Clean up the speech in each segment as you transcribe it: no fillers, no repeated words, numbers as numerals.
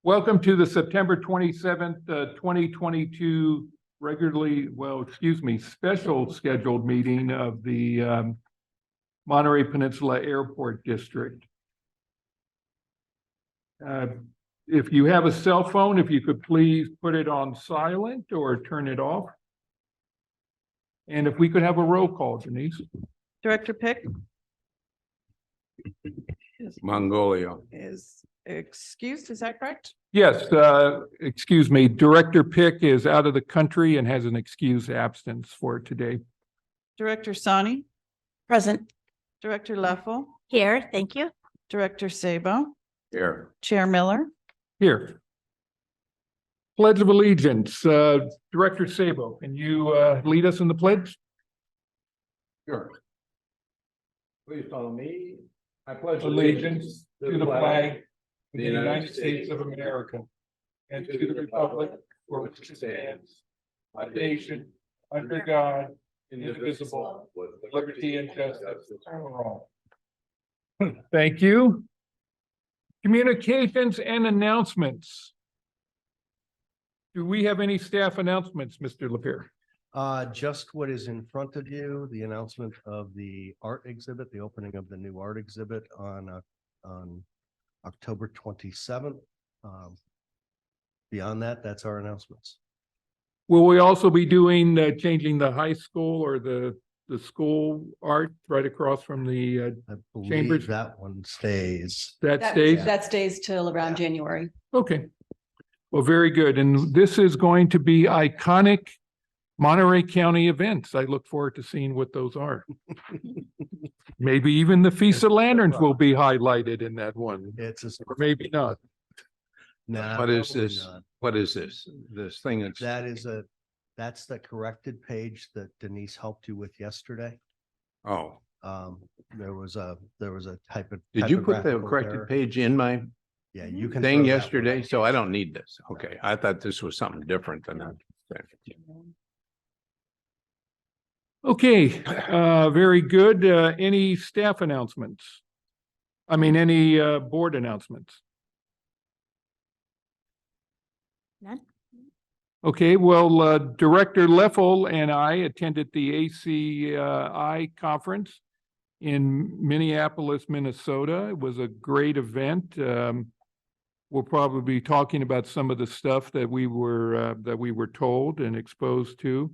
Welcome to the September 27th, 2022 special scheduled meeting of the Monterey Peninsula Airport District. If you have a cell phone, if you could please put it on silent or turn it off. And if we could have a roll call, Denise. Director Pick Mongolia. is excused, is that correct? Yes, excuse me. Director Pick is out of the country and has an excused absence for today. Director Sani, Present. Director Leffel, Here, thank you. Director Sabo, Here. Chair Miller. Here. Pledge of Allegiance. Director Sabo, can you lead us in the pledge? Sure. Please follow me. I pledge Allegiance to the flag of the United States of America and to the republic for which it stands, one nation, under God, indivisible, with liberty and justice for all. Thank you. Communications and announcements. Do we have any staff announcements, Mr. Lapierre? Just what is in front of you, the announcement of the art exhibit, the opening of the new art exhibit on October 27th. Beyond that, that's our announcements. Will we also be doing changing the high school or the school art right across from the I Chambers? believe that one stays. that stays? That stays till around January. Okay. Well, very good. And this is going to be iconic Monterey County events. I look forward to seeing what those are. Maybe even the Feast of Lanterns will be highlighted in that one, It's a. or maybe not. Nah, What is probably this? not. What is this? This thing that's. That's the corrected page that Denise helped you with yesterday. Oh, There was a type of. did you put the typographical corrected error. page in my Yeah, you can. thing throw that one yesterday? out. So I don't need this. Okay, I thought this was something different than that. Okay, very good. Any staff announcements? I mean, any board announcements? None? Okay, well, Director Leffel and I attended the ACI conference in Minneapolis, Minnesota. It was a great event. We'll probably be talking about some of the stuff that we were told and exposed to.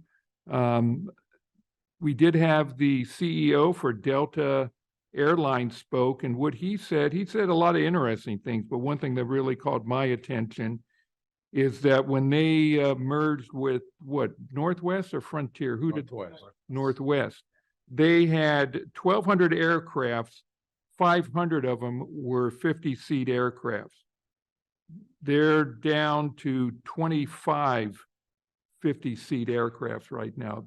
We did have the CEO for Delta Airlines spoke, and what he said a lot of interesting things, but one thing that really caught my attention is that when they merged with Northwest or Frontier? Northwest. They had 1,200 aircrafts, 500 of them were 50-seat aircrafts. They're down to 25 50-seat aircrafts right now.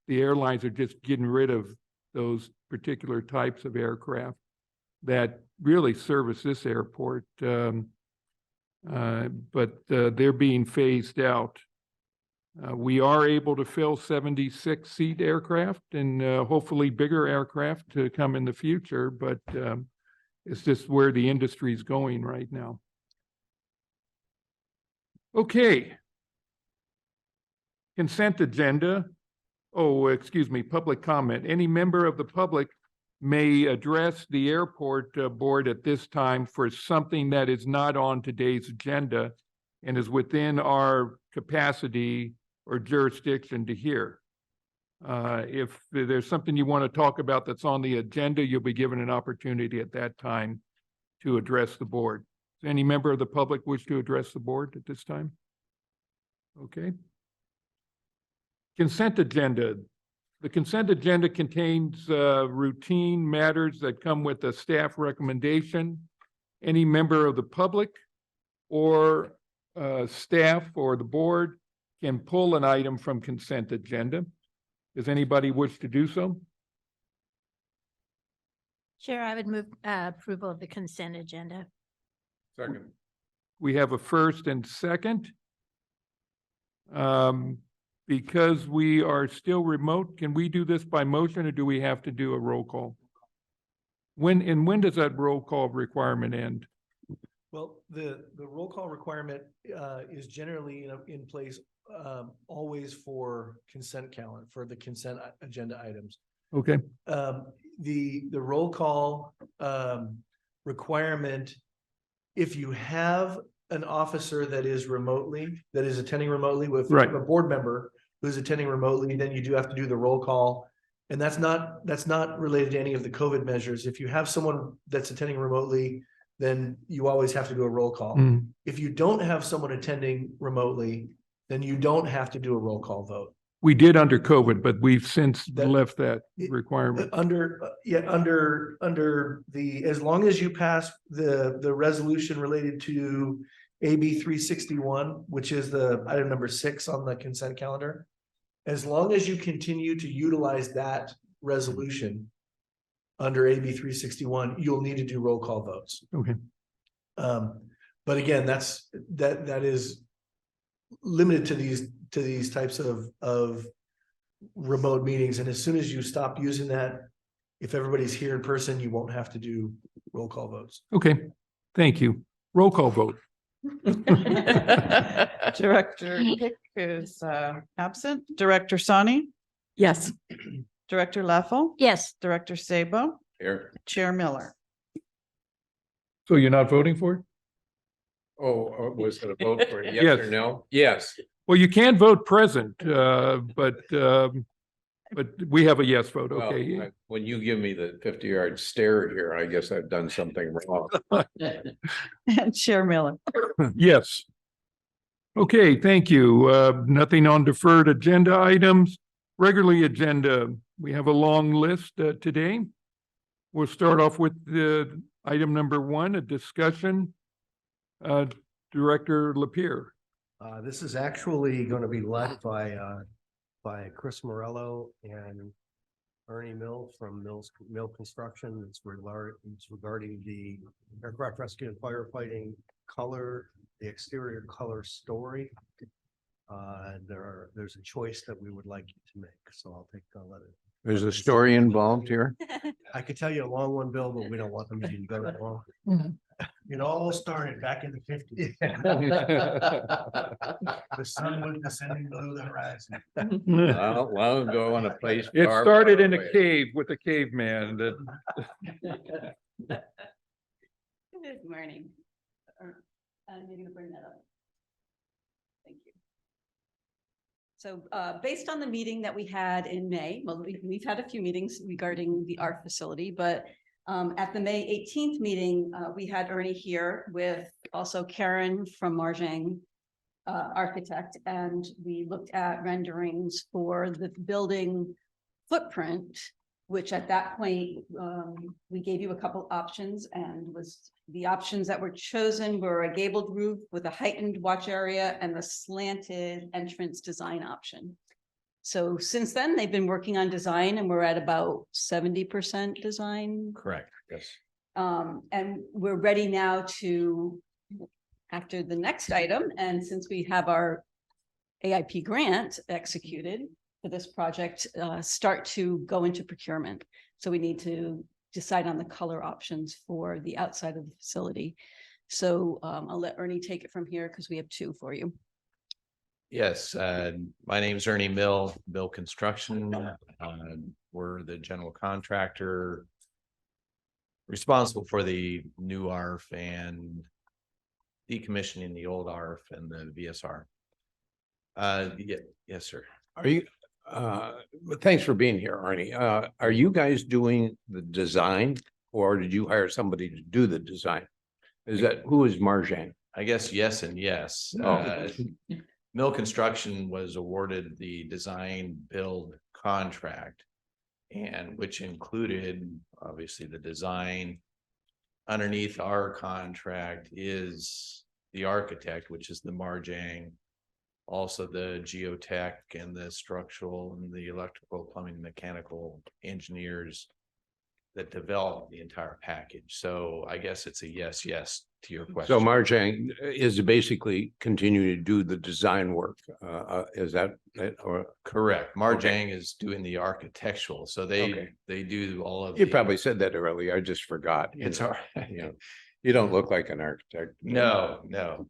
The airlines are just getting rid of those particular types of aircraft that really service this airport. But they're being phased out. We are able to fill 76-seat aircraft and hopefully bigger aircraft to come in the future, but it's just where the industry is going right now. Okay. Consent agenda. Oh, excuse me, public comment. Any member of the public may address the airport board at this time for something that is not on today's agenda and is within our capacity or jurisdiction to hear. If there's something you want to talk about that's on the agenda, you'll be given an opportunity at that time to address the board. Does any member of the public wish to address the board at this time? Okay. Consent agenda. The consent agenda contains routine matters that come with a staff recommendation. Any member of the public or staff or the board can pull an item from consent agenda. Does anybody wish to do so? Chair, I would move approval of the consent agenda. Second. We have a first and second. Because we are still remote, can we do this by motion or do we have to do a roll call? When does that roll call requirement end? Well, the roll call requirement is generally in place always for consent calendar, for the consent agenda items. Okay, The roll call requirement, if you have an officer that is attending remotely with Right. a board member who's attending remotely, then you do have to do the roll call. And that's not related to any of the COVID measures. If you have someone that's attending remotely, then you always have to do a roll call. Mm. If you don't have someone attending remotely, then you don't have to do a roll call vote. We did under COVID, but we've since That- left that requirement. Under the, as long as you pass the resolution related to AB 361, which is the item number 6 on the consent calendar. As long as you continue to utilize that resolution under AB 361, you'll need to do roll call votes. Okay. But again, that is limited to these types of remote meetings. And as soon as you stop using that, if everybody's here in person, you won't have to do roll call votes. Okay, thank you. Roll call vote. Director Hick is absent. Director Sani, Yes. Director Leffel, Yes, Director Sabo, Here. Chair Miller. So you're not voting for it? Oh, was it a vote for yes Yes. or no? Yes. Well, you can vote present, but we have a yes vote, Well, okay? when you give me the 50-yard stare here, I guess I've done something wrong. And Chair Miller. Yes. Okay, thank you. Nothing on deferred agenda items. Regularly agenda, we have a long list today. We'll start off with the item number 1, a discussion. Director Lapierre. This is actually going to be led by Chris Morello and Ernie Mill from Mill Construction. It's regarding the aircraft rescue and firefighting color, the exterior color story. There's a choice that we would like you to make, so I'll let it. There's a story involved here. I could tell you a long one, Bill, but we don't want the meeting to go that long. It all started back in the 50s. The sun was descending below the horizon. Long ago in a place. It far, started far in a away. cave with a caveman that, Good morning. You're gonna bring that up. Thank you. So based on the meeting that we had in May, well, we've had a few meetings regarding the art facility, but at the May 18th meeting, we had Ernie here with also Karen from Marjang Architect, and we looked at renderings for the building footprint, which at that point, we gave you a couple options, and the options that were chosen were a gabled roof with a heightened watch area and the slanted entrance design option. So since then, they've been working on design, and we're at about 70% design. Correct, yes. And we're ready now to, after the next item, and since we have our AIP grant executed for this project, start to go into procurement. So we need to decide on the color options for the outside of the facility. So I'll let Ernie take it from here because we have 2 for you. Yes, my name's Ernie Mill, Construction. We're the general contractor responsible for the new ARF and decommissioning the old ARF and the VSR. Yes, sir. Are you, thanks for being here, Arnie. Are you guys doing the design or did you hire somebody to do the design? Who is Marjang? I guess yes and yes. Oh. Mill Construction was awarded the design build contract, and which included obviously the design. Underneath our contract is the architect, which is the Marjang, also the geotech and the structural and the electrical, plumbing, mechanical engineers that develop the entire package. So I guess it's a yes to your question. So Marjang is basically continuing to do the design work. Is that it or? Correct. Marjang is doing the architectural, so Okay. they do all of. You the- probably said that earlier. I just forgot. It's all right. Yeah. You don't look like an architect. No, no.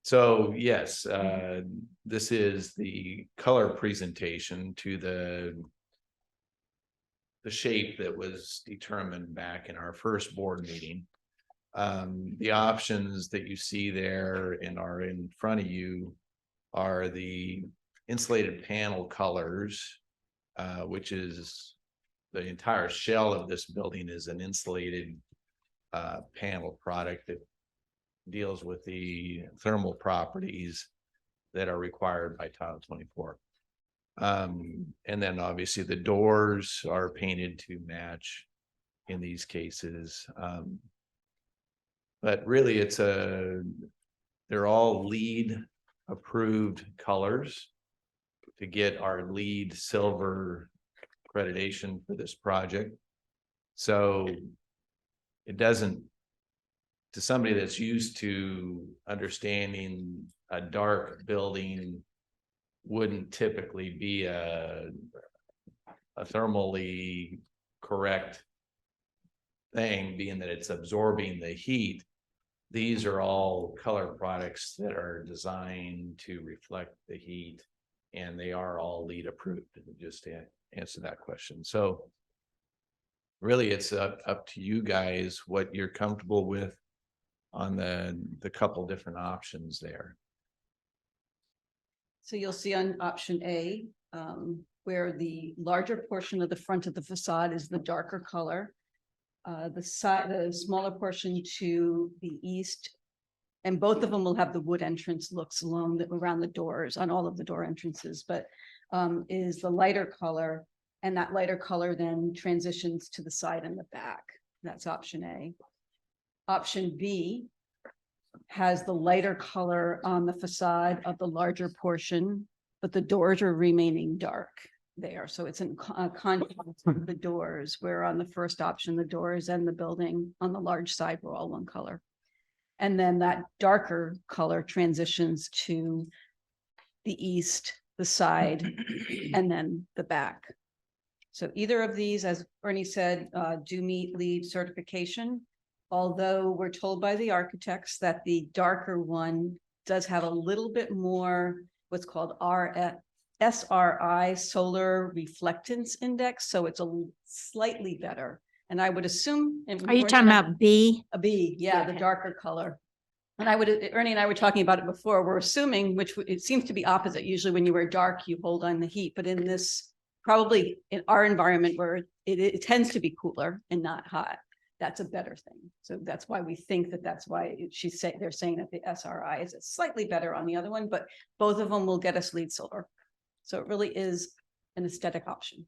So yes, this is the color presentation to the shape that was determined back in our first board meeting. The options that you see there and are in front of you are the insulated panel colors, which is the entire shell of this building is an insulated panel product that deals with the thermal properties that are required by Title 24. And then obviously the doors are painted to match in these cases. But really they're all LEED approved colors to get our LEED silver accreditation for this project. So it doesn't, to somebody that's used to understanding a dark building wouldn't typically be a thermally correct thing, being that it's absorbing the heat. These are all color products that are designed to reflect the heat, and they are all LEED approved, just to answer that question. So really it's up to you guys what you're comfortable with on the couple different options there. So you'll see on option A, where the larger portion of the front of the facade is the darker color. The smaller portion to the east, and both of them will have the wood entrance looks around the doors on all of the door entrances, but is the lighter color, and that lighter color then transitions to the side and the back. That's option A. Option B has the lighter color on the facade of the larger portion, but the doors are remaining dark there. So it's in contrast with the doors, where on the first option, the doors and the building on the large side were all one color. And then that darker color transitions to the east, the side, and then the back. So either of these, as Ernie said, do meet LEED certification. Although we're told by the architects that the darker one does have a little bit more what's called SRI, solar reflectance index. So it's a slightly better. And I would assume. Are you talking about B? A B, yeah, the Okay. darker color. And Ernie and I were talking about it before, we're assuming, which it seems to be opposite. Usually when you wear dark, you hold on the heat, but in this, probably in our environment where it tends to be cooler and not hot, that's a better thing. So that's why we think that's why they're saying that the SRI is slightly better on the other one, but both of them will get us LEED silver. So it really is an aesthetic option.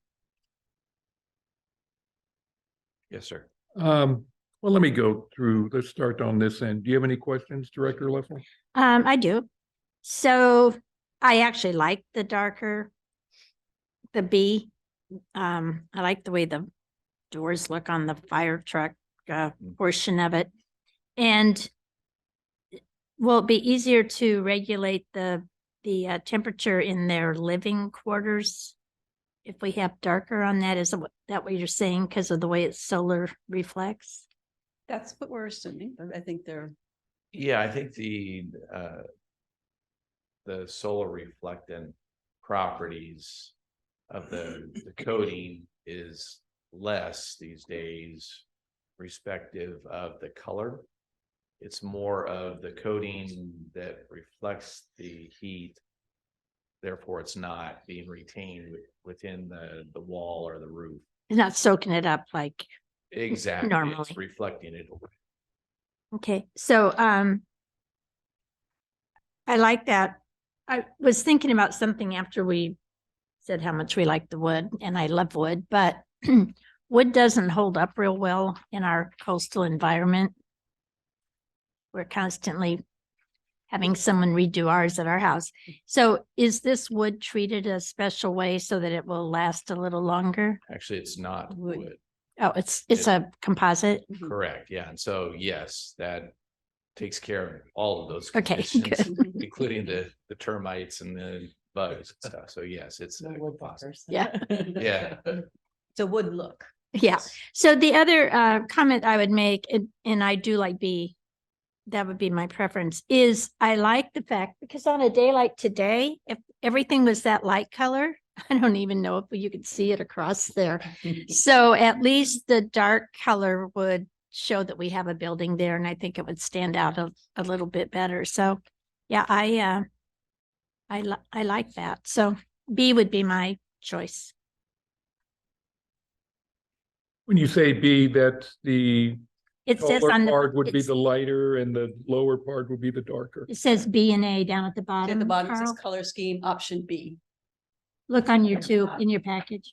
Yes, sir. Well, let me go through, let's start on this end. Do you have any questions, Director Leffel? I do. So I actually like the darker, the B. I like the way the doors look on the fire truck portion of it. And will it be easier to regulate the temperature in their living quarters if we have darker on that? Is that what you're saying, because of the way it's solar reflects? That's what we're assuming. I think they're. Yeah, I think the solar reflectant properties of the coating is less these days, respective of the color. It's more of the coating that reflects the heat. Therefore, it's not being retained within the wall or the roof. It's not soaking it up like. Exactly. Normally. It's reflecting it. Okay, so I like that. I was thinking about something after we said how much we like the wood, and I love wood, but wood doesn't hold up real well in our coastal environment. We're constantly having someone redo ours at our house. So is this wood treated a special way so that it will last a little longer? Actually, it's not Wood. wood. Oh, it's a composite. Correct, yeah, and so, yes, that takes care of all of those Okay, conditions, good. including the termites and the bugs and stuff, so yes, it's a composite. Yeah. Yeah, It's a wood look. Yeah. So the other comment I would make, and I do like B, that would be my preference, is I like the fact, because on a day like today, if everything was that light color, I don't even know if you could see it across there. So at least the dark color would show that we have a building there, and I think it would stand out a little bit better. So yeah, I like that. So B would be my choice. When you say B, that's the It says taller on the, part would be it's- the lighter and the lower part would be the darker. it says B and A down at the At bottom. the bottom, it says Carl. color scheme, option B. Look on your two, in your package.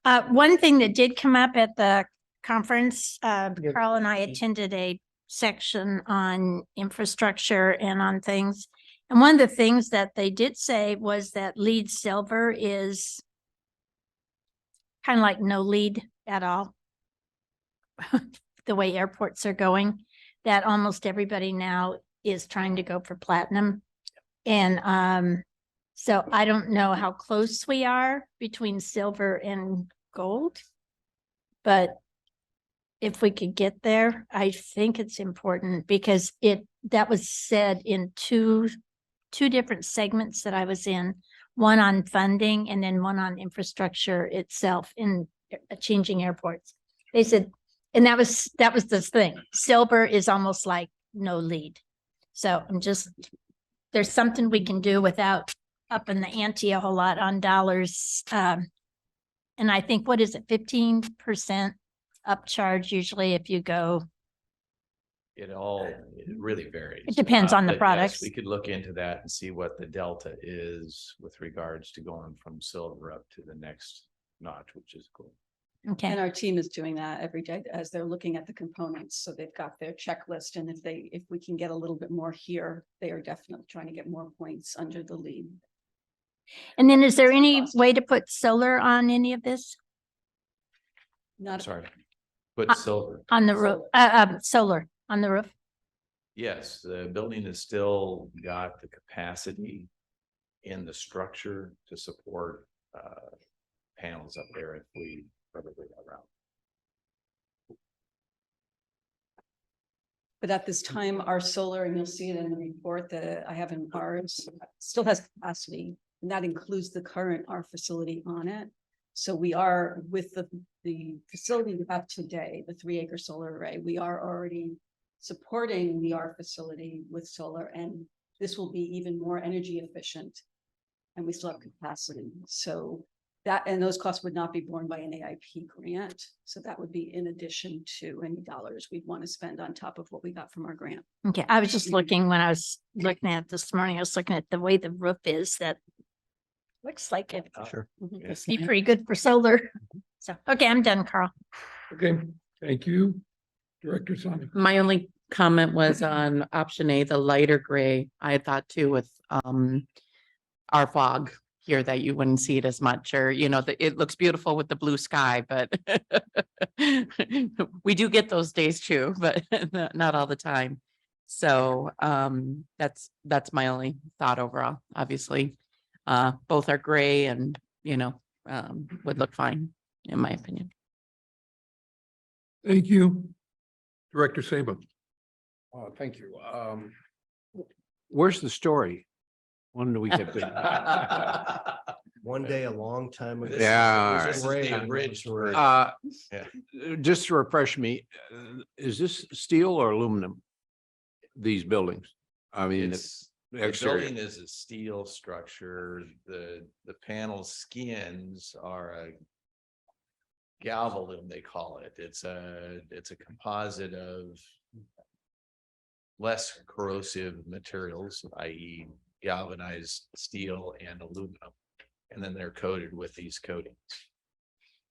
One thing that did come up at the conference, Carl and I attended a section on infrastructure and on things. And one of the things that they did say was that lead silver is kind of like no lead at all. The way airports are going, that almost everybody now is trying to go for platinum. And so I don't know how close we are between silver and gold. But if we could get there, I think it's important because that was said in two different segments that I was in, one on funding and then one on infrastructure itself in changing airports. They said, and that was the thing. Silver is almost like no lead. So there's something we can do without upping the ante a whole lot on dollars. And I think, what is it, 15% upcharge usually if you go? It really varies. It depends on the But yes, products. we could look into that and see what the delta is with regards to going from silver up to the next notch, which is cool. And Okay, our team is doing that every day as they're looking at the components. So they've got their checklist, and if we can get a little bit more here, they are definitely trying to get more points under the lead. and then is there any Cost. way to put solar on any of this? I'm Not sorry. Put silver. On the roof, solar on the roof? Yes, the building has still got the capacity in the structure to support panels up there if we probably around. But at this time, our solar, and you'll see it in the report that I have in ours, still has capacity. And that includes the current R facility on it. So we are with the facility we have today, the 3-acre solar array, we are already supporting the R facility with solar, and this will be even more energy efficient. And we still have capacity. So those costs would not be borne by an AIP grant. So that would be in addition to any dollars we'd want to spend on top of what we got from our grant. Okay, I was just looking, when I was looking at it this morning, I was looking at the way the roof is, that looks like it. Sure. It's be pretty good for solar. So, okay, I'm done, Carl. Okay, thank you. Director Sonic. My only comment was on option A, the lighter gray. I had thought too with our fog here that you wouldn't see it as much, or it looks beautiful with the blue sky, but we do get those days too, but not all the time. So that's my only thought overall. Obviously, both are gray and would look fine in my opinion. Thank you. Director Sabo. Thank you. Where's the story? When do we get there? One day, a long time ago. Yeah, This is all right. great. This is the abridged version. Uh, just to refresh me, is this steel or aluminum? These buildings? I mean, It's, the the exterior. building is a steel structure. The panel skins are a galvalume, they call it. It's a composite of less corrosive materials, i.e. galvanized steel and aluminum. And then they're coated with these coatings.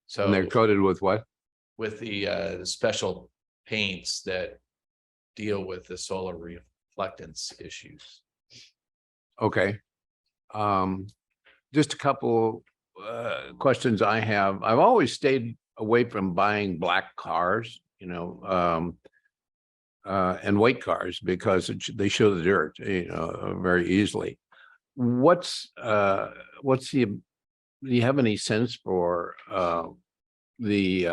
So And they're coated with what? with the special paints that deal with the solar reflectance issues. Okay. Just a couple questions I have. I've always stayed away from buying black cars, and white cars because they show the dirt, very easily. Do you have any sense for the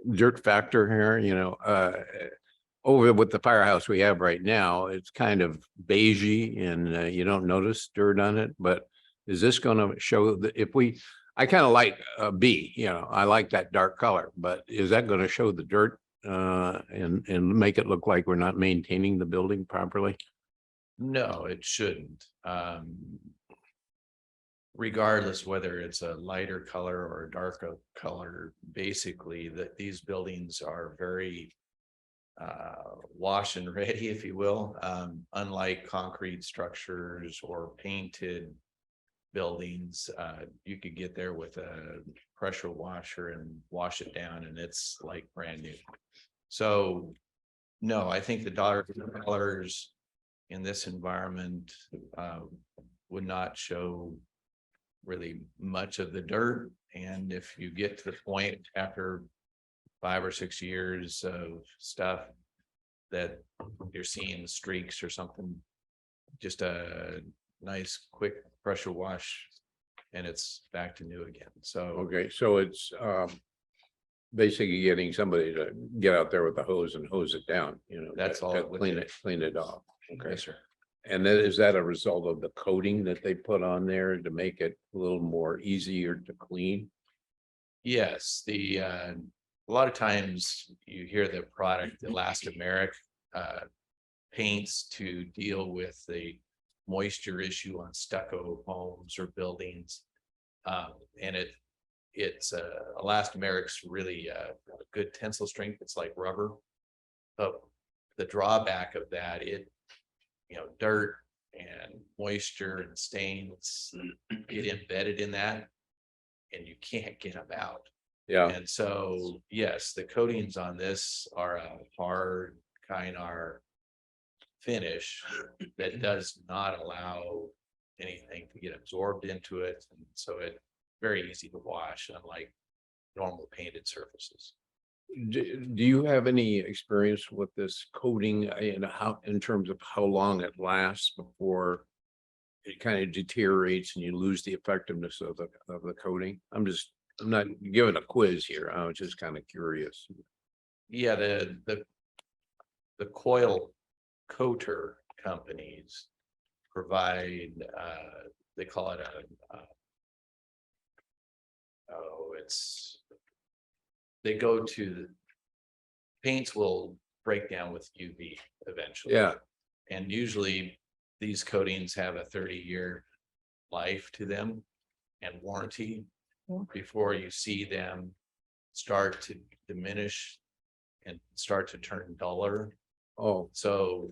dirt factor here, over with the firehouse we have right now, it's kind of beigey and you don't notice dirt on it, but is this gonna show that I kind of like B, I like that dark color, but is that gonna show the dirt and make it look like we're not maintaining the building properly? No, it shouldn't. Regardless whether it's a lighter color or a darker color, basically that these buildings are very wash and ready, if you will, unlike concrete structures or painted buildings. You could get there with a pressure washer and wash it down and it's like brand new. So no, I think the darker colors in this environment would not show really much of the dirt. And if you get to the point after 5 or 6 years of stuff that you're seeing streaks or something, just a nice quick pressure wash and it's back to new again. So Okay, so it's basically getting somebody to get out there with the hose and hose it down, That's all to it would clean do. clean it off. Okay. yes, sir. And then is that a result of the coating that they put on there to make it a little more easier to clean? Yes, a lot of times you hear the product elastomeric paints to deal with the moisture issue on stucco homes or buildings. And it's elastomeric's really a good tensile strength. It's like rubber. But the drawback of that, dirt and moisture and stains get embedded in that and you can't get them out. Yeah, And so, yes, the coatings on this are a hard Kynar finish that does not allow anything to get absorbed into it. And so it's very easy to wash, unlike normal painted surfaces. do you have any experience with this coating and in terms of how long it lasts before it kind of deteriorates and you lose the effectiveness of the coating? I'm not giving a quiz here. I was just kind of curious. Yeah, the coil coater companies provide, they call it they go to the paints will break down with UV eventually. Yeah, And usually these coatings have a 30-year life to them and warranty before you see them start to diminish and start to turn duller. oh, So,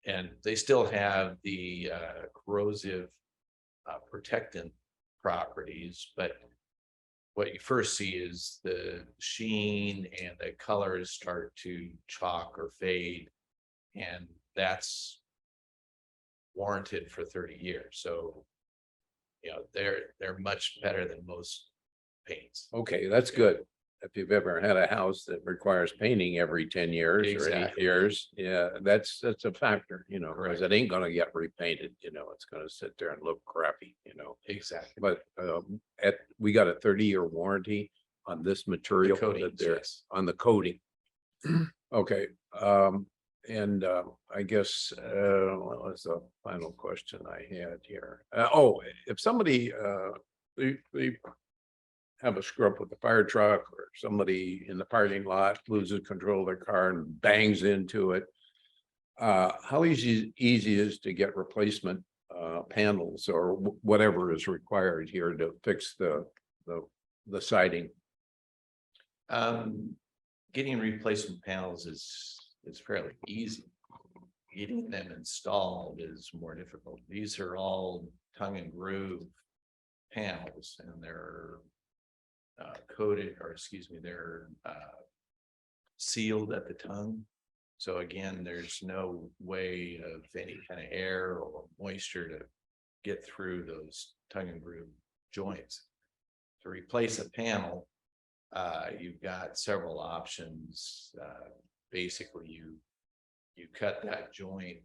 and they still have the corrosive protectant properties, but what you first see is the sheen and the colors start to chalk or fade, and that's warranted for 30 years. So, they're much better than most paints. okay, that's good. If you've ever had a house that requires painting every 10 years or 8 Exactly. years, yeah, that's a factor, because Correct. it ain't gonna get repainted, it's gonna sit there and look crappy, Exactly. But we got a 30-year warranty on this material that coatings, they're yes. on the coating. Okay, and I guess what was the final question I had here? If somebody they have a screw up with the fire truck or somebody in the parking lot loses control of their car and bangs into it. How easy is to get replacement panels or whatever is required here to fix the siding? Getting replacement panels is fairly easy. Getting them installed is more difficult. These are all tongue and groove panels and they're coated, or excuse me, they're sealed at the tongue. So again, there's no way of any kind of air or moisture to get through those tongue and groove joints. To replace a panel, you've got several options. Basically, you cut that joint,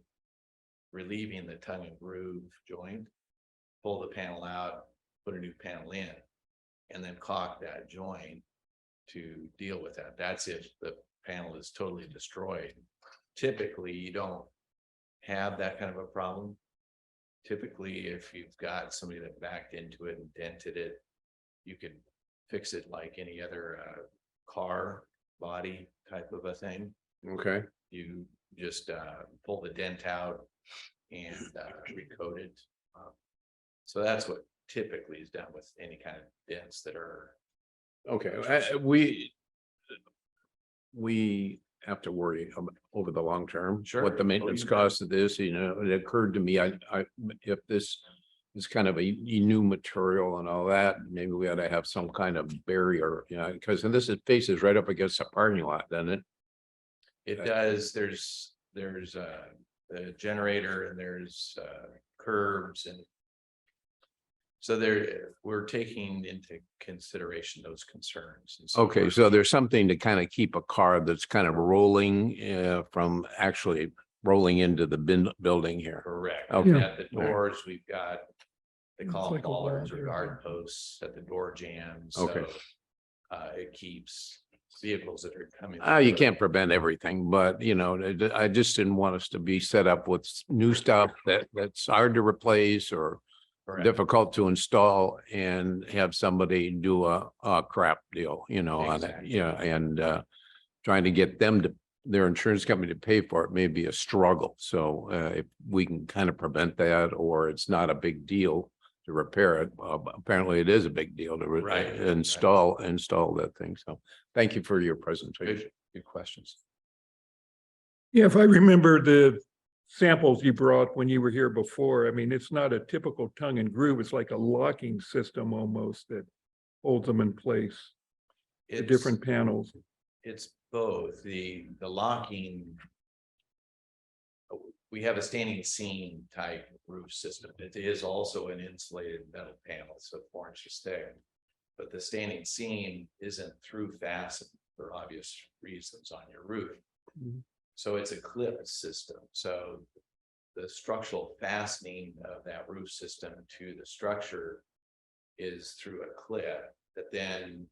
relieving the tongue and groove joint, pull the panel out, put a new panel in, and then caulk that joint to deal with that. That's if the panel is totally destroyed. Typically, you don't have that kind of a problem. Typically, if you've got somebody that backed into it and dented it, you could fix it like any other car body type of a thing. Okay, You just pull the dent out and recoat it. So that's what typically is done with any kind of dents that are. okay, we have to worry over the long term. Sure. What the Oh, maintenance you bet. cost of this, it occurred to me, if this is kind of a new material and all that, maybe we ought to have some kind of barrier, because faces right up against the parking lot, doesn't it? It does, there's a generator and there's curbs and. So we're taking into consideration those concerns. And so Okay, we're- so there's something to kind of keep a car that's kind of rolling from actually rolling into the building here. Correct. Okay. And at the doors, we've got, they It's call them like a wall bollards or there. guard posts at the door jams. Okay. So it keeps vehicles that are coming. You through. can't prevent everything, but I just didn't want us to be set up with new stuff that's hard to replace or Correct. difficult to install and have somebody do a crap deal, on it. Exactly. Yeah, and trying to get their insurance company to pay for it may be a struggle. So if we can kind of prevent that, or it's not a big deal to repair it, apparently it is a big deal to Right. install that thing. So thank you for your presentation. Good questions. Yeah, if I remember the samples you brought when you were here before, I mean, it's not a typical tongue and groove. It's like a locking system almost that holds them in place, the It's- different panels. It's both the locking. We have a standing seam type roof system. It is also an insulated metal panel, so 4 inches thick. But the standing seam isn't through fastened for obvious reasons on your roof. Mhm. So it's a clip system. So the structural fastening of that roof system to the structure is through a clip that then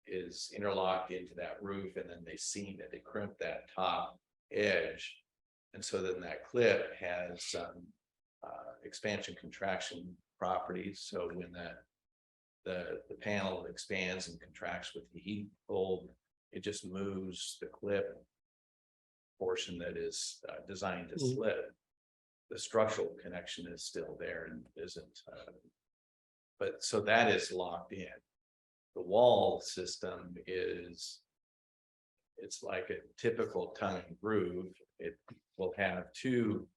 is interlocked into that roof, and then they seam it, they crimp that top edge. And so then that clip has some expansion contraction properties. So when the panel expands and contracts with the heat cold, it just moves the clip portion that is designed to Mhm. slip. The structural connection is still there and isn't. But so that is locked in. The wall system it's like a typical tongue and groove. It will have 2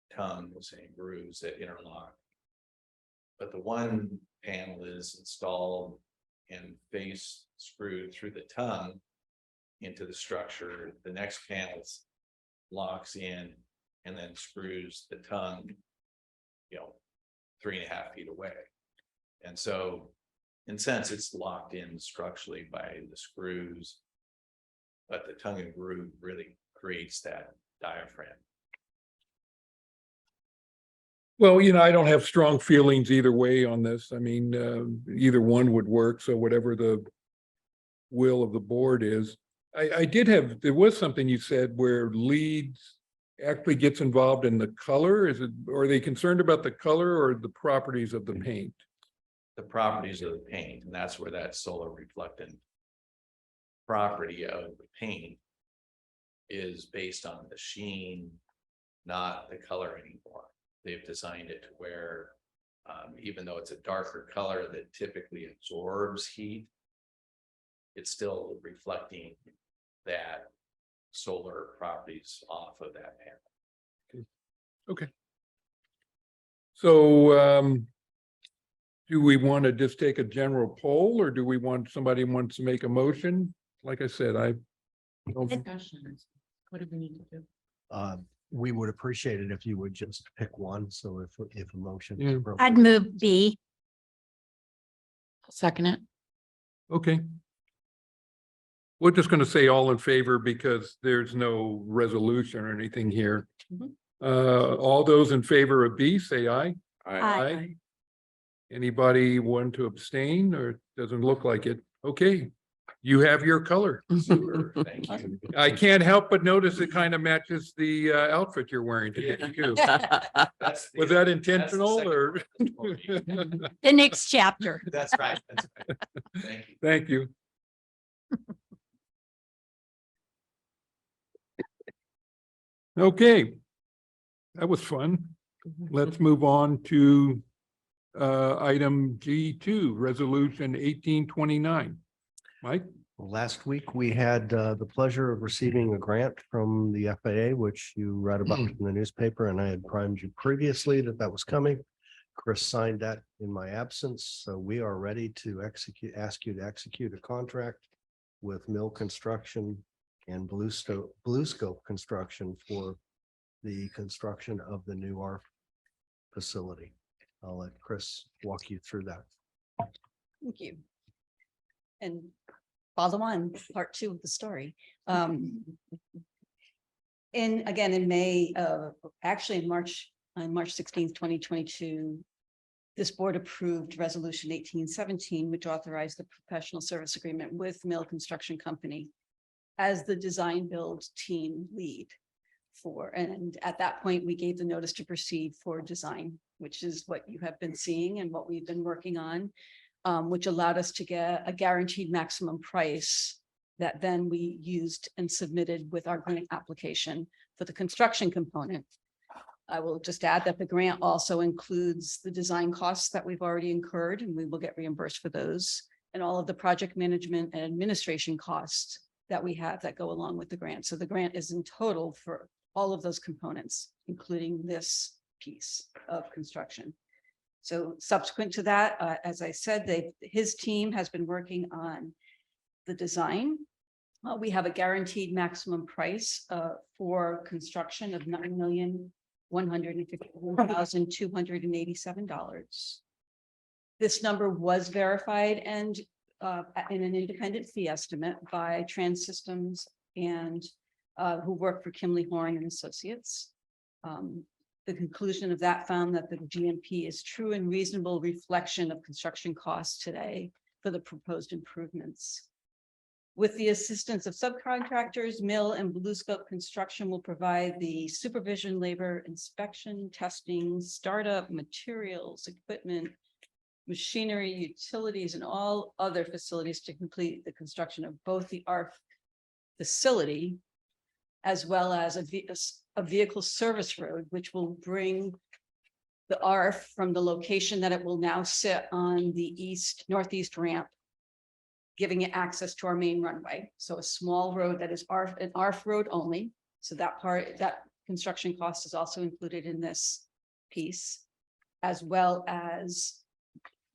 tongues and grooves that interlock. But the one panel is installed and face screwed through the tongue into the structure. The next panel locks in and then screws the tongue, 3.5 feet away. And so in sense, it's locked in structurally by the screws, but the tongue and groove really creates that diaphragm. Well, I don't have strong feelings either way on this. I mean, either one would work. So whatever the will of the board is. There was something you said where leads actually gets involved in the color. Are they concerned about the color or the properties of the paint? The properties of the paint, and that's where that solar reflectant property of the paint is based on the sheen, not the color anymore. They've designed it to where even though it's a darker color that typically absorbs heat, it's still reflecting that solar properties off of that panel. Okay. So, do we want to just take a general poll or do we want, somebody wants to make a motion? Like I said, I don't, Discussions. What do we need to do? We would appreciate it if you would just pick one. So if a motion. is Yeah. appropriate. I'd move B. Second it. okay. We're just going to say all in favor because there's no resolution or anything here. Mhm. All those in favor of B, say aye. Aye. Anybody want to abstain or doesn't look like it? Okay, You have your color. Super, thank you. I can't help but notice it kind of matches the outfit you're wearing today too. That's Was the- that that's the intentional second or? part of the story. The next chapter. That's right, that's right. Thank you. Thank you. Okay. That was fun. Let's move on to item G2, resolution 1829. Mike? Last week, we had the pleasure of receiving a grant from the FAA, which you read about in the newspaper, and I had primed you previously that that was coming. Chris signed that in my absence, so we are ready to ask you to execute a contract with Mill Construction and Blue Scope Construction for the construction of the new ARF facility. I'll let Chris walk you through that. Thank you. And follow on part 2 of the story. In May, actually in March, on March 16th, 2022, this board approved resolution 1817, which authorized the professional service agreement with Mill Construction Company as the design build team lead for, and at that point, we gave the notice to proceed for design, which is what you have been seeing and what we've been working on, which allowed us to get a guaranteed maximum price that then we used and submitted with our grant application for the construction component. I will just add that the grant also includes the design costs that we've already incurred, and we will get reimbursed for those, and all of the project management and administration costs that we have that go along with the grant. So the grant is in total for all of those components, including this piece of construction. So subsequent to that, as I said, his team has been working on the design. We have a guaranteed maximum price for construction of $9,151,287. This number was verified and in an independent fee estimate by Trans Systems and who work for Kimley Horn and Associates. The conclusion of that found that the GMP is true and reasonable reflection of construction costs today for the proposed improvements. With the assistance of subcontractors, Mill and Blue Scope Construction will provide the supervision, labor, inspection, testing, startup, materials, equipment, machinery, utilities, and all other facilities to complete the construction of both the ARF facility as well as a vehicle service road, which will bring the ARF from the location that it will now sit on the northeast ramp, giving it access to our main runway. So a small road that is an ARF road only. So that construction cost is also included in this piece, as well as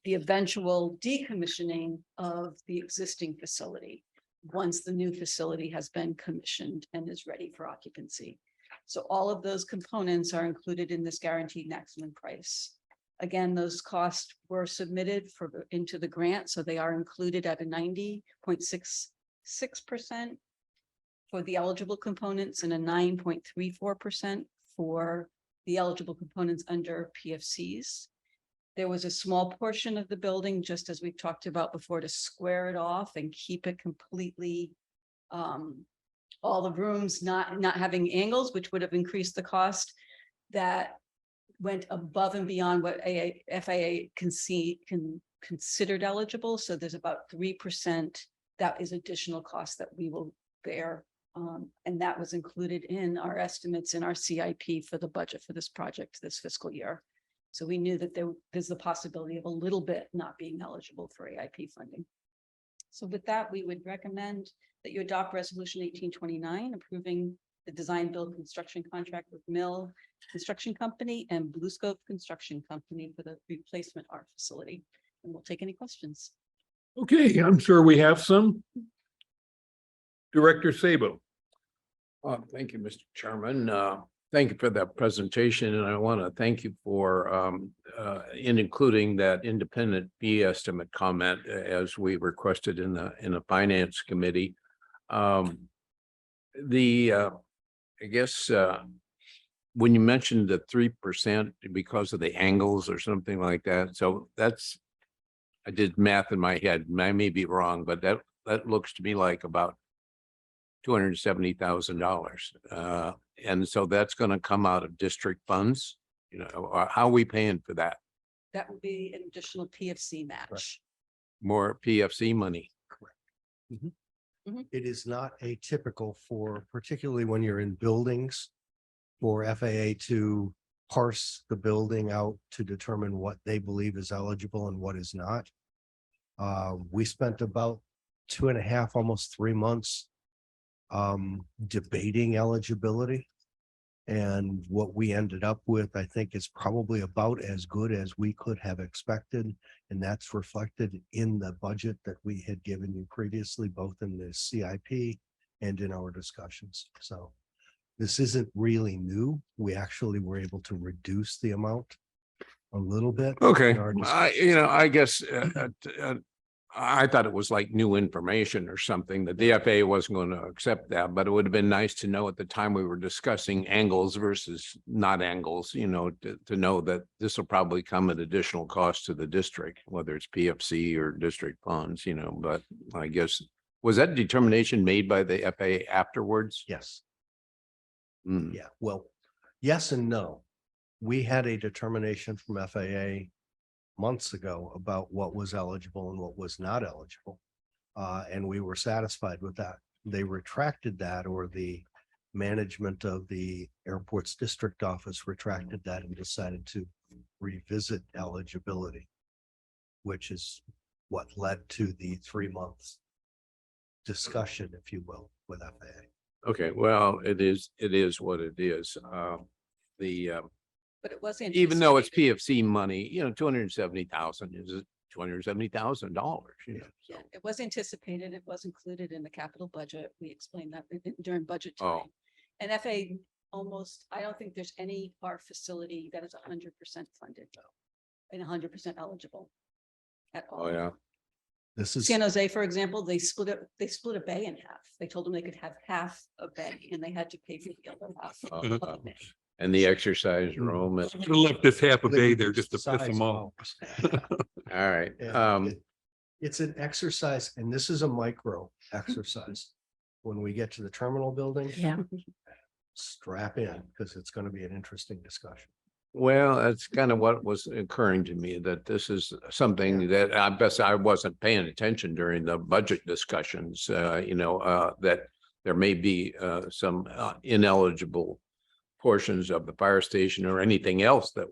the eventual decommissioning of the existing facility once the new facility has been commissioned and is ready for occupancy. So all of those components are included in this guaranteed maximum price. Again, those costs were submitted into the grant, so they are included at a 90.66% for the eligible components and a 9.34% for the eligible components under PFCs. There was a small portion of the building, just as we've talked about before, to square it off and keep it completely, all the rooms not having angles, which would have increased the cost. That went above and beyond what FAA considered eligible. So there's about 3% that is additional cost that we will bear. And that was included in our estimates in our CIP for the budget for this project this fiscal year. So we knew that there's the possibility of a little bit not being eligible for AIP funding. So with that, we would recommend that you adopt resolution 1829, approving the design build construction contract with Mill Construction Company and Blue Scope Construction Company for the replacement ARF facility. And we'll take any questions. Okay, I'm sure we have some. Director Sabo. Thank you, Mr. Chairman. Thank you for that presentation, and I want to thank you for in including that independent fee estimate comment as we requested in the finance committee. I guess when you mentioned the 3% because of the angles or something like that, so that's, I did math in my head, I may be wrong, but that looks to me like about $270,000. And so that's gonna come out of district funds, you know, or how are we paying for that? That would be an additional PFC match. More PFC money? It is not atypical for, particularly when you're in buildings, for FAA to parse the building out to determine what they believe is eligible and what is not. We spent about 2.5, almost 3 months debating eligibility. And what we ended up with, I think, is probably about as good as we could have expected. And that's reflected in the budget that we had given you previously, both in the CIP and in our discussions. So this isn't really new. We actually were able to reduce the amount a little bit. Okay, in our I, discussions. I guess, I thought it was like new information or something, that the FAA wasn't going to accept that, but it would have been nice to know at the time we were discussing angles versus not angles, to know that this will probably come at additional cost to the district, whether it's PFC or district funds, but I guess, was that determination made by the FAA afterwards? Yes. Hmm. Yeah, well, yes and no. We had a determination from FAA months ago about what was eligible and what was not eligible. And we were satisfied with that. They retracted that, or the management of the airport's district office retracted that and decided to revisit eligibility, which is what led to the 3 months discussion, if you will, with FAA. Okay, well, it is what it is. But it was Even though it's anticipated. PFC money, 270,000 is $270,000. Yeah, it was anticipated. It was included in the capital budget. We explained that during budget Oh. time. And FA almost, I don't think there's any bar facility that is 100% funded and 100% eligible at all. Oh, yeah. This is, San Jose, for example, they split a bay in half. They told them they could have half a bay and they had to pay for the other half. of the bay. And the exercise room. Should have left this half a day there just to piss Size them off. All right. and it's an exercise, and this is a micro exercise. When we get to the terminal building, Yeah. strap in, because it's going to be an interesting discussion. Well, that's kind of what was occurring to me, that this is something that I guess I wasn't paying attention during the budget discussions, that there may be some ineligible portions of the fire station or anything else that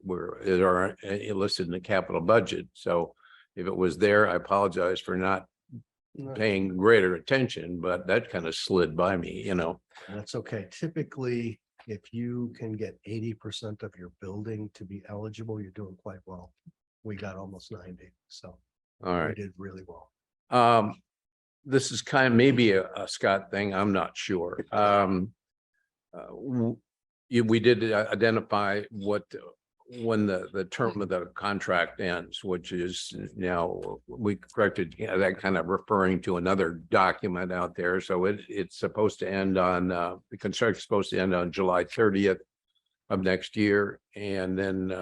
are listed in the capital budget. So if it was there, I apologize for not paying greater attention, but that kind of slid by me, That's okay. Typically, if you can get 80% of your building to be eligible, you're doing quite well. We got almost 90, so All we right. did really well. This is kind of maybe a Scott thing. I'm not sure. We did identify when the term of the contract ends, which is now, we corrected that, kind of referring to another document out there. So it's supposed to end on, the construction is supposed to end on July 30th of next year, and then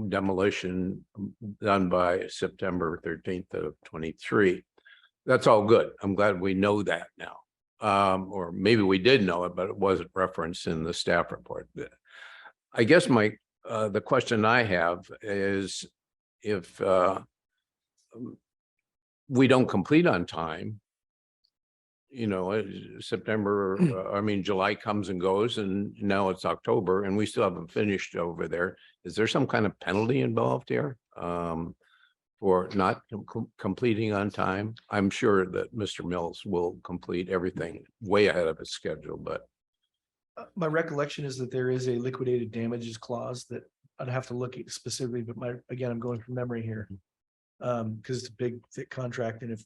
demolition done by September 13th of 23. That's all good. I'm glad we know that now. Or maybe we did know it, but it wasn't referenced in the staff report. I guess the question I have is, if we don't complete on time, July comes and goes, and now it's October and we still haven't finished over there. Is there some kind of penalty involved here for not completing on time? I'm sure that Mr. Mills will complete everything way ahead of his schedule, but My recollection is that there is a liquidated damages clause that I'd have to look at specifically, but again, I'm going from memory here. Because it's a big, thick contract, and if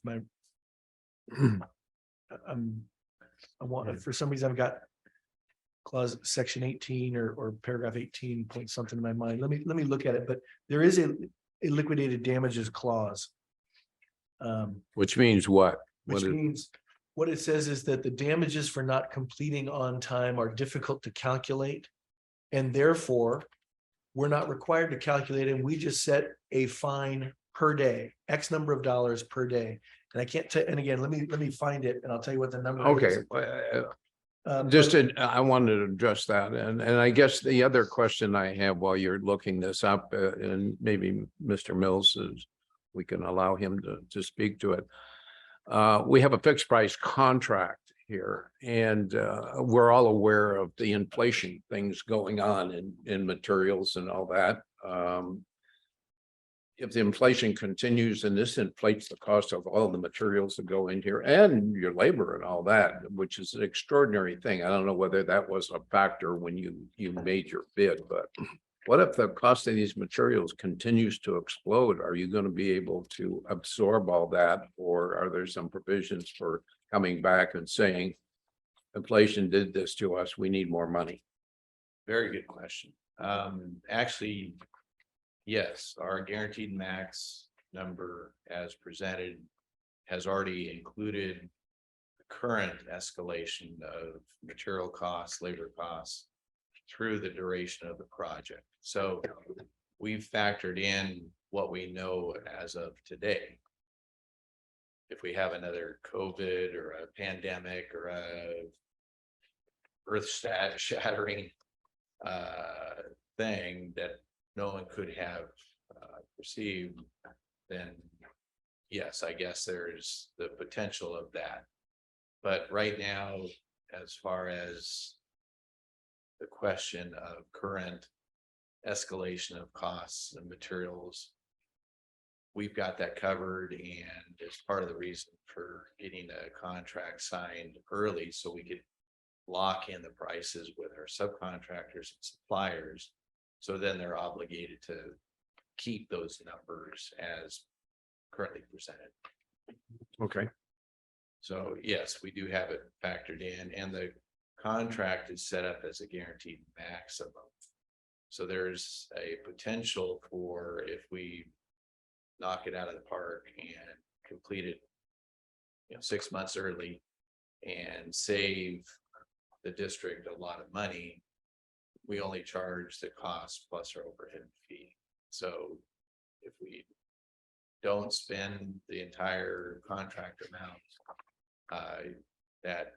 for some reason I've got clause section 18 or paragraph 18 point something in my mind. Let me look at it, but there is a liquidated damages clause. which means what? Which means what it says is that the damages for not completing on time are difficult to calculate. And therefore, we're not required to calculate, and we just set a fine per day, X number of dollars per day. And I can't tell, and again, let me find it and I'll tell you what the number Okay, is. just, I wanted to address that, and I guess the other question I have while you're looking this up, and maybe Mr. Mills is, we can allow him to speak to it. We have a fixed price contract here, and we're all aware of the inflation things going on in materials and all that. If the inflation continues and this inflates the cost of all the materials that go in here and your labor and all that, which is an extraordinary thing. I don't know whether that was a factor when you made your bid, but what if the cost of these materials continues to explode? Are you going to be able to absorb all that? Or are there some provisions for coming back and saying, inflation did this to us, we need more money? Very good question. Actually, yes, our guaranteed max number as presented has already included the current escalation of material costs, labor costs through the duration of the project. So we've factored in what we know as of today. If we have another COVID or a pandemic or a shattering thing that no one could have perceived, then yes, I guess there's the potential of that. But right now, as far as the question of current escalation of costs and materials, we've got that covered, and it's part of the reason for getting a contract signed early so we could lock in the prices with our subcontractors and suppliers. So then they're obligated to keep those numbers as currently presented. Okay. So yes, we do have it factored in, and the contract is set up as a guaranteed maximum. So there's a potential for, if we knock it out of the park and complete it, 6 months early and save the district a lot of money, we only charge the cost plus our overhead fee. So if we don't spend the entire contract amount, that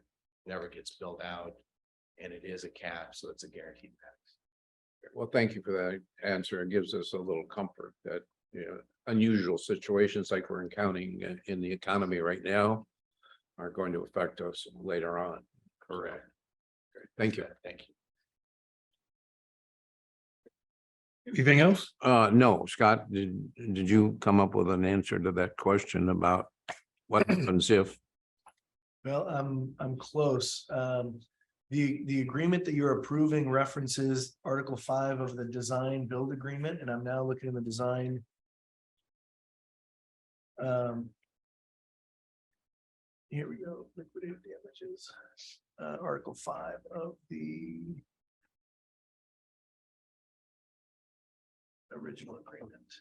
never gets billed out, and it is a cap, so it's a guaranteed max. Well, thank you for that answer. It gives us a little comfort that, unusual situations like we're encountering in the economy right now are going to affect us later on. Correct. Thank you. Thank you. Anything else? No, Scott, did you come up with an answer to that question about what happens if? Well, I'm close. The agreement that you're approving references Article 5 of the design build agreement, and I'm now looking at the design. Here we go, liquidated damages, Article 5 of the original agreement.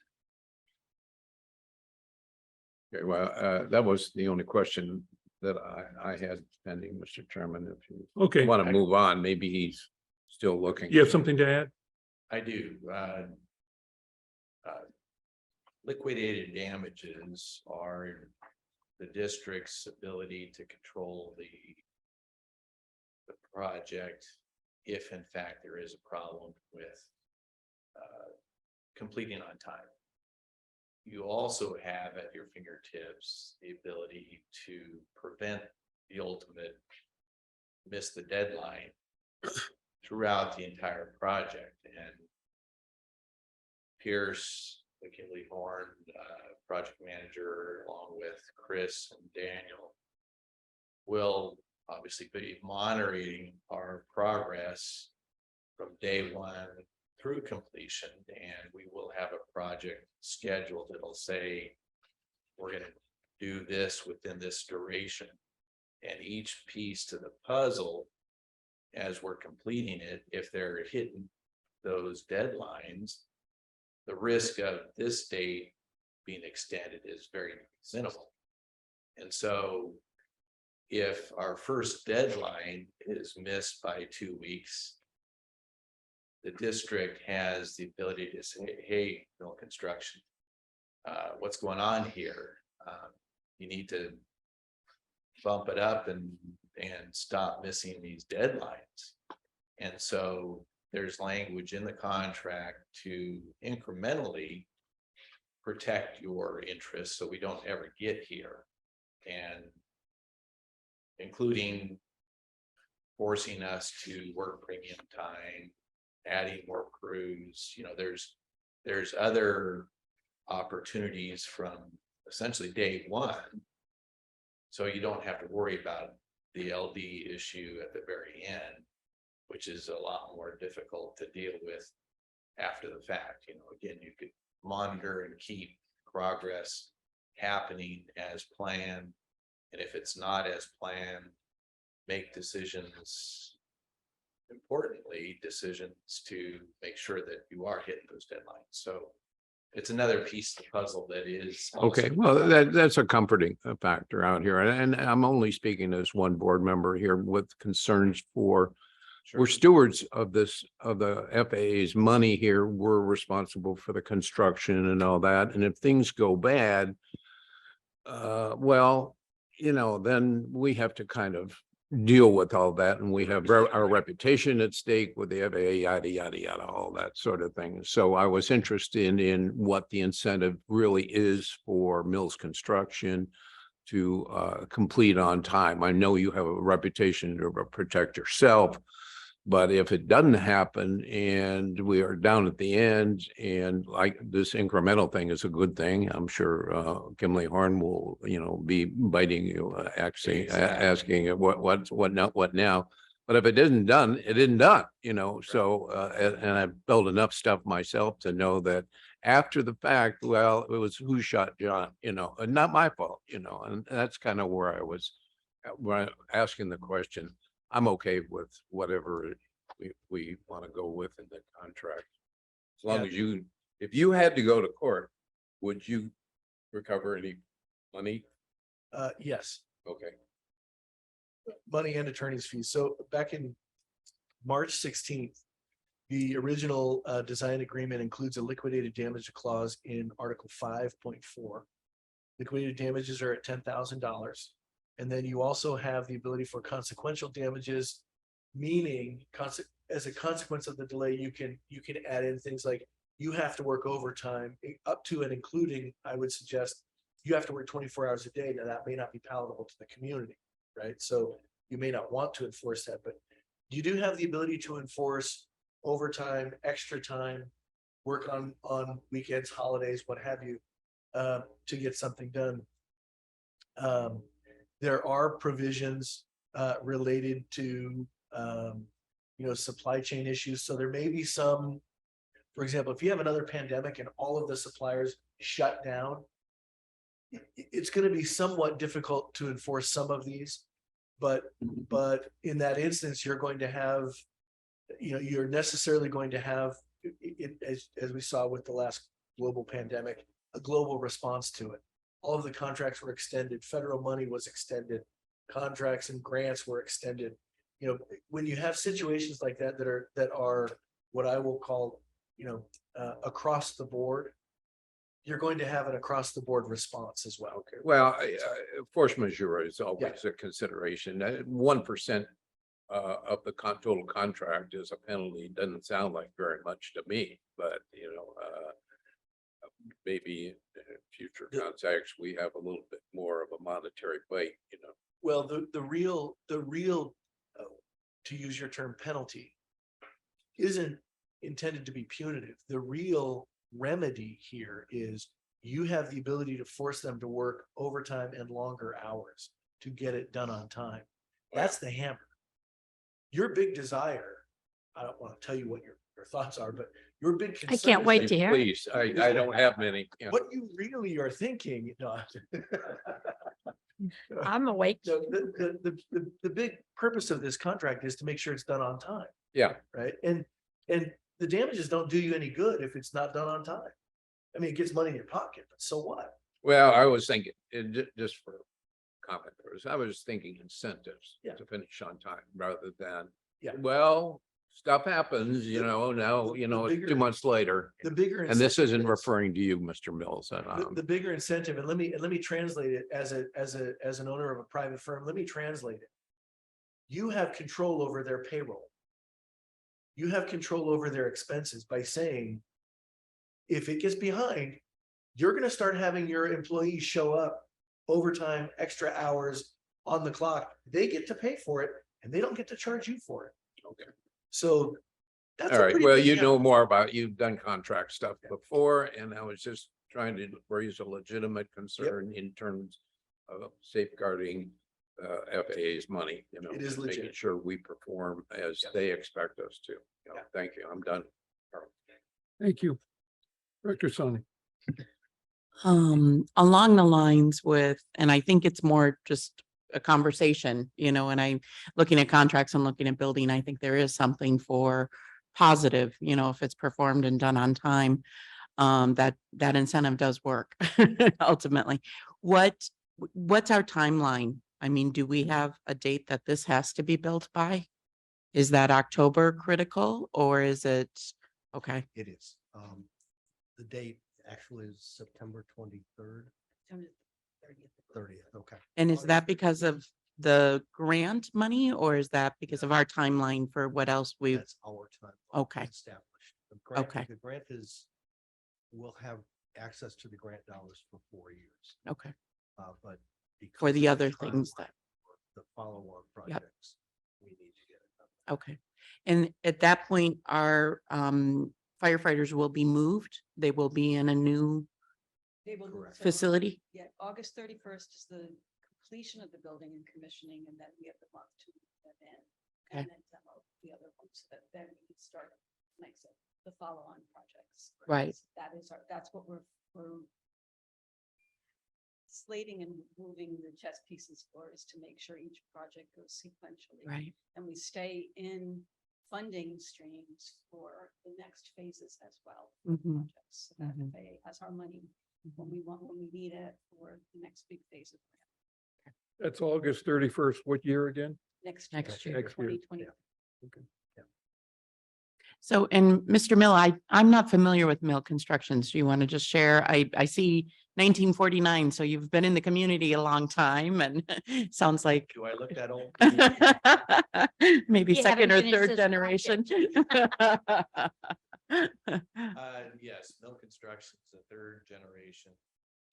Okay, well, that was the only question that I had pending, Mr. Chairman. If you Okay. want to move on, maybe he's still looking. You have something to add? I do. Liquidated damages are the district's ability to control the project if in fact there is a problem with completing on time. You also have at your fingertips the ability to prevent the ultimate miss the deadline throughout the entire project. And Pierce, McKinley Horn, project manager, along with Chris and Daniel, will obviously be monitoring our progress from day one through completion, and we will have a project schedule that'll say we're going to do this within this duration, and each piece to the puzzle as we're completing it, if they're hitting those deadlines, the risk of this date being extended is very minimal. And so if our first deadline is missed by 2 weeks, the district has the ability to say, hey, Mill Construction, what's going on here? you need to bump it up and stop missing these deadlines. And so there's language in the contract to incrementally protect your interests so we don't ever get here. And including forcing us to work premium time, adding more crews, there's other opportunities from essentially day one. So you don't have to worry about the LD issue at the very end, which is a lot more difficult to deal with after the fact. Again, you could monitor and keep progress happening as planned. And if it's not as planned, make decisions, importantly, decisions to make sure that you are hitting those deadlines. So it's another piece of the puzzle that is. Okay, also- well, that's a comforting factor out here. And I'm only speaking as one board member here with concerns for, we're stewards of this, of the FAA's money here. We're responsible for the construction and all that. And if things go bad, well, then we have to kind of deal with all that, and we have our reputation at stake with the FAA, yada, yada, yada, all that sort of thing. So I was interested in what the incentive really is for Mills Construction to complete on time. I know you have a reputation to protect yourself, but if it doesn't happen and we are down at the end, and like this incremental thing is a good thing, I'm sure Kimley Horn will, be biting you, actually asking what now. But if it isn't done, it isn't done, so, and I've built enough stuff myself to know that after the fact, well, it was who shot John, and not my fault, and that's kind of where I was, when I'm asking the question. I'm okay with whatever we want to go with in the contract. As long as if you had to go to court, would you recover any money? Yes, Okay. money and attorney's fees. So back in March 16th, the original design agreement includes a liquidated damage clause in Article 5.4. Liquidated damages are at $10,000. And then you also have the ability for consequential damages, meaning as a consequence of the delay, you can add in things like you have to work overtime up to and including, I would suggest, you have to work 24 hours a day. Now that may not be palatable to the community, right? So you may not want to enforce that, but you do have the ability to enforce overtime, extra time, work on weekends, holidays, what have you, to get something done. There are provisions related to supply chain issues. So there may be some, for example, if you have another pandemic and all of the suppliers shut down, it's going to be somewhat difficult to enforce some of these. But in that instance, you're going to have, you're necessarily going to have, as we saw with the last global pandemic, a global response to it. All of the contracts were extended, federal money was extended, contracts and grants were extended. When you have situations like that that are what I will call, across the board, you're going to have an across the board response as well. Okay. Well, force majeure is always a consideration. 1% of the total contract is a penalty. Doesn't sound like very much to me, but maybe in future contracts we have a little bit more of a monetary bite. Well, the real to use your term penalty isn't intended to be punitive. The real remedy here is you have the ability to force them to work overtime and longer hours to get it done on time. That's the hammer. Your big desire, I don't want to tell you what your thoughts are, but your big concern. I can't is wait that to hear. Please, I don't have many. What you really are thinking, I'm awake. the big purpose of this contract is to make sure it's done on time. Yeah. Right. And the damages don't do you any good if it's not done on time. I mean, it gets money in your pocket, but so what? Well, I was thinking, just for commenters, I was thinking incentives Yeah. to finish on time rather than, Yeah. well, stuff happens, now, it's bigger- 2 months later. The bigger. And this incentive isn't is- referring to you, Mr. Mills. And, The bigger incentive, and let me translate it as an owner of a private firm, let me translate it. You have control over their payroll. You have control over their expenses by saying, if it gets behind, you're gonna start having your employees show up overtime, extra hours on the clock. They get to pay for it and they don't get to charge you for it. Okay. So. that's all a right, pretty well, big you help. know more you've done contract stuff before, and I was just trying to raise a legitimate concern in terms of safeguarding FAA's money, It is making legit. sure we perform as they expect us to. Thank you. I'm done. Thank you. Director Sonny. Along the lines with, and I think it's more just a conversation, and I'm looking at contracts and looking at building, I think there is something for positive, if it's performed and done on time. That incentive does work ultimately. What's our timeline? I mean, do we have a date that this has to be built by? Is that October critical or is it, okay, It is. The date actually is September 23rd, 30th. Okay. and is that because of the grant money or is that because of our timeline for what else we've, That's our time. Okay. Established. Okay. The grant we'll have access to the grant dollars for 4 years. okay, But for because the of other things timeline that, for the follow-on projects, we need to get it done. okay. And at that point, our firefighters will be moved. They will be in a new They will- Correct. so, facility. Yeah, August 31st is the completion of the building and commissioning, and then we have the month to move them in. Okay. And then demo the other ones, that then we can start, like I said, the follow-on projects. Right. That's what we're slating and moving the chess pieces for, is to make sure each project goes sequentially. Right. And we stay in funding streams for the next phases as well. for the Mhm. projects, so that Mhm. FAA has our money when we need it for the next big phase of grant. That's August 31st. What year again? Next Next year, year. Next year. 2020. So, and Mr. Mill, I'm not familiar with mill constructions. Do you want to just share? I see 1949, so you've been in the community a long time and sounds like Do I look that old? maybe You second haven't or finished third this generation. Yes, mill construction is a third generation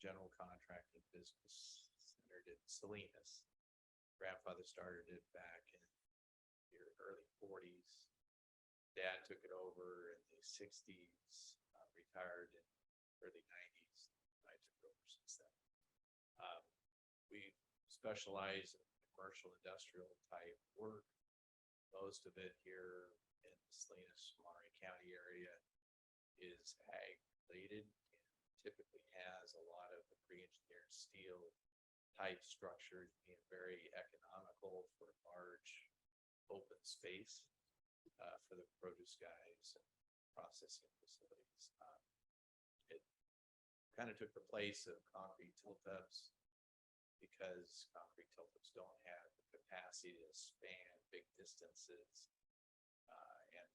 general contracting business centered in Salinas. Grandfather started it back in the early 40s. Dad took it over in the 60s, retired in early 90s. I took over since then. We specialize in commercial industrial type work. Most of it here in the Salinas, Monterey County area is ag related and typically has a lot of the pre-engineered steel type structures being very economical for large open space for the produce guys and processing facilities. It kind of took the place of concrete tilt-ups because concrete tilt-ups don't have the capacity to span big distances. And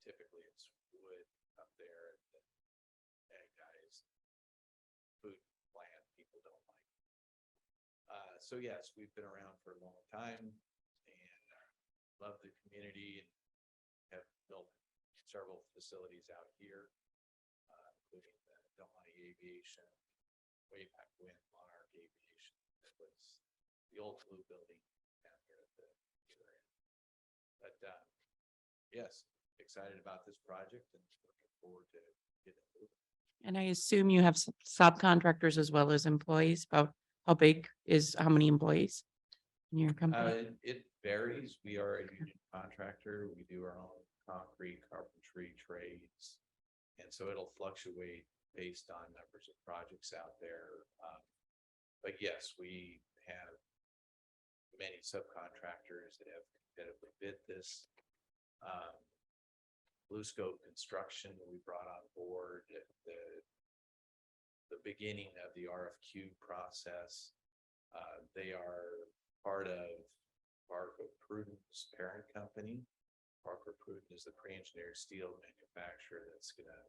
typically it's wood up there that ag guys, food plant people don't like. So yes, we've been around for a long time and love the community and have built several facilities out here, including the Delmonte Aviation, way back when Monarch Aviation. That was the old blue building down here at the other end. But yes, excited about this project and looking forward to getting it moving. And I assume you have subcontractors as well as employees. About how many employees in your company? It varies. We are a union contractor. We do our own concrete, carpentry, trades. And so it'll fluctuate based on numbers of projects out there. But yes, we have many subcontractors that have competitively bid this. Blue Scope Construction, we brought on board at the beginning of the RFQ process. They are part of Barco Prudence parent company. Parker Pruden is the pre-engineered steel manufacturer that's gonna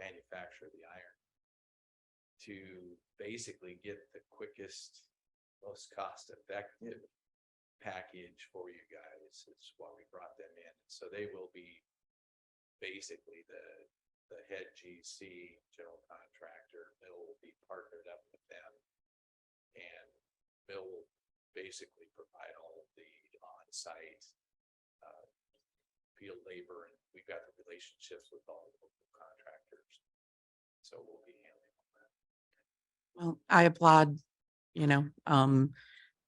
manufacture the iron to basically get the quickest, most cost-effective package for you guys. Is why we brought them in. So they will be basically the head GC general contractor. They'll be partnered up with them, and they'll basically provide all of the on-site field labor, and we've got the relationships with all the local contractors. So we'll be handling all that. Well, I applaud,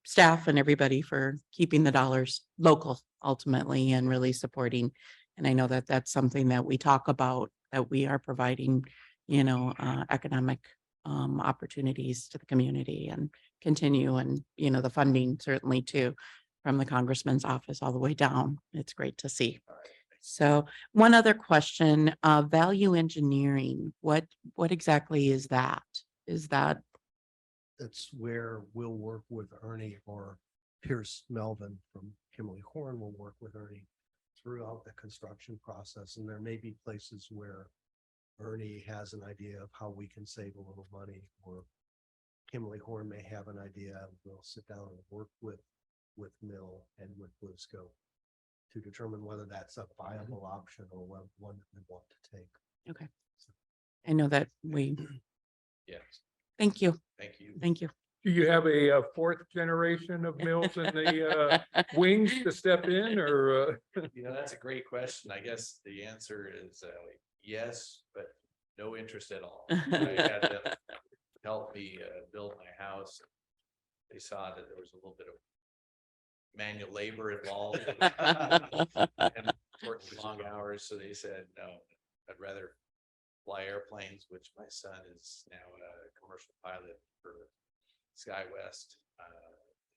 staff and everybody for keeping the dollars local ultimately and really supporting. And I know that that's something that we talk about, that we are providing, economic opportunities to the community and continue, and, the funding certainly too, from the congressman's office all the way down. It's great to see. So one other question, value engineering, what exactly is that? Is that? That's where we'll work with Ernie, or Pierce Melvin from Kimberly Horn will work with Ernie throughout the construction process. And there may be places where Ernie has an idea of how we can save a little money, or Kimberly Horn may have an idea. We'll sit down and work with Mill and with Bluescope to determine whether that's a viable option or one that we want to take. Okay. I know that we, Yes, thank you. thank you. Thank you. Do you have a fourth generation of Mills in the wings to step in, or? That's a great question. I guess the answer is yes, but no interest at all. I had them help me build my house. They saw that there was a little bit of manual labor involved and working long hours. So they said, no, I'd rather fly airplanes, which my son is now a commercial pilot for SkyWest.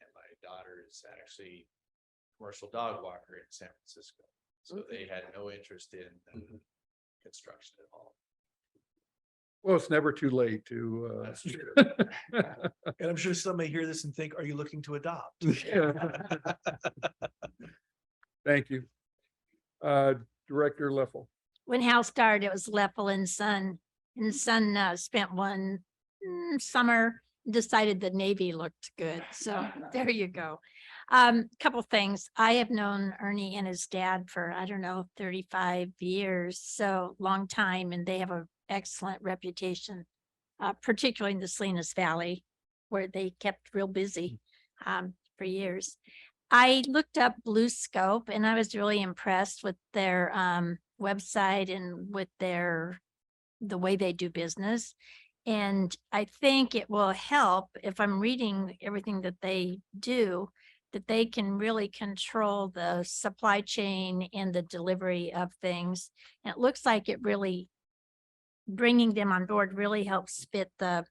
And my daughter is actually a commercial dog walker in San Francisco. So they had no interest in construction at all. Well, it's never too late to. That's true. And I'm sure some may hear this and think, are you looking to adopt? Thank you. Director Leffel. When House started, it was Leffel and Son spent one summer, decided the Navy looked good. So there you go. Couple things. I have known Ernie and his dad for, 35 years. So long time, and they have an excellent reputation, particularly in the Salinas Valley, where they kept real busy for years. I looked up Bluescope and I was really impressed with their website and with the way they do business. And I think it will help, if I'm reading everything that they do, that they can really control the supply chain and the delivery of things. And it looks like it really, bringing them on board really helps fit the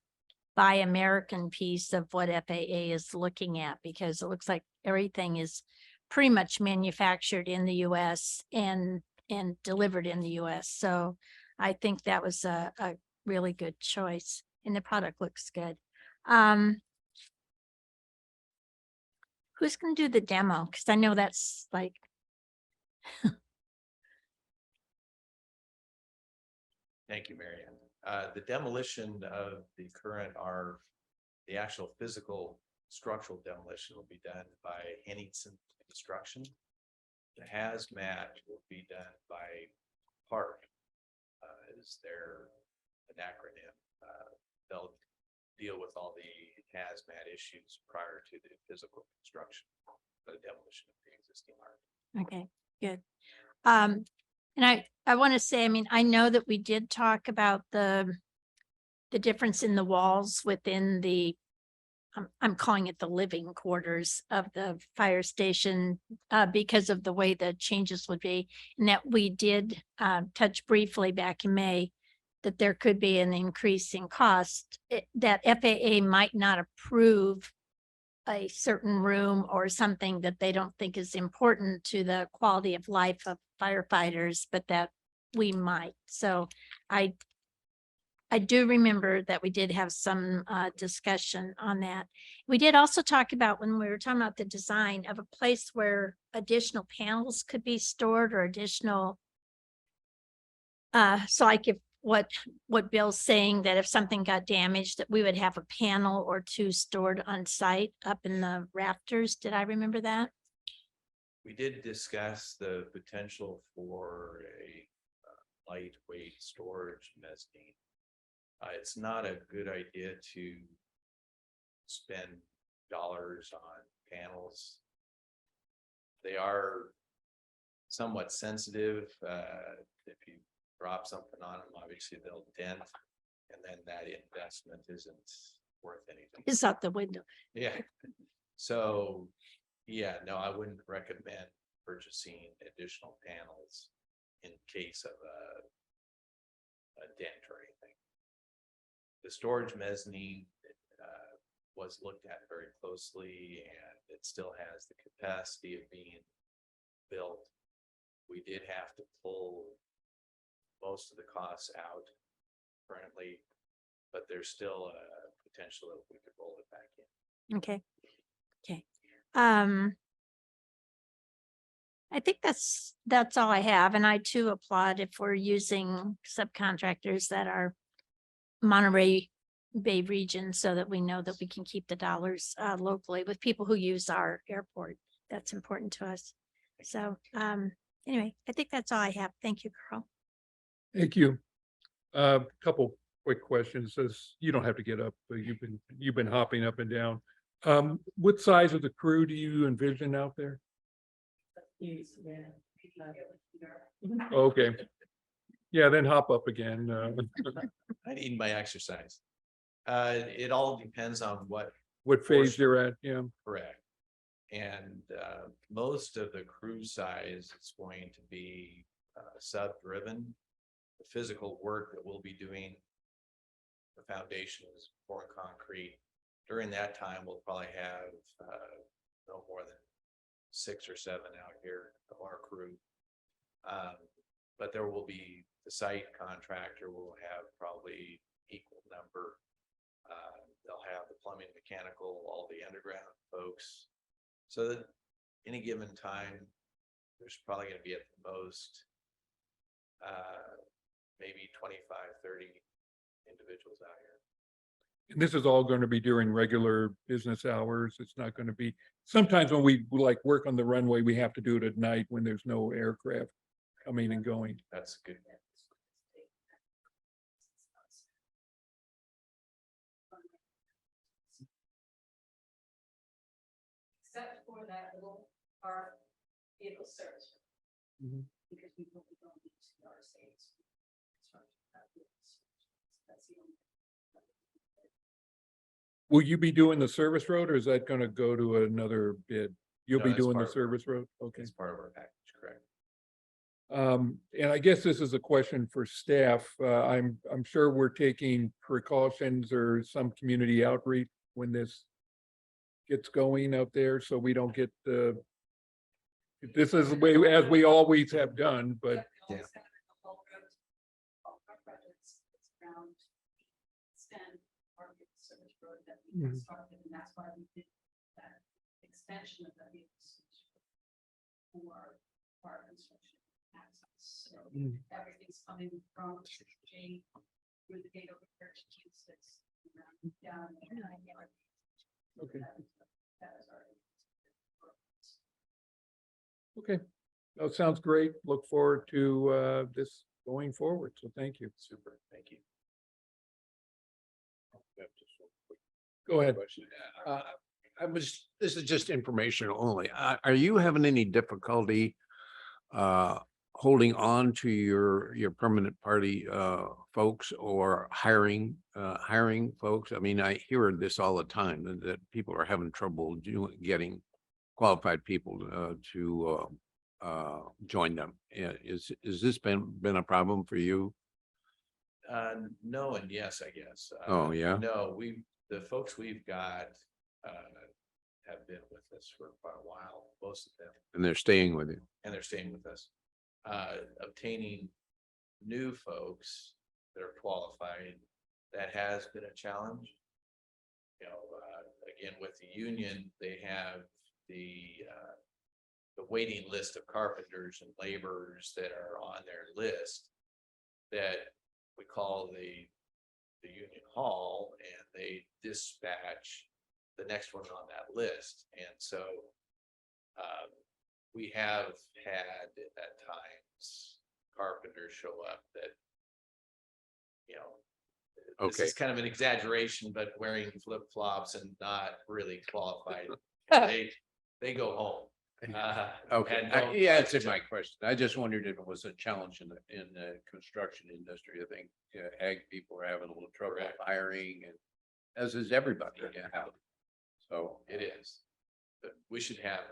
Buy American piece of what FAA is looking at, because it looks like everything is pretty much manufactured in the US and delivered in the US. So I think that was a really good choice, and the product looks good. Who's going to do the demo? Because I know that's like. Thank you, Mary Ann. The demolition of the the actual physical structural demolition will be done by Henningsen Construction. The hazmat will be done by Park, is their an acronym. They'll deal with all the hazmat issues prior to the physical construction, the demolition of the existing art. Okay, good. And I want to say, I know that we did talk about the difference in the walls within I'm calling it the living quarters of the fire station, because of the way the changes would be, and that we did touch briefly back in May that there could be an increase in cost, that FAA might not approve a certain room or something that they don't think is important to the quality of life of firefighters, but that we might. So I I do remember that we did have some discussion on that. We did also talk about when we were talking about the design of a place where additional panels could be stored or additional. So like if what Bill's saying, that if something got damaged, that we would have a panel or two stored on site up in the rafters. Did I remember that? We did discuss the potential for a lightweight storage mezzanine. It's not a good idea to spend dollars on panels. They are somewhat sensitive. If you drop something on them, obviously they'll dent, and then that investment isn't worth anything. It's out the window. Yeah. So, yeah, no, I wouldn't recommend purchasing additional panels in case of a dent or anything. The storage mezzanine was looked at very closely, and it still has the capacity of being built. We did have to pull most of the costs out currently, but there's still a potential that we could roll it back in. Okay. Okay. I think that's all I have. And I too applaud if we're using subcontractors that are Monterey Bay region, so that we know that we can keep the dollars locally with people who use our airport. That's important to us. So anyway, I think that's all I have. Thank you, Carl. Thank you. Couple quick questions. Says you don't have to get up, but you've been hopping up and down. What size of the crew do you envision out there? Okay. Yeah, then hop up again. I need my exercise. It all depends on what What phase you're at? Yeah. correct. And most of the crew size is going to be sub-driven. The physical work that we'll be doing, the foundation is pouring concrete. During that time, we'll probably have no more than 6 or 7 out here of our crew. But there will be the site contractor will have probably equal number. They'll have the plumbing, mechanical, all the underground folks. So that any given time, there's probably going to be at the most maybe 25, 30 individuals out here. And this is all going to be during regular business hours. It's not going to be, sometimes when we like work on the runway, we have to do it at night when there's no aircraft coming and going. That's good. Except for that little our vehicle service. Mhm. Because we don't need to our states. That's the only. Will you be doing the service road, or is that going to go to another bid? You'll No, be that's doing the part of it. service road? Okay. It's part of our package, correct? And I guess this is a question for staff. I'm sure we're taking precautions or some community outreach when this gets going out there, so we don't get the, this is the way, as we always have done, but Yeah. Extend our service road that we Mhm. started, and that's why we did that extension of that vehicle service road for our construction access. So Mhm. everything's coming from J through the gate over here to Q6. Down. Okay. That is our. okay. That sounds great. Look forward to this going forward. So thank you. Super, thank you. Go ahead. This is just informational only. Are you having any difficulty holding on to your permanent party folks, or hiring folks? I mean, I hear this all the time that people are having trouble getting qualified people to join them. Is this been a problem for you? No and yes, I guess. Oh, yeah? No, the folks we've got have been with us for quite a while, most of them, And they're staying with you? and they're staying with us. Obtaining new folks that are qualified that has been a challenge. You know, again, with the union, they have the waiting list of carpenters and laborers that are on their list that we call the union hall, and they dispatch the next one on that list. And so we have had at times carpenters show up that, you know, this Okay. is kind of an exaggeration, but wearing flip flops and not really qualified. They go home. Okay, and don't- you answered my question. I just wondered if it was a challenge in the construction industry. I think ag people are having a little trouble Correct. hiring, and as is everybody. Yeah. So, It is, but we should have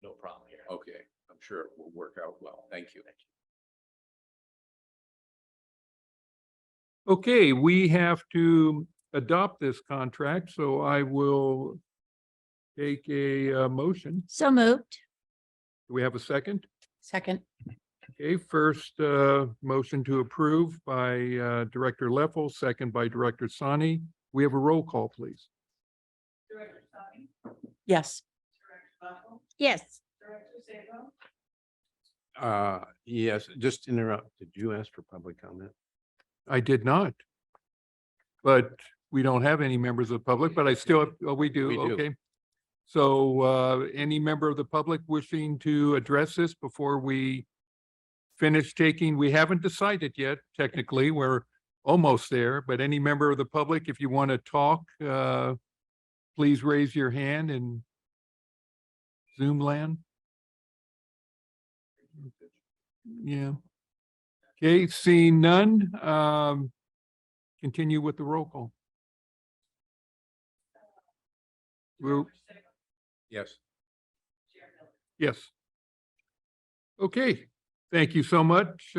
no problem here. okay, I'm sure it will work out well. Thank you. Okay, we have to adopt this contract, so I will take a motion. So moved. Do we have a second? Second, Okay, first motion to approve by Director Leffel, second by Director Sani. We have a roll call, please. Director Sani, yes. Director Level, Yes. Director Sabo, Yes, just interrupt. Did you ask for public comment? I did not. But we don't have any members of the public, but I still, oh, we do, We do. okay. So any member of the public wishing to address this before we finish taking, we haven't decided yet, technically, we're almost there, but any member of the public, if you want to talk, please raise your hand in Zoom land. Yeah. Okay, seeing none, continue with the roll call. We'll, Yes. yes. Okay, thank you so much.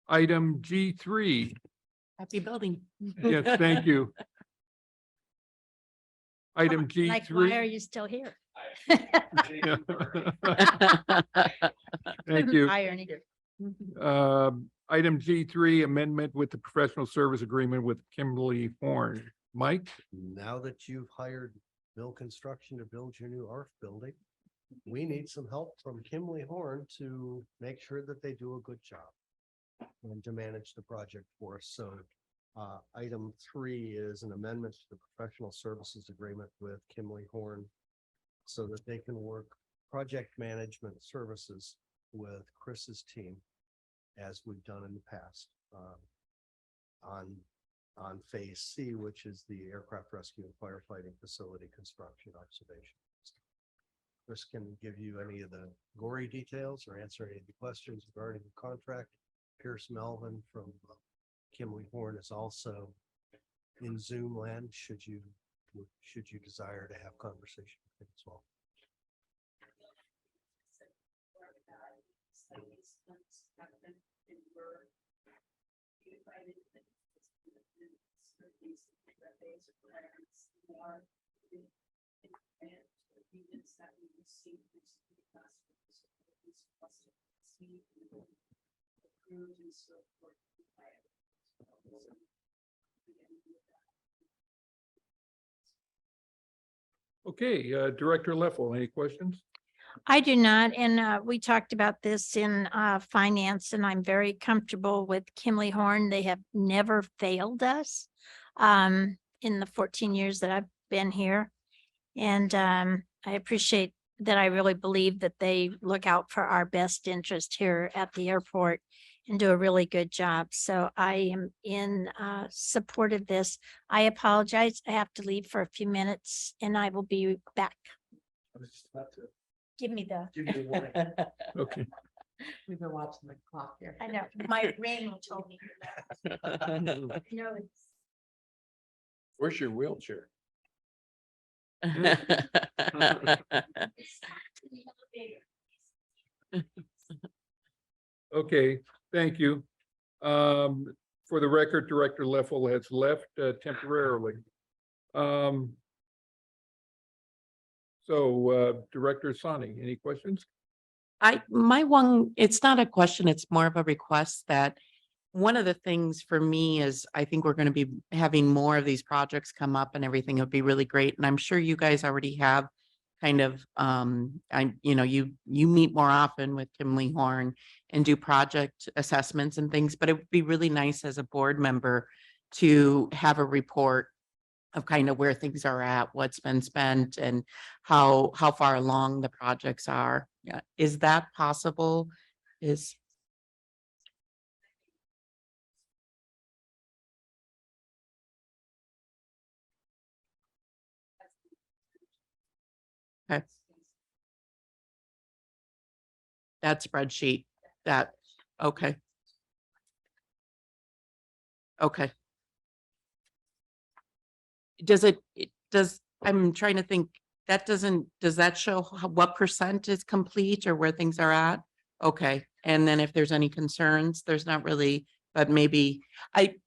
Item G3. Happy building. Yes, thank you. Item Like, why are G3. you still here? Thank you. Hi, Ernie. Item G3, amendment with the professional service agreement with Kimberly Horn. Mike? Now that you've hired Mill Construction to build your new ARF building, we need some help from Kimley Horn to make sure that they do a good job and to manage the project for us. So item 3 is an amendment to the professional services agreement with Kimley Horn so that they can work project management services with Chris's team as we've done in the past on phase C, which is the aircraft rescue and firefighting facility construction observation. Chris can give you any of the gory details or answer any of the questions regarding the contract. Pierce Melvin from Kimley Horn is also in Zoom land, should you desire to have conversation with him as well. Okay, Director Leffel, any questions? I do not, and we talked about this in finance, and I'm very comfortable with Kimley Horn. They have never failed us in the 14 years that I've been here. And I appreciate that. I really believe that they look out for our best interest here at the airport and do a really good job. So I am in support of this. I apologize. I have to leave for a few minutes and I will be back. Give me the, Okay, We've been watching the clock here. I know, my ring told me. No, it's. Where's your wheelchair? okay, thank you. For the record, Director Leffel has left temporarily. So Director Sani, any questions? My one, it's not a question, it's more of a request that one of the things for me is I think we're going to be having more of these projects come up and everything. It would be really great. And I'm sure you guys already have kind of, you meet more often with Kimley Horn and do project assessments and things, but it would be really nice as a board member to have a report of kind of where things are at, what's been spent and how far along the projects are. Yeah. Is that possible? Is okay. That spreadsheet, that, okay. Okay. I'm trying to think, does that show what percent is complete or where things are at? Okay, and then if there's any concerns, there's not really, but maybe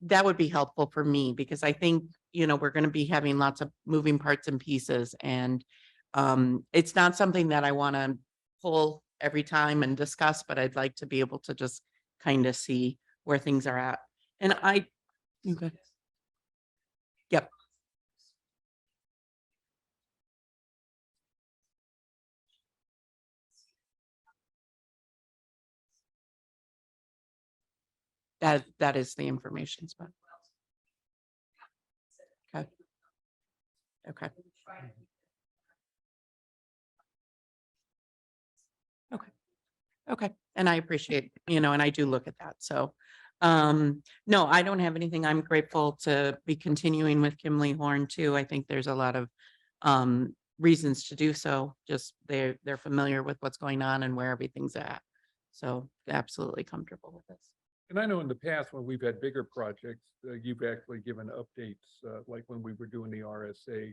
that would be helpful for me because I think, we're gonna be having lots of moving parts and pieces and it's not something that I wanna pull every time and discuss, but I'd like to be able to just kind of see where things are at. And okay. Yep. That is the information spot. Okay. Okay. Okay. Okay. And I appreciate, and I do look at that. So, no, I don't have anything. I'm grateful to be continuing with Kimley Horn too. I think there's a lot of, reasons to do so. Just they're familiar with what's going on and where everything's at. So absolutely comfortable with this. And I know in the past, when we've had bigger projects, you've actually given updates, like when we were doing the RSA,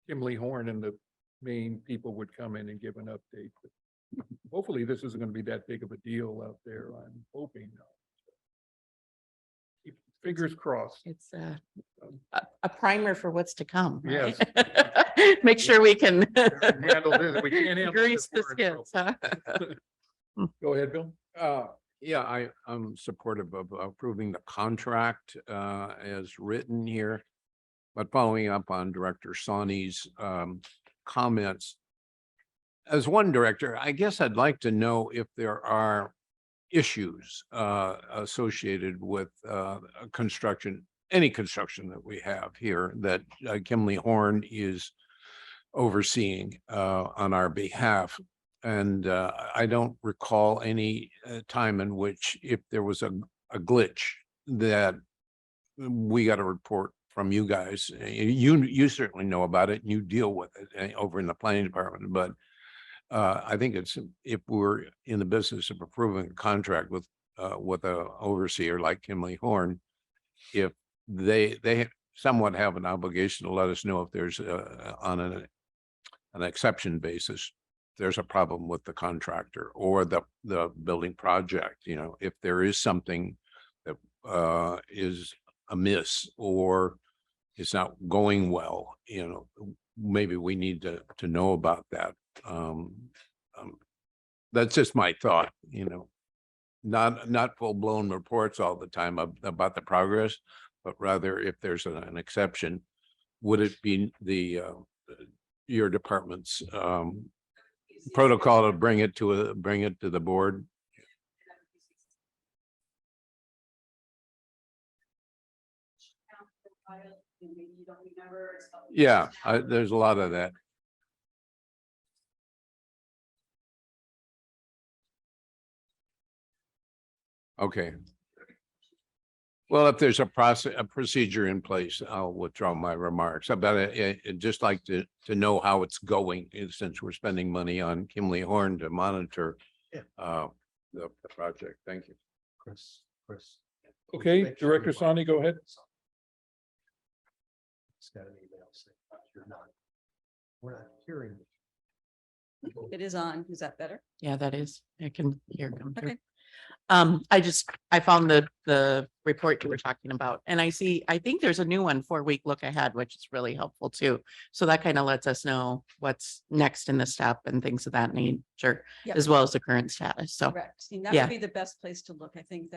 Kimley Horn and the main people would come in and give an update. But hopefully this isn't going to be that big of a deal out there. I'm hoping. Keep fingers crossed. It's a primer for what's to come. Right? Yes. Make sure we can Handle this. We can't handle grease this. the We're in skids, huh? Go ahead, Bill. Yeah, I'm supportive of approving the contract as written here. But following up on Director Sawhney's comments, as one director, I guess I'd like to know if there are issues associated with construction, any construction that we have here that Kimley Horn is overseeing on our behalf. And I don't recall any time in which if there was a glitch that we got a report from you guys. You certainly know about it and you deal with it over in the planning department. But I think it's if we're in the business of approving a contract with a overseer like Kimley Horn, if they somewhat have an obligation to let us know if there's on an exception basis there's a problem with the contractor or the building project, if there is something that is amiss or it's not going well, maybe we need to know about that. That's just my thought, not full-blown reports all the time about the progress, but rather if there's an exception, would it be your department's protocol to bring it to the board? Yeah, there's a lot of that. Okay. Well, if there's a procedure in place, I'll withdraw my remarks about it. I'd just like to know how it's going since we're spending money on Kimley Horn to monitor the project. Thank you. Chris. Okay, Make sure Director you- Sawhney, go ahead. It's got an email saying we're not hearing. It is on. Is that better? Yeah, that is. I can hear come through. Okay. I found the report you were talking about, and I think there's a new one 4-week look ahead, which is really helpful too. So that kind of lets us know what's next in the step and things of that nature, Yep. as well as the current status. So, Correct. And that yeah. would be the best place to look. I think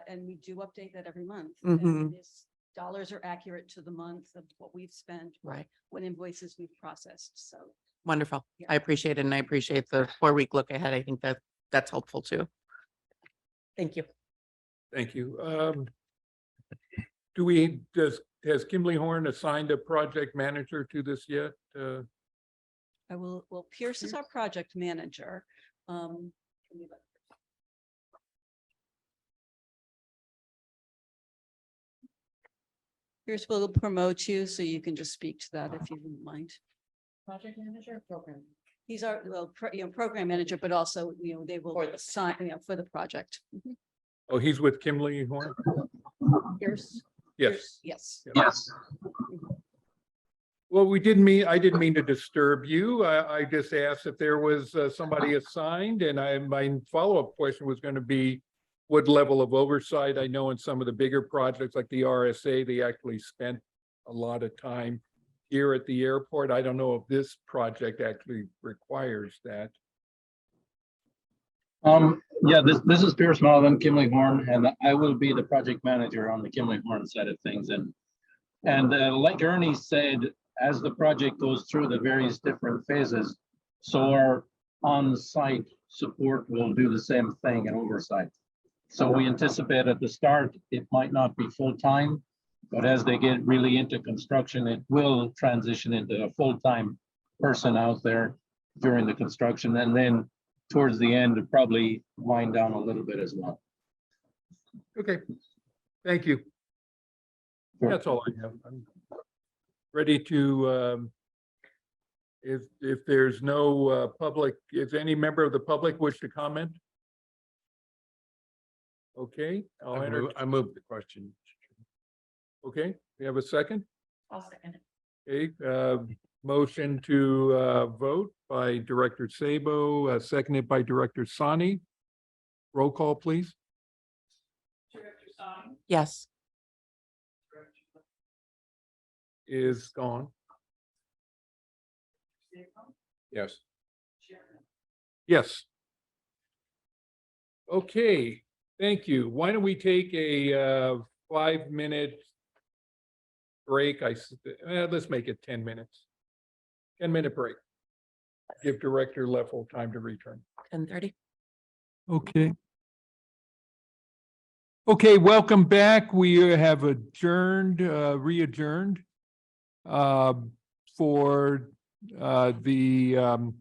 and we do update that every month. Mhm. And this dollars are accurate to the month of what we've spent, right. what invoices we've processed. So Wonderful. Yeah. I appreciate it. And I appreciate the 4-week look ahead. I think that's helpful too. Thank you. Thank you. Has Kimberly Horn assigned a project manager to this yet? well, Pierce is our project manager. Can we let- Pierce will promote you, so you can just speak to that if you wouldn't mind. Project manager program. He's our, program manager, but also, they will assign, for the project. Oh, he's with Kimberly Horn? Pierce? Yes. Yes. Yes. Well, I didn't mean to disturb you. I just asked if there was somebody assigned, and my follow-up question was going to be what level of oversight. I know in some of the bigger projects like the RSA, they actually spent a lot of time here at the airport. I don't know if this project actually requires that. Yeah, this is Pierce Mullen, Kimberly Horn, and I will be the project manager on the Kimberly Horn side of things. And like Ernie said, as the project goes through the various different phases, so our on-site support will do the same thing and oversight. So we anticipate at the start, it might not be full-time, but as they get really into construction, it will transition into a full-time person out there during the construction. And then towards the end, it probably wind down a little bit as well. Okay, thank you. That's all I have. I'm ready to, if there's no public, if any member of the public wish to comment? Okay, I move the question. okay, we have a second? I'll second it. Okay, motion to vote by Director Sabo, seconded by Director Sani. Roll call, please. Director Song, Yes. Director Is gone. Sabo, Yes. Chairman. Yes. Okay, thank you. Why don't we take a 5-minute break? Let's make it 10 minutes. 10-minute break. Give Director Leffel time to return. 10:30. Okay. Okay, welcome back. We have adjourned, re-adjourned for the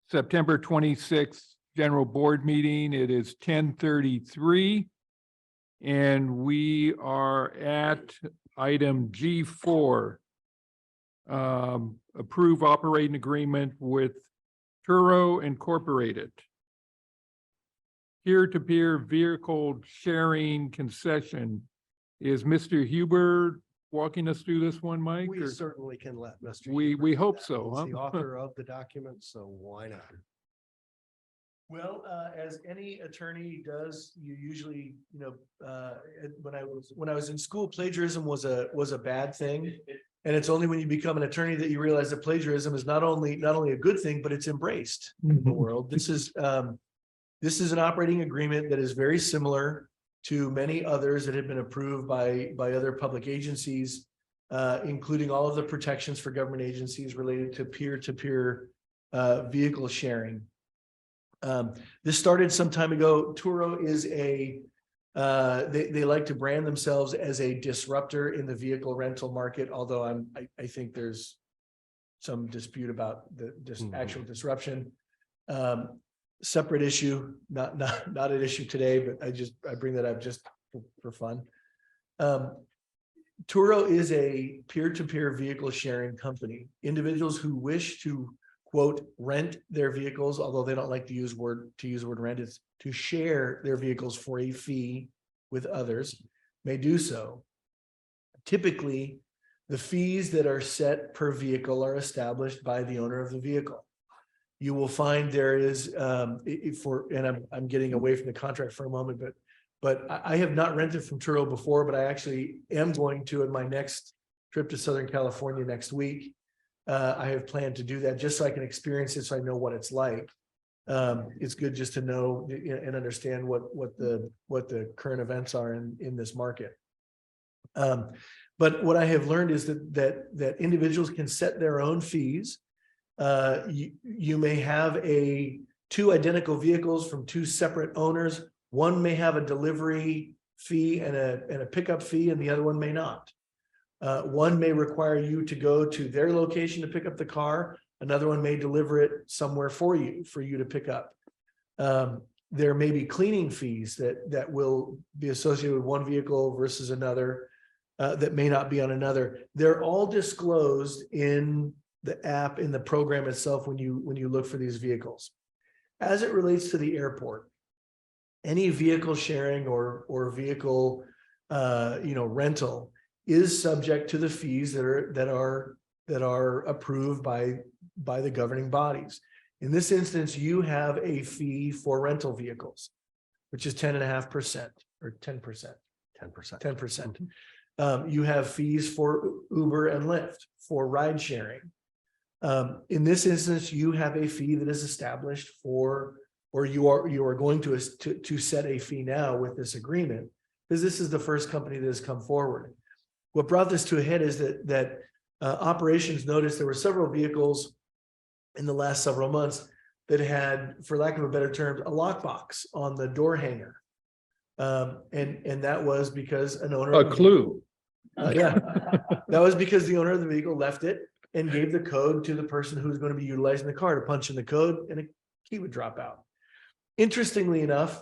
September 26th General Board Meeting. It is 10:33. And we are at item G4. Approve operating agreement with Turo Incorporated. Peer-to-peer vehicle sharing concession. Is Mr. Huber walking us through this one, Mike? We or- certainly can let Mr. We Huber do hope that. so, He's huh? the author of the document, so why not? Well, as any attorney does, you usually, when I was in school, plagiarism was a bad thing. And it's only when you become an attorney that you realize that plagiarism is not only a good thing, but it's embraced in the world. This is an operating agreement that is very similar to many others that have been approved by other public agencies, including all of the protections for government agencies related to peer-to-peer vehicle sharing. This started some time ago. Turo is they like to brand themselves as a disruptor in the vehicle rental market, although I think there's some dispute about the actual disruption. Separate issue, not an issue today, but I bring that up just for fun. Turo is a peer-to-peer vehicle sharing company. Individuals who wish to quote rent their vehicles, although they don't like to use word rent, it's to share their vehicles for a fee with others, may do so. Typically, the fees that are set per vehicle are established by the owner of the vehicle. you will find there is, and I'm getting away from the contract for a moment, but I have not rented from Turo before, but I actually am going to in my next trip to Southern California next week. I have planned to do that just so I can experience it, so I know what it's like. It's good just to know and understand what the current events are in this market. But what I have learned is that individuals can set their own fees. You may have two identical vehicles from two separate owners. One may have a delivery fee and a pickup fee, and the other one may not. One may require you to go to their location to pick up the car. Another one may deliver it somewhere for you to pick up. There may be cleaning fees that will be associated with one vehicle versus another, that may not be on another. They're all disclosed in the app, in the program itself, when you look for these vehicles. As it relates to the airport, any vehicle sharing or vehicle rental is subject to the fees that are approved by the governing bodies. In this instance, you have a fee for rental vehicles, which is 10.5% or 10%. 10%. You have fees for Uber and Lyft for ride sharing. In this instance, you have a fee that is established for, or you are going to set a fee now with this agreement, because this is the first company that has come forward. What brought this to a head is that operations noticed there were several vehicles in the last several months that had, for lack of a better term, a lockbox on the door hanger. And that was because an owner. A clue. Yeah, that was because the owner of the vehicle left it and gave the code to the person who's going to be utilizing the car to punch in the code, and a key would drop out. Interestingly enough,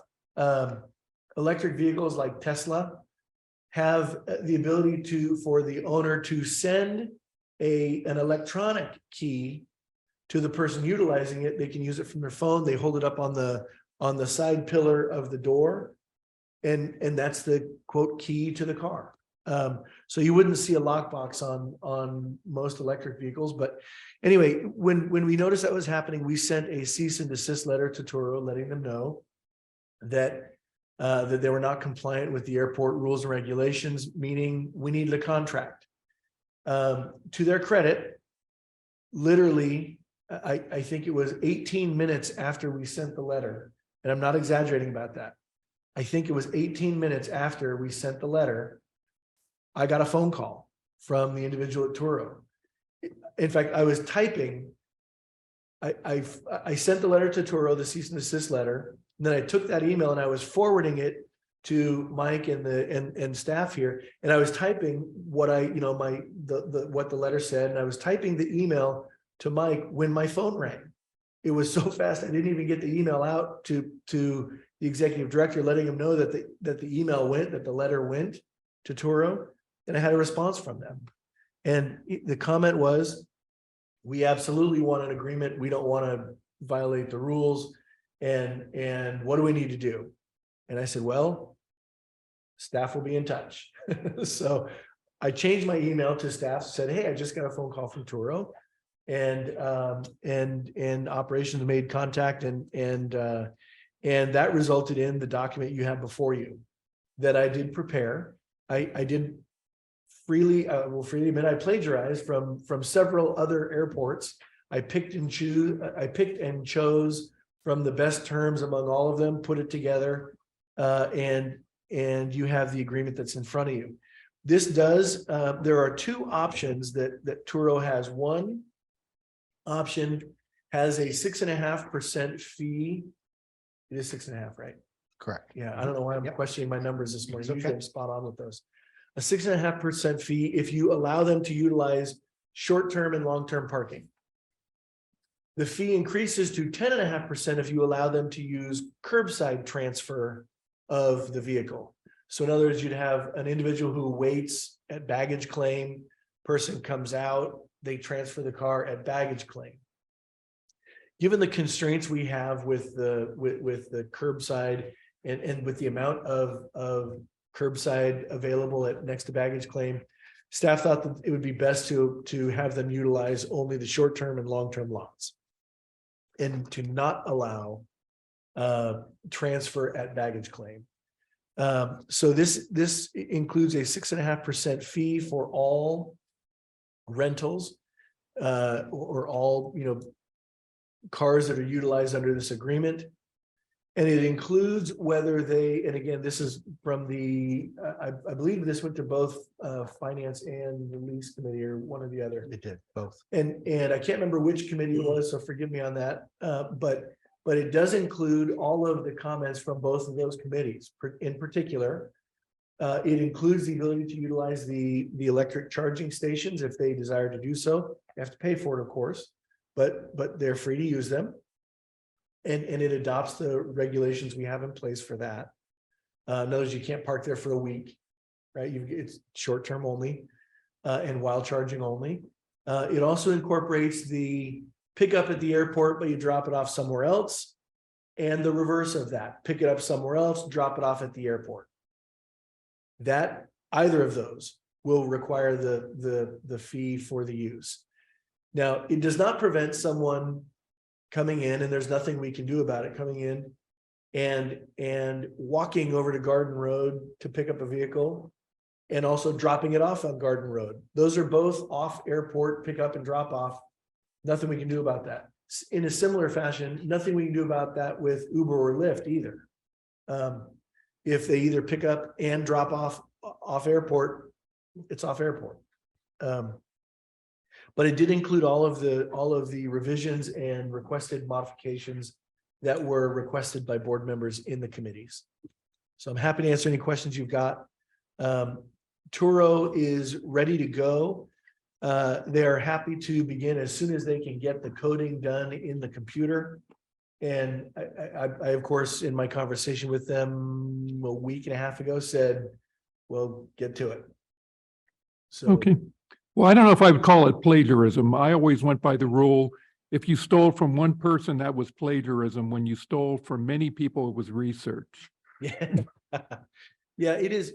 electric vehicles like Tesla have the ability for the owner to send an electronic key to the person utilizing it. They can use it from their phone. They hold it up on the side pillar of the door, and that's the quote key to the car. So you wouldn't see a lockbox on most electric vehicles. But anyway, when we noticed that was happening, we sent a cease and desist letter to Turo, letting them know that they were not compliant with the airport rules and regulations, meaning we needed a contract. To their credit, literally, I think it was 18 minutes after we sent the letter, and I'm not exaggerating about that. I think it was 18 minutes after we sent the letter, I got a phone call from the individual at Turo. In fact, I was typing. I sent the letter to Turo, the cease and desist letter. And then I took that email and I was forwarding it to Mike and staff here. And I was typing what what the letter said. And I was typing the email to Mike when my phone rang. It was so fast, I didn't even get the email out to the executive director, letting him know that the email went, that the letter went to Turo. And I had a response from them. And the comment was, we absolutely want an agreement. We don't want to violate the rules. And what do we need to do? And I said, well, staff will be in touch. So I changed my email to staff, said, hey, I just got a phone call from Turo, and operations made contact, and that resulted in the document you have before you that I did prepare. I did freely admit I plagiarized from several other airports. I picked and chose from the best terms among all of them, put it together, and you have the agreement that's in front of you. This does, there are two options that Turo has. One option has a 6.5% fee. It is 6.5, right? Correct. Yeah, I don't know why I'm questioning my numbers this morning. It's Usually okay. I'm spot on with those. A 6.5% fee if you allow them to utilize short-term and long-term parking. The fee increases to 10.5% if you allow them to use curbside transfer of the vehicle. So in other words, you'd have an individual who waits at baggage claim, person comes out, they transfer the car at baggage claim. Given the constraints we have with the curbside and with the amount of curbside available at next to baggage claim, staff thought that it would be best to have them utilize only the short-term and long-term lots. and to not allow transfer at baggage claim. So this includes a 6.5% fee for all rentals or all, cars that are utilized under this agreement. And it includes whether they, and again, this is from the, I believe this went to both finance and the lease committee or one or the other. It did both. And I can't remember which committee it was, so forgive me on that. But it does include all of the comments from both of those committees. In particular, it includes the ability to utilize the electric charging stations if they desire to do so. They have to pay for it, of course, but they're free to use them. And it adopts the regulations we have in place for that. In other words, you can't park there for a week, right? It's short-term only, and while charging only. It also incorporates the pick up at the airport, but you drop it off somewhere else. And the reverse of that, pick it up somewhere else, drop it off at the airport. That either of those will require the fee for the use. Now, it does not prevent someone coming in, and there's nothing we can do about it, coming in and walking over to Garden Road to pick up a vehicle and also dropping it off on Garden Road. Those are both off airport pick up and drop off. Nothing we can do about that. In a similar fashion, nothing we can do about that with Uber or Lyft either. If they either pick up and drop off airport, it's off airport. But it did include all of the revisions and requested modifications that were requested by board members in the committees. So I'm happy to answer any questions you've got. Turo is ready to go. They are happy to begin as soon as they can get the coding done in the computer. And I of course, in my conversation with them a week and a half ago, said, well, get to it. So, Okay. Well, I don't know if I would call it plagiarism. I always went by the rule, if you stole from one person, that was plagiarism. When you stole from many people, it was research. yeah. Yeah, it is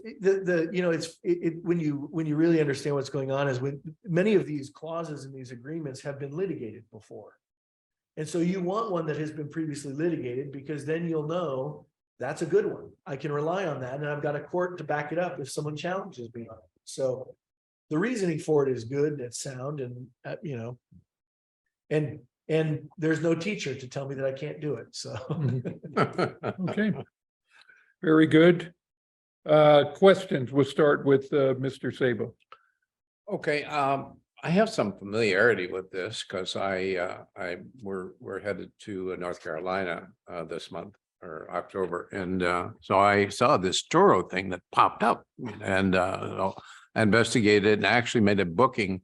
when you really understand what's going on is when many of these clauses in these agreements have been litigated before. And so you want one that has been previously litigated, because then you'll know that's a good one. I can rely on that, and I've got a court to back it up if someone challenges me on it. So the reasoning for it is good, it's sound, and and there's no teacher to tell me that I can't do it. So Okay. Very good. Questions. We'll start with Mr. Sabo. Okay, I have some familiarity with this because we're headed to North Carolina this month or October, and so I saw this Turo thing that popped up, and I investigated and actually made a booking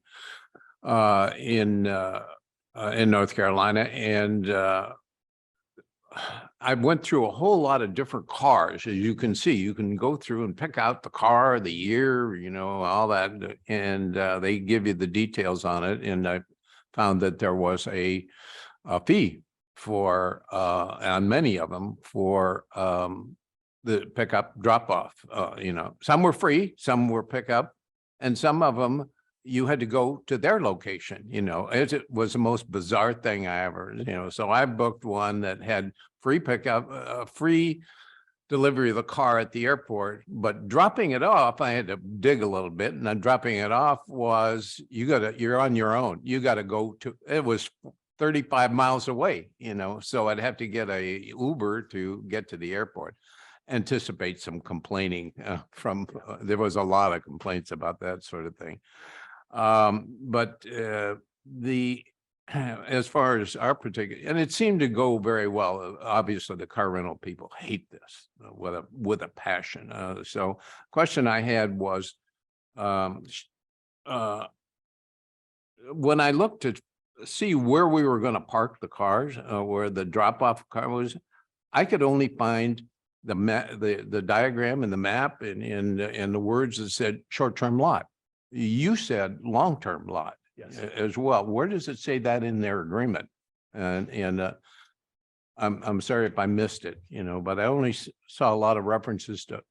in North Carolina, and I went through a whole lot of different cars. As you can see, you can go through and pick out the car, the year, all that, and they give you the details on it. And I found that there was a fee for on many of them for the pickup drop off. Some were free, some were pickup, and some of them you had to go to their location. It was the most bizarre thing I ever, so I booked one that had free pickup, free delivery of the car at the airport, but dropping it off, I had to dig a little bit, and then dropping it off was, you're on your own. You got to go to, it was 35 miles away, so I'd have to get a Uber to get to the airport. Anticipate some complaining there was a lot of complaints about that sort of thing. But as far as our particular, and it seemed to go very well. Obviously, the car rental people hate this with a passion. So, question I had was, when I looked to see where we were going to park the cars, where the drop-off car was, I could only find the diagram and the map and the words that said short-term lot. You said long-term lot. Yes. As well. Where does it say that in their agreement? And I'm sorry if I missed it, but I only saw a lot of references to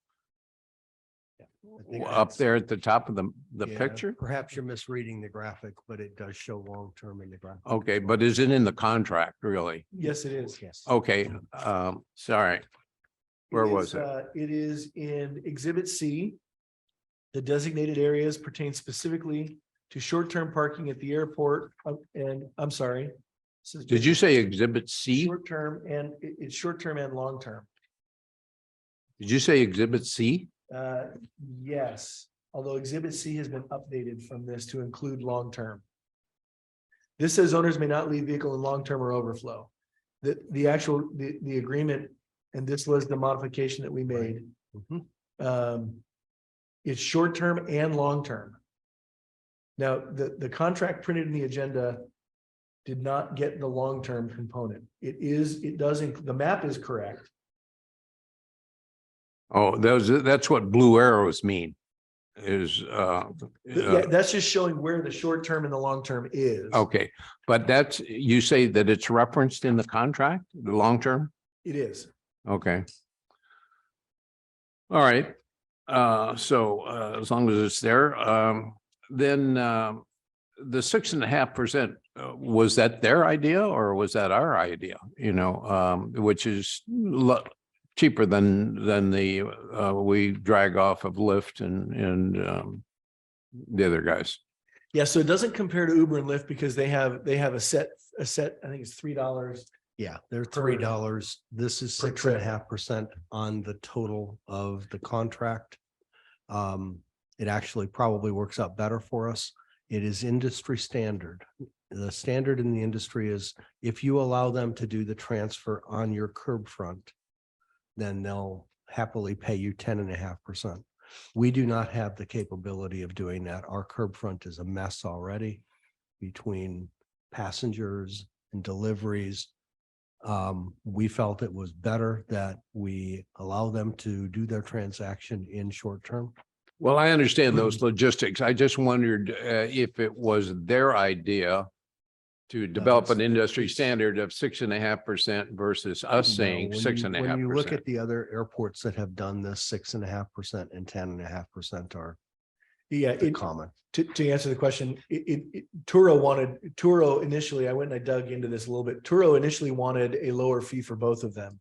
think Up that's- there at the top of the Yeah, picture? Perhaps you're misreading the graphic, but it does show long-term in the graphic. Okay, but is it in the contract, really? Yes, it is. Yes. Okay, sorry. Where It was is, it? It is in Exhibit C. The designated areas pertain specifically to short-term parking at the airport, and I'm sorry. this is Did you say Exhibit C? Short-term and it's short-term and long-term. Did you say Exhibit C? Yes, although Exhibit C has been updated from this to include long-term. This says owners may not leave vehicle in long-term or overflow. The actual, the agreement, and this was the modification that we made. Mhm. It's short-term and long-term. Now, the contract printed in the agenda did not get the long-term component. The map is correct. Oh, that's what blue arrows mean. Is, Yeah, that's just showing where the short-term and the long-term is. okay, but you say that it's referenced in the contract, the long term? It is. Okay. All right. So as long as it's there, then the 6.5%, was that their idea or was that our idea? You know, which is cheaper than the we drag off of Lyft and the other guys. Yeah, so it doesn't compare to Uber and Lyft because they have a set, I think it's $3. Yeah, they're Per- $3. This is per trip. 6.5% on the total of the contract. It actually probably works out better for us. It is industry standard. The standard in the industry is if you allow them to do the transfer on your curb front, then they'll happily pay you 10.5%. We do not have the capability of doing that. Our curb front is a mess already between passengers and deliveries. We felt it was better that we allow them to do their transaction in short term. Well, I understand those logistics. I just wondered if it was their idea to develop an industry standard of 6.5% versus us saying No, when 6.5%. When you look at the other airports that have done this, 6.5% and 10.5% are Yeah, common. to answer the question, Turo initially, I went and I dug into this a little bit. Turo initially wanted a lower fee for both of them.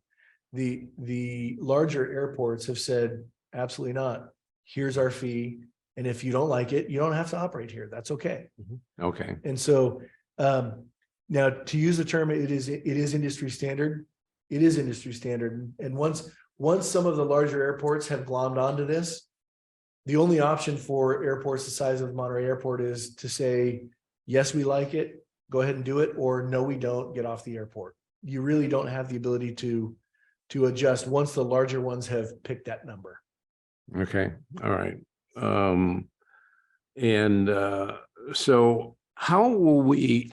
The larger airports have said, absolutely not. Here's our fee. And if you don't like it, you don't have to operate here. That's okay. Okay, And so now to use the term, it is industry standard. It is industry standard. And once some of the larger airports have glommed onto this, the only option for airports the size of Monterey Airport is to say, yes, we like it, go ahead and do it, or no, we don't, get off the airport. You really don't have the ability to adjust once the larger ones have picked that number. okay, all right. So how will we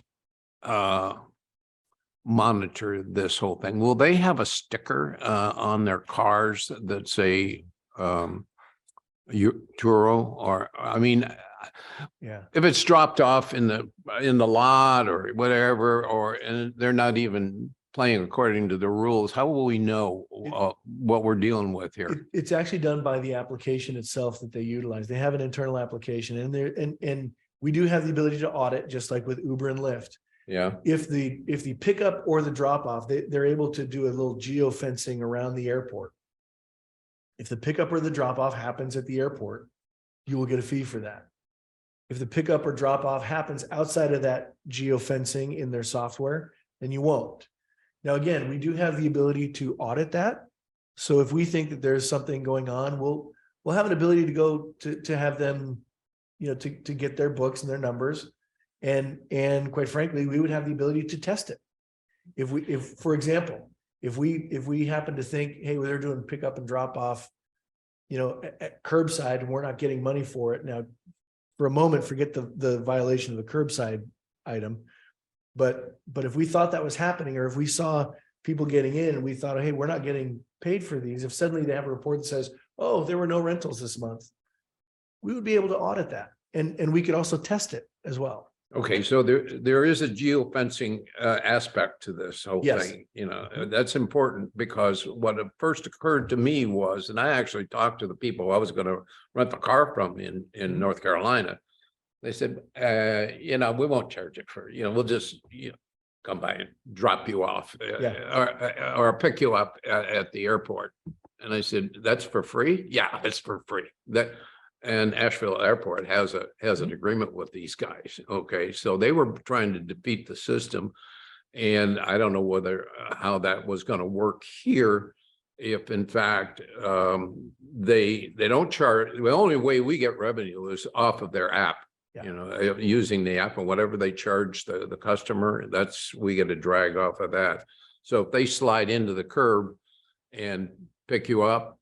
monitor this whole thing? Will they have a sticker on their cars that say Turo, or I mean, Yeah. if it's dropped off in the lot or whatever, and they're not even playing according to the rules, how will we know what we're dealing with here? It's actually done by the application itself that they utilize. They have an internal application and we do have the ability to audit, just like with Uber and Lyft. Yeah, If the pickup or the drop off, they're able to do a little geofencing around the airport. If the pickup or the drop off happens at the airport, you will get a fee for that. If the pickup or drop off happens outside of that geofencing in their software, then you won't. Now, again, we do have the ability to audit that. So if we think that there's something going on, we'll have an ability to go to have them, to get their books and their numbers. And quite frankly, we would have the ability to test it. If for example, if we happen to think, hey, well, they're doing pickup and drop off, at curbside and we're not getting money for it. Now, for a moment, forget the violation of the curbside item. But if we thought that was happening, or if we saw people getting in and we thought, hey, we're not getting paid for these, if suddenly they have a report that says, oh, there were no rentals this month, we would be able to audit that. And we could also test it as well. Okay, so there is a geofencing aspect to this whole Yes. thing, you know, that's important because what it first occurred to me was, and I actually talked to the people I was gonna rent the car from in North Carolina. They said, you know, we won't charge it for, you know, we'll just, you know, come by and drop you off or pick you up at the airport. And I said, that's for free? Yeah, it's for free. And Asheville Airport has an agreement with these guys. Okay, so they were trying to defeat the system. And I don't know whether how that was going to work here. If in fact they don't charge, the only way we get revenue is off of their app. Yeah. You know, using the app and whatever they charge the customer, we get a drag off of that. So if they slide into the curb and pick you up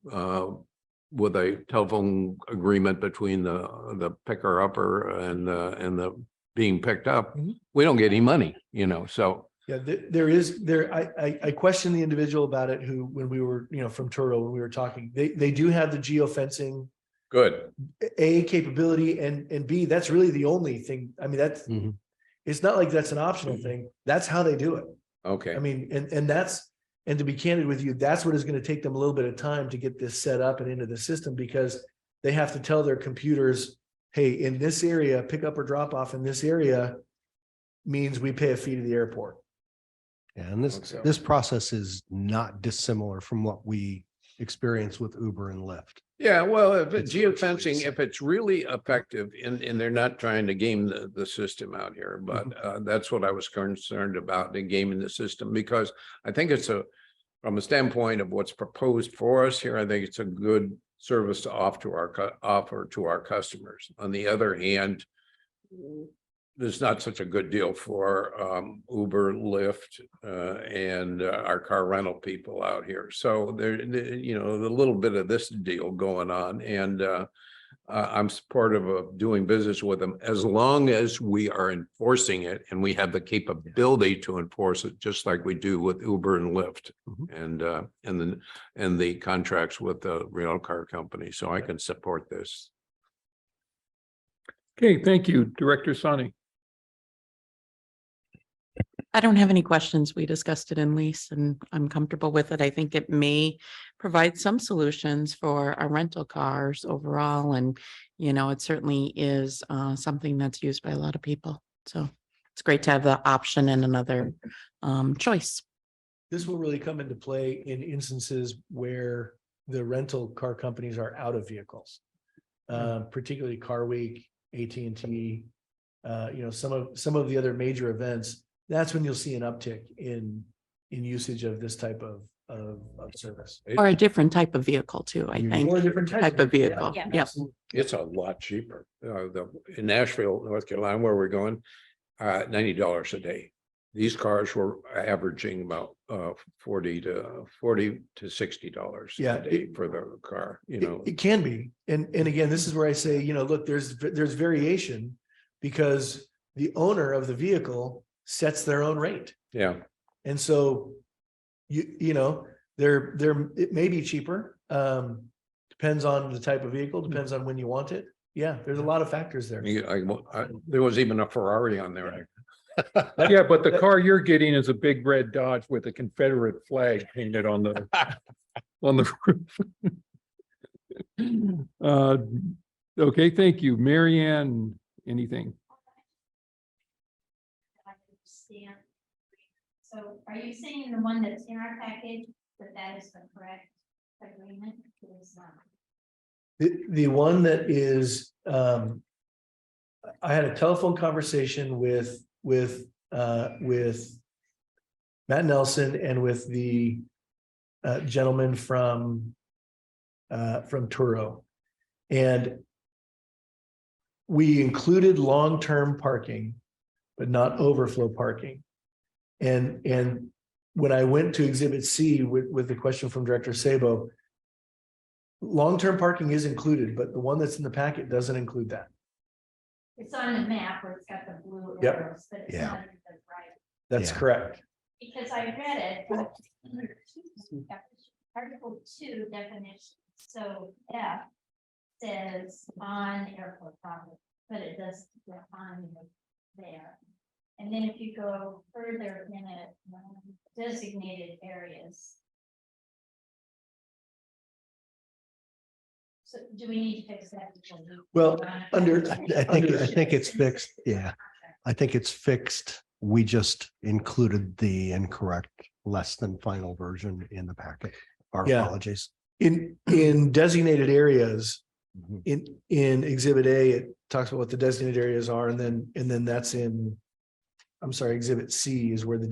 with a telephone agreement between the picker upper and the being picked up, we don't get any money, you know, so. Yeah, I questioned the individual about it who, when we were, you know, from Turo, when we were talking, they do have the geofencing Good. A capability and B, that's really the only thing. I mean, that's, it's not like that's an optional thing. That's how they do it. Okay. I mean, and to be candid with you, that's what is going to take them a little bit of time to get this set up and into the system, because they have to tell their computers, hey, in this area, pick up or drop off in this area means we pay a fee to the airport. Yeah, and this process is not dissimilar from what we experience with Uber and Lyft. Yeah, well, if it's geofencing, if it's really effective and they're not trying to game the system out here, but that's what I was concerned about, the gaming the system, because I think it's from a standpoint of what's proposed for us here, I think it's a good service to offer to our customers. On the other hand, there's not such a good deal for Uber, Lyft, and our car rental people out here. So you know, a little bit of this deal going on, and I'm supportive of doing business with them as long as we are enforcing it and we have the capability to enforce it, just like we do with Uber and Lyft, and the contracts with the rental car company. So I can support this. Okay, thank you, Director Sani. I don't have any questions. We discussed it in lease and I'm comfortable with it. I think it may provide some solutions for our rental cars overall. And, you know, it certainly is something that's used by a lot of people. So it's great to have the option and another choice. This will really come into play in instances where the rental car companies are out of vehicles, particularly Car Week, AT&T, you know, some of the other major events. That's when you'll see an uptick in usage of this type of service. Or a different type of vehicle too, I think. Or a different Type of vehicle. Yeah. Yep. It's a lot cheaper. In Nashville, North Carolina, where we're going, $90 a day. These cars were averaging about $40 to $60 Yeah, a day for the car, you know. It can be. And again, this is where I say, you know, look, there's variation because the owner of the vehicle sets their own rate. Yeah. And so you know, it may be cheaper. Depends on the type of vehicle, depends on when you want it. Yeah, there's a lot of factors there. There was even a Ferrari on there. Yeah, but the car you're getting is a big red Dodge with a Confederate flag painted on the roof. Okay, thank you. Mary Ann, anything? So are you saying the one that's in our package, that is the correct agreement? It is not. The one that is, I had a telephone conversation with Matt Nelson and with the gentleman from Turo. And we included long-term parking, but not overflow parking. And when I went to Exhibit C with the question from Director Sabo, long-term parking is included, but the one that's in the packet doesn't include that. It's on the map where it's got the blue Yep. arrows, but it's Yeah. not in the right. That's Yeah. correct. Because I read it. Article 2 definition. So F says on airport property, but it does define there. And then if you go further in it, designated areas. So do we need to fix that? Well, I think it's fixed. Yeah, I think it's fixed. We just included the incorrect less than final version in the packet. Our apologies. In designated areas, in Exhibit A, it talks about what the designated areas are, and then that's in, I'm sorry, Exhibit C is where the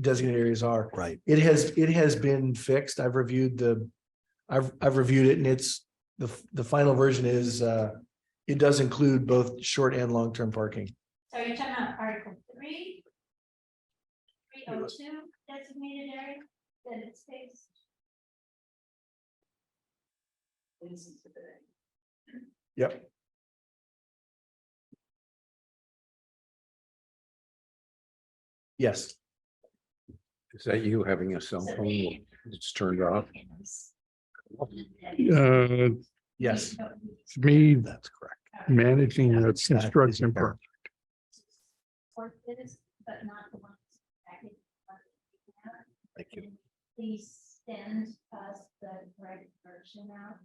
designated areas are. Right. It has been fixed. I've reviewed it, and it's the final version is it does include both short and long-term parking. So you're talking about Article 302 designated area that it's fixed? Yep. Yes. Is that you having a cell phone? It's turned off. Yes. To me, That's correct. managing the That is construction correct. Or it is, but not the ones. packaged. Thank you. Please send us the correct version out.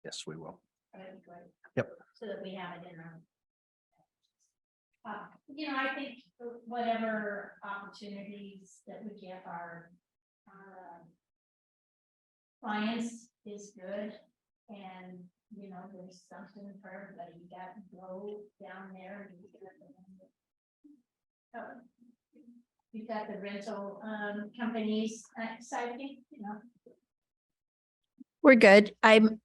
Yes, we will. That'd be great. Yep. So that we have it in our. I think whatever opportunities that we give our clients is good. And, there's something for everybody. You got to go down there. You've got the rental companies side of it, We're good. I'm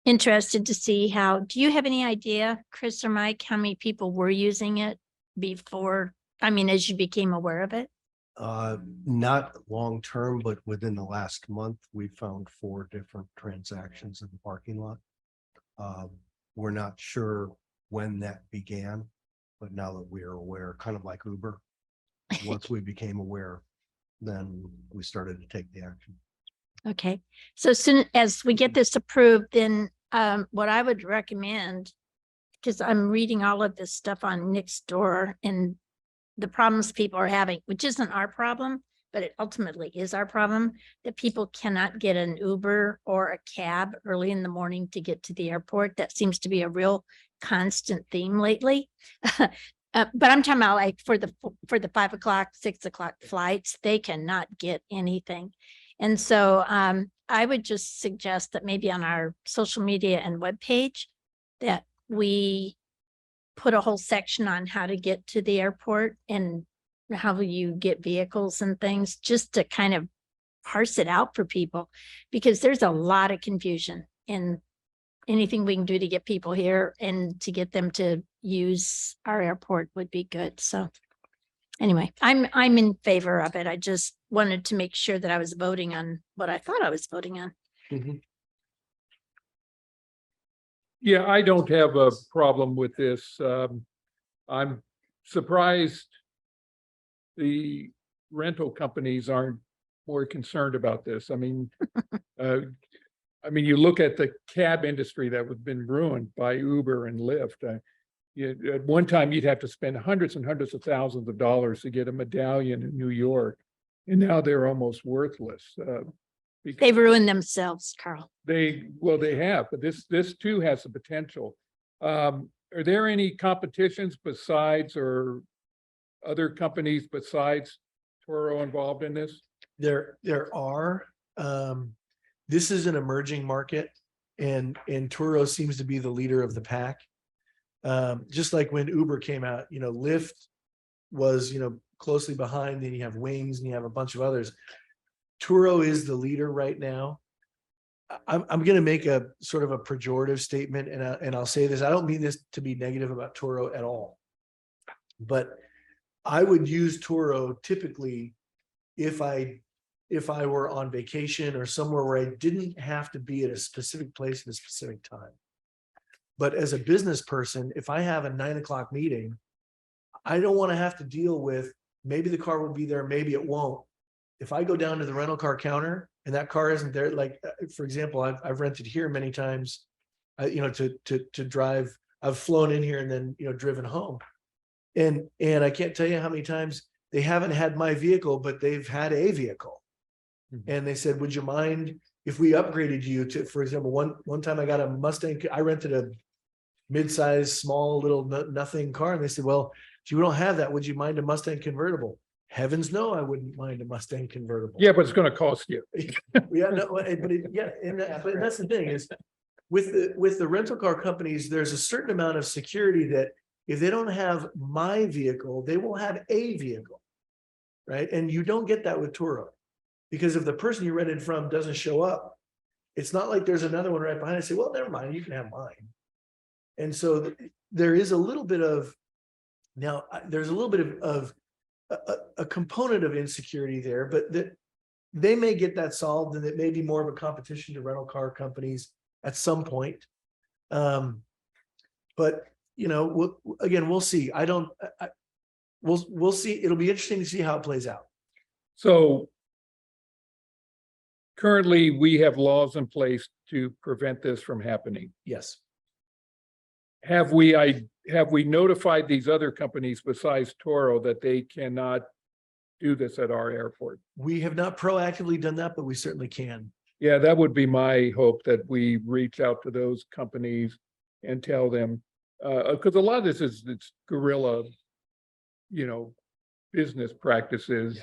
interested to see do you have any idea, Chris or Mike, how many people were using it before, as you became aware of it? Not long term, but within the last month, we found 4 different transactions in the parking lot. We're not sure when that began, but now that we are aware, kind of like Uber, once we became aware, then we started to take the action. Okay, so as soon as we get this approved, then what I would recommend, because I'm reading all of this stuff on Nextdoor and the problems people are having, which isn't our problem, but it ultimately is our problem, that people cannot get an Uber or a cab early in the morning to get to the airport. That seems to be a real constant theme lately. But I'm talking about like for the 5 o'clock, 6 o'clock flights, they cannot get anything. And so I would just suggest that maybe on our social media and webpage that we put a whole section on how to get to the airport and how you get vehicles and things, just to kind of parse it out for people, because there's a lot of confusion, and anything we can do to get people here and to get them to use our airport would be good. So anyway, I'm in favor of it. I just wanted to make sure that I was voting on what I thought I was voting on. yeah, I don't have a problem with this. I'm surprised the rental companies aren't more concerned about this. You look at the cab industry that has been ruined by Uber and Lyft. At one time, you'd have to spend hundreds and hundreds of thousands of dollars to get a medallion in New York, and now they're almost worthless. They've ruined themselves, Carl. They have, but this too has the potential. Are there any competitions besides or other companies besides Toro involved in this? There are. This is an emerging market, and Turo seems to be the leader of the pack. Just like when Uber came out, Lyft was, closely behind, then you have Wings and you have a bunch of others. Turo is the leader right now. I'm going to make a sort of a pejorative statement, and I'll say this. I don't mean this to be negative about Turo at all, but I would use Turo typically if I were on vacation or somewhere where I didn't have to be at a specific place at a specific time. But as a business person, if I have a 9 o'clock meeting, I don't want to have to deal with, maybe the car will be there, maybe it won't. If I go down to the rental car counter and that car isn't there, like, for example, I've rented here many times, to drive. I've flown in here and then, driven home. And I can't tell you how many times they haven't had my vehicle, but they've had a vehicle. And they said, would you mind if we upgraded you to, for example, one time I got a Mustang, I rented a mid-sized, small, little nothing car. And they said, well, gee, we don't have that. Would you mind a Mustang convertible? Heavens no, I wouldn't mind a Mustang convertible. Yeah, but it's gonna cost you. Yeah, no, but but that's the thing is, with the rental car companies, there's a certain amount of security that if they don't have my vehicle, they will have a vehicle. Right? And you don't get that with Turo. Because if the person you rented from doesn't show up, it's not like there's another one right behind. I say, well, never mind, you can have mine. And so there is a little bit of, there's a little bit of a component of insecurity there, but that they may get that solved, and it may be more of a competition to rental car companies at some point. But we'll see. We'll see. It'll be interesting to see how it plays out. So currently, we have laws in place to prevent this from happening. Yes. Have we notified these other companies besides Toro that they cannot do this at our airport? We have not proactively done that, but we certainly can. Yeah, that would be my hope, that we reach out to those companies and tell them, because a lot of this it's guerrilla, business practices,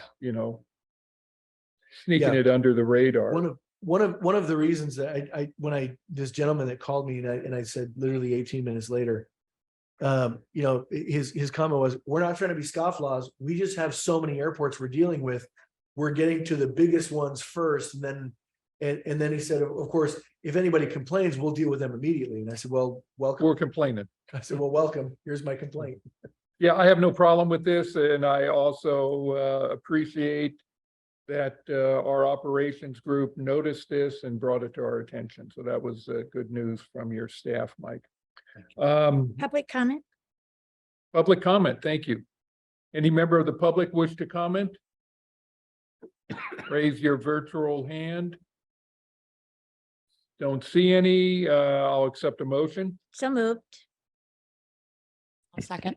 sneaking Yeah. it under the radar. One of the reasons that this gentleman that called me and I said literally 18 minutes later, his comment was, we're not trying to be scofflaws. We just have so many airports we're dealing with. We're getting to the biggest ones first. And then he said, of course, if anybody complains, we'll deal with them immediately. And I said, well, welcome. We're complaining. I said, well, welcome. Here's my complaint. Yeah, I have no problem with this, and I also appreciate that our operations group noticed this and brought it to our attention. So that was good news from your staff, Mike. Public comment? Public comment, thank you. Any member of the public wish to comment? Raise your virtual hand. Don't see any. I'll accept a motion. So moved. I'll second.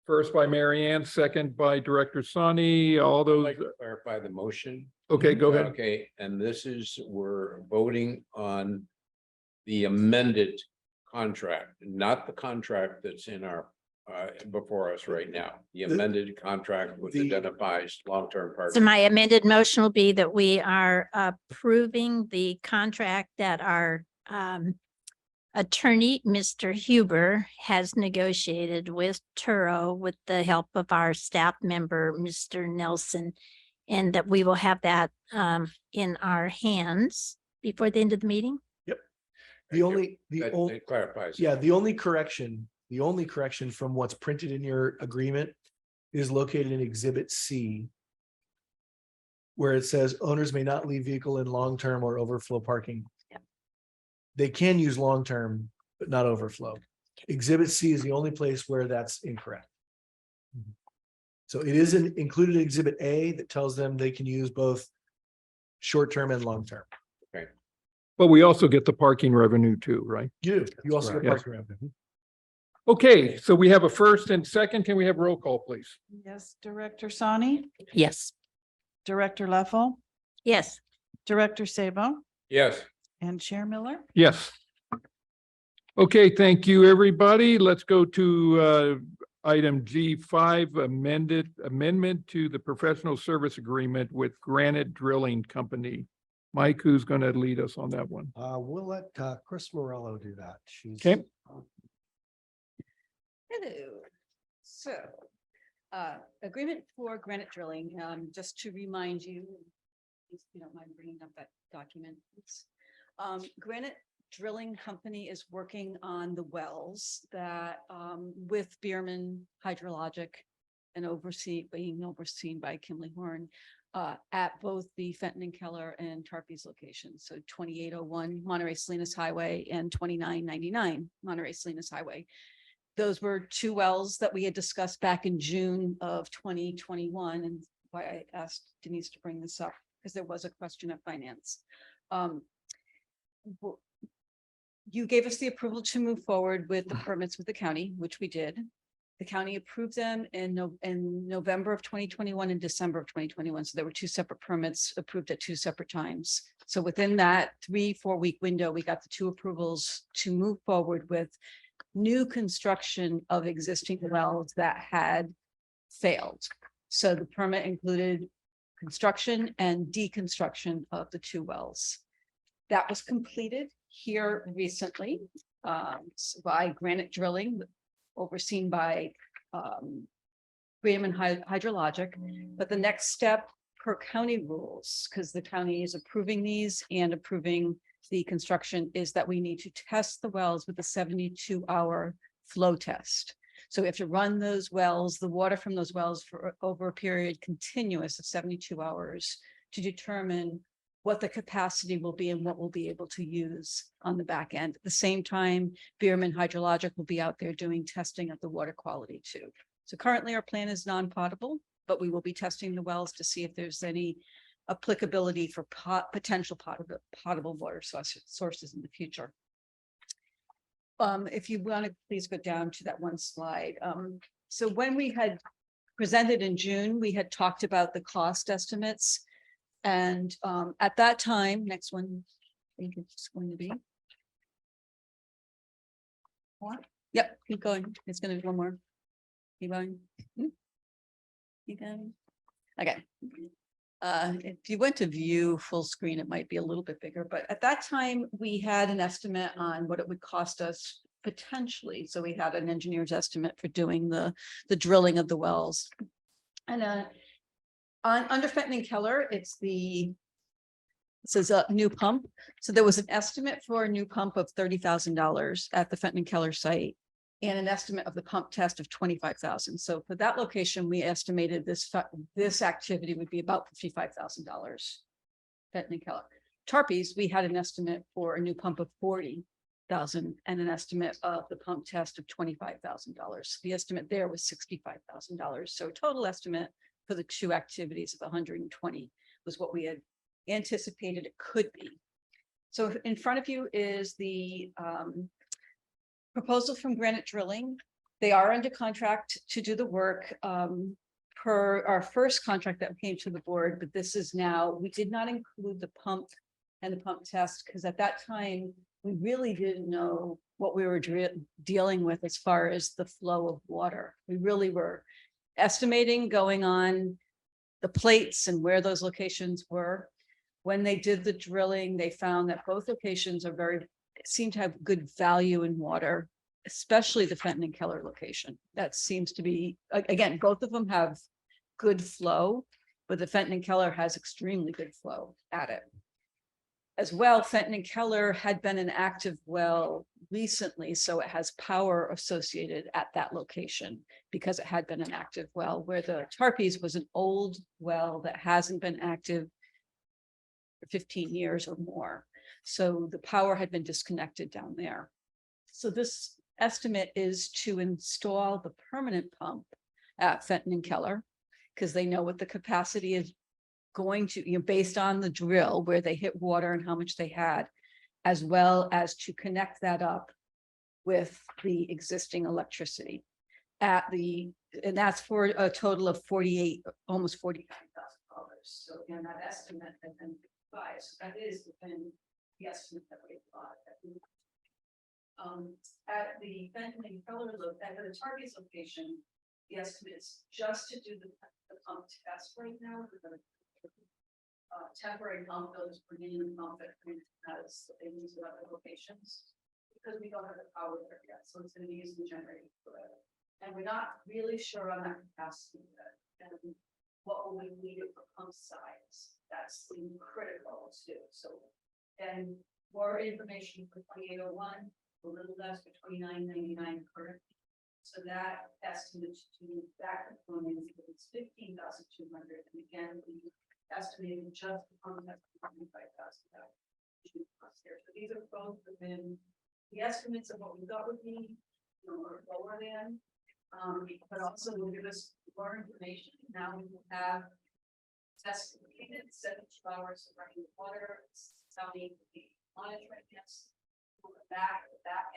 First by Mary Ann, second by Director Sonny, all I'd those, like to clarify the motion. okay, go ahead. Okay, and this is, we're voting on the amended contract, not the contract that's in our, before us right now. The amended contract which identifies long-term So partnership. my amended motion will be that we are approving the contract that our attorney, Mr. Huber, has negotiated with Turo with the help of our staff member, Mr. Nelson, and that we will have that in our hands before the end of the meeting. That clarifies. Yeah, the only correction from what's printed in your agreement is located in Exhibit C, where it says owners may not leave vehicle in long-term or overflow parking. Yep. They can use long-term, but not overflow. Exhibit C is the only place where that's incorrect. So it isn't included in Exhibit A that tells them they can use both short-term and long-term. But we also get the parking revenue too, right? You also get Yes. parking revenue. Okay, so we have a first and second. Can we have roll call, please? Yes, Director Sonny, Yes. Director Leffel, Yes. Director Sabo, Yes. and Chair Miller. Yes. Okay, thank you, everybody. Let's go to item G5, amendment to the professional service agreement with Granite Drilling Company. Mike, who's going to lead us on that one? We'll let Chris Morello do that. She's. Okay. Hello. So, agreement for Granite Drilling, just to remind you, if you don't mind bringing up that document. Granite Drilling Company is working on the wells that, with Bierman Hydrologic and being overseen by Kimley Horn, at both the Fenton and Keller and Tarpey's locations. So 2801 Monterey Salinas Highway and 2999 Monterey Salinas Highway. Those were two wells that we had discussed back in June of 2021, and why I asked Denise to bring this up, because there was a question of finance. you gave us the approval to move forward with the permits with the county, which we did. The county approved them in November of 2021 and December of 2021. So there were two separate permits approved at two separate times. So within that 3-4 week window, we got the two approvals to move forward with new construction of existing wells that had failed. So the permit included construction and deconstruction of the two wells. That was completed here recently by Granite Drilling, overseen by Freeman Hydrologic. But the next step per county rules, because the county is approving these and approving the construction, is that we need to test the wells with a 72-hour flow test. So we have to run those wells, the water from those wells, for over a period continuous of 72 hours to determine what the capacity will be and what we'll be able to use on the back end. At the same time, Bierman Hydrologic will be out there doing testing of the water quality too. So currently our plan is non-potable, but we will be testing the wells to see if there's any applicability for potential potable water sources in the future. If you want to please go down to that one slide. So when we had presented in June, we had talked about the cost estimates. And at that time, next one, I think it's going to be. What? Yep, keep going. It's going to be one more. Keep going. Keep going. Okay. If you went to view full screen, it might be a little bit bigger, but at that time we had an estimate on what it would cost us potentially. So we had an engineer's estimate for doing the drilling of the wells. And under Fenton and Keller, it says a new pump. So there was an estimate for a new pump of $30,000 at the Fenton and Keller site, and an estimate of the pump test of $25,000. So for that location, we estimated this activity would be about $55,000. Fenton and Keller. Tarpey's, we had an estimate for a new pump of $40,000 and an estimate of the pump test of $25,000. The estimate there was $65,000. So total estimate for the two activities of 120 was what we had anticipated it could be. So in front of you is the proposal from Granite Drilling. They are under contract to do the work per our first contract that came to the board, but this is now, we did not include the pump and the pump test because at that time, we really didn't know what we were dealing with as far as the flow of water. We really were estimating going on the plates and where those locations were. When they did the drilling, they found that both locations are seem to have good value in water, especially the Fenton and Keller location. That seems to be, again, both of them have good flow, but the Fenton and Keller has extremely good flow at it. As well, Fenton and Keller had been an active well recently, so it has power associated at that location because it had been an active well, where the Tarpey's was an old well that hasn't been active for 15 years or more. So the power had been disconnected down there. So this estimate is to install the permanent pump at Fenton and Keller because they know what the capacity is going to, based on the drill where they hit water and how much they had, as well as to connect that up with the existing electricity and that's for a total of almost $49,000. So again, that estimate has been revised. So that is within the estimate that we thought. At the Fenton and Keller at the Target's location, the estimate is just to do the pump test right now. Temporary pump, those bringing in the pump that has they use at other locations because we don't have the power there yet. So it's going to be using the generator for it. And we're not really sure on that capacity yet. And what will we need for pump size? That's critical too. So, and more information for 2801, a little less for 2999 current. So that estimate to that component is 15,200. And again, we estimated just the pump test for $25,000. So these are both within the estimates of what we thought would be, or lower than, but also will give us more information. Now we will have estimated 72 hours of running water, how many monitoring this. on the back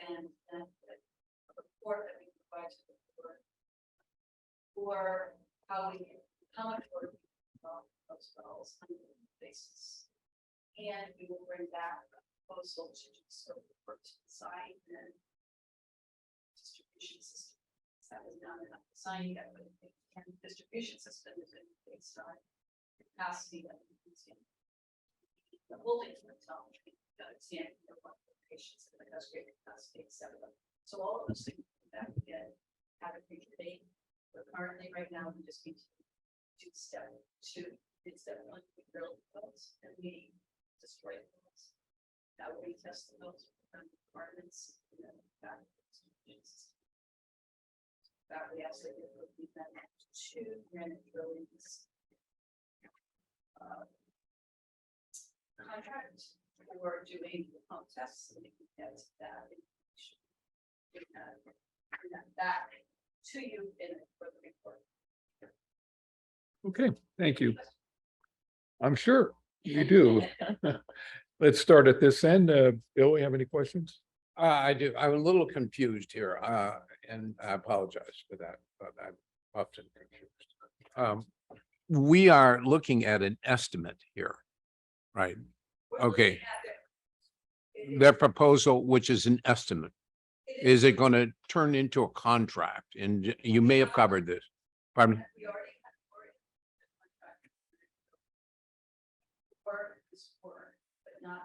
end, and a report that we provide to the board for how much work we do on those wells on a daily basis. And we will bring back a proposal to just sort of work to design and distribution system. That was done in design yet, but the distribution system is based on capacity that we can see. The holding technology, understand the patients and the great capacity, et cetera. So all of those things that we get have a future date. But currently, right now, we just need to do step 2. It's step 1, we drill the wells and we destroy the wells. That way we test the wells for requirements and then back. That we absolutely would be that 2 granite drillings. Contract for doing the pump tests, and we can get that information. Bring that back to you in a further report. Okay, thank you. I'm sure you do. Let's start at this end. Bill, you have any questions? I do. I'm a little confused here, and I apologize for that, but I'm often confused. We are looking at an estimate here, right? Okay. Their proposal, which is an estimate, is it going to turn into a contract? And you may have covered this. Pardon? We already have the contract. Work is work, but not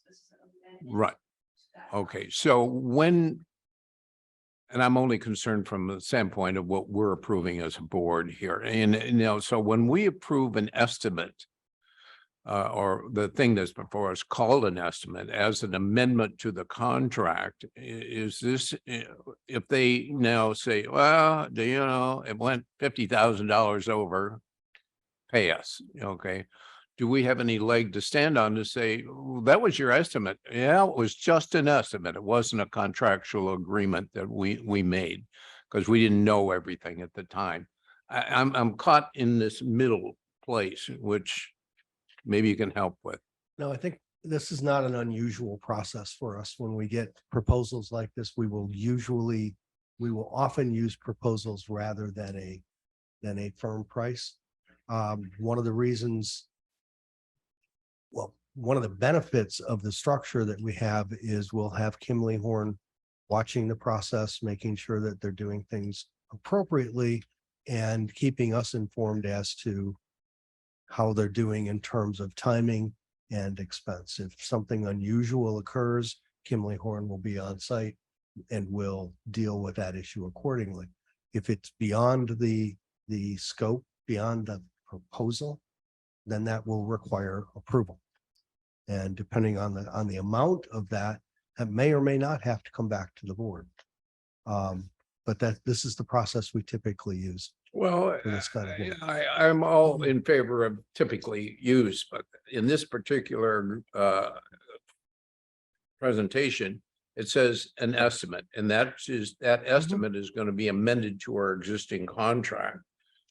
this amendment. Right. Okay, so when, and I'm only concerned from the standpoint of what we're approving as a board here. And you know, so when we approve an estimate, or the thing that's before us called an estimate as an amendment to the contract, is this, if they now say, well, do you know, it went $50,000 over, pay us, okay? Do we have any leg to stand on to say, "Well, that was your estimate"? Yeah, it was just an estimate. It wasn't a contractual agreement that we made because we didn't know everything at the time. I'm caught in this middle place, which maybe you can help with. No, I think this is not an unusual process for us. When we get proposals like this, we will often use proposals rather than a firm price. One of the reasons, well, one of the benefits of the structure that we have is we'll have Kimley Horn watching the process, making sure that they're doing things appropriately and keeping us informed as to how they're doing in terms of timing and expense. If something unusual occurs, Kimley Horn will be on site and will deal with that issue accordingly. If it's beyond the scope, beyond the proposal, then that will require approval. And depending on the amount of that, that may or may not have to come back to the board. But this is the process we typically use. Well, For this kind of work. I'm all in favor of typically used, but in this particular presentation, it says an estimate, and that estimate is going to be amended to our existing contract.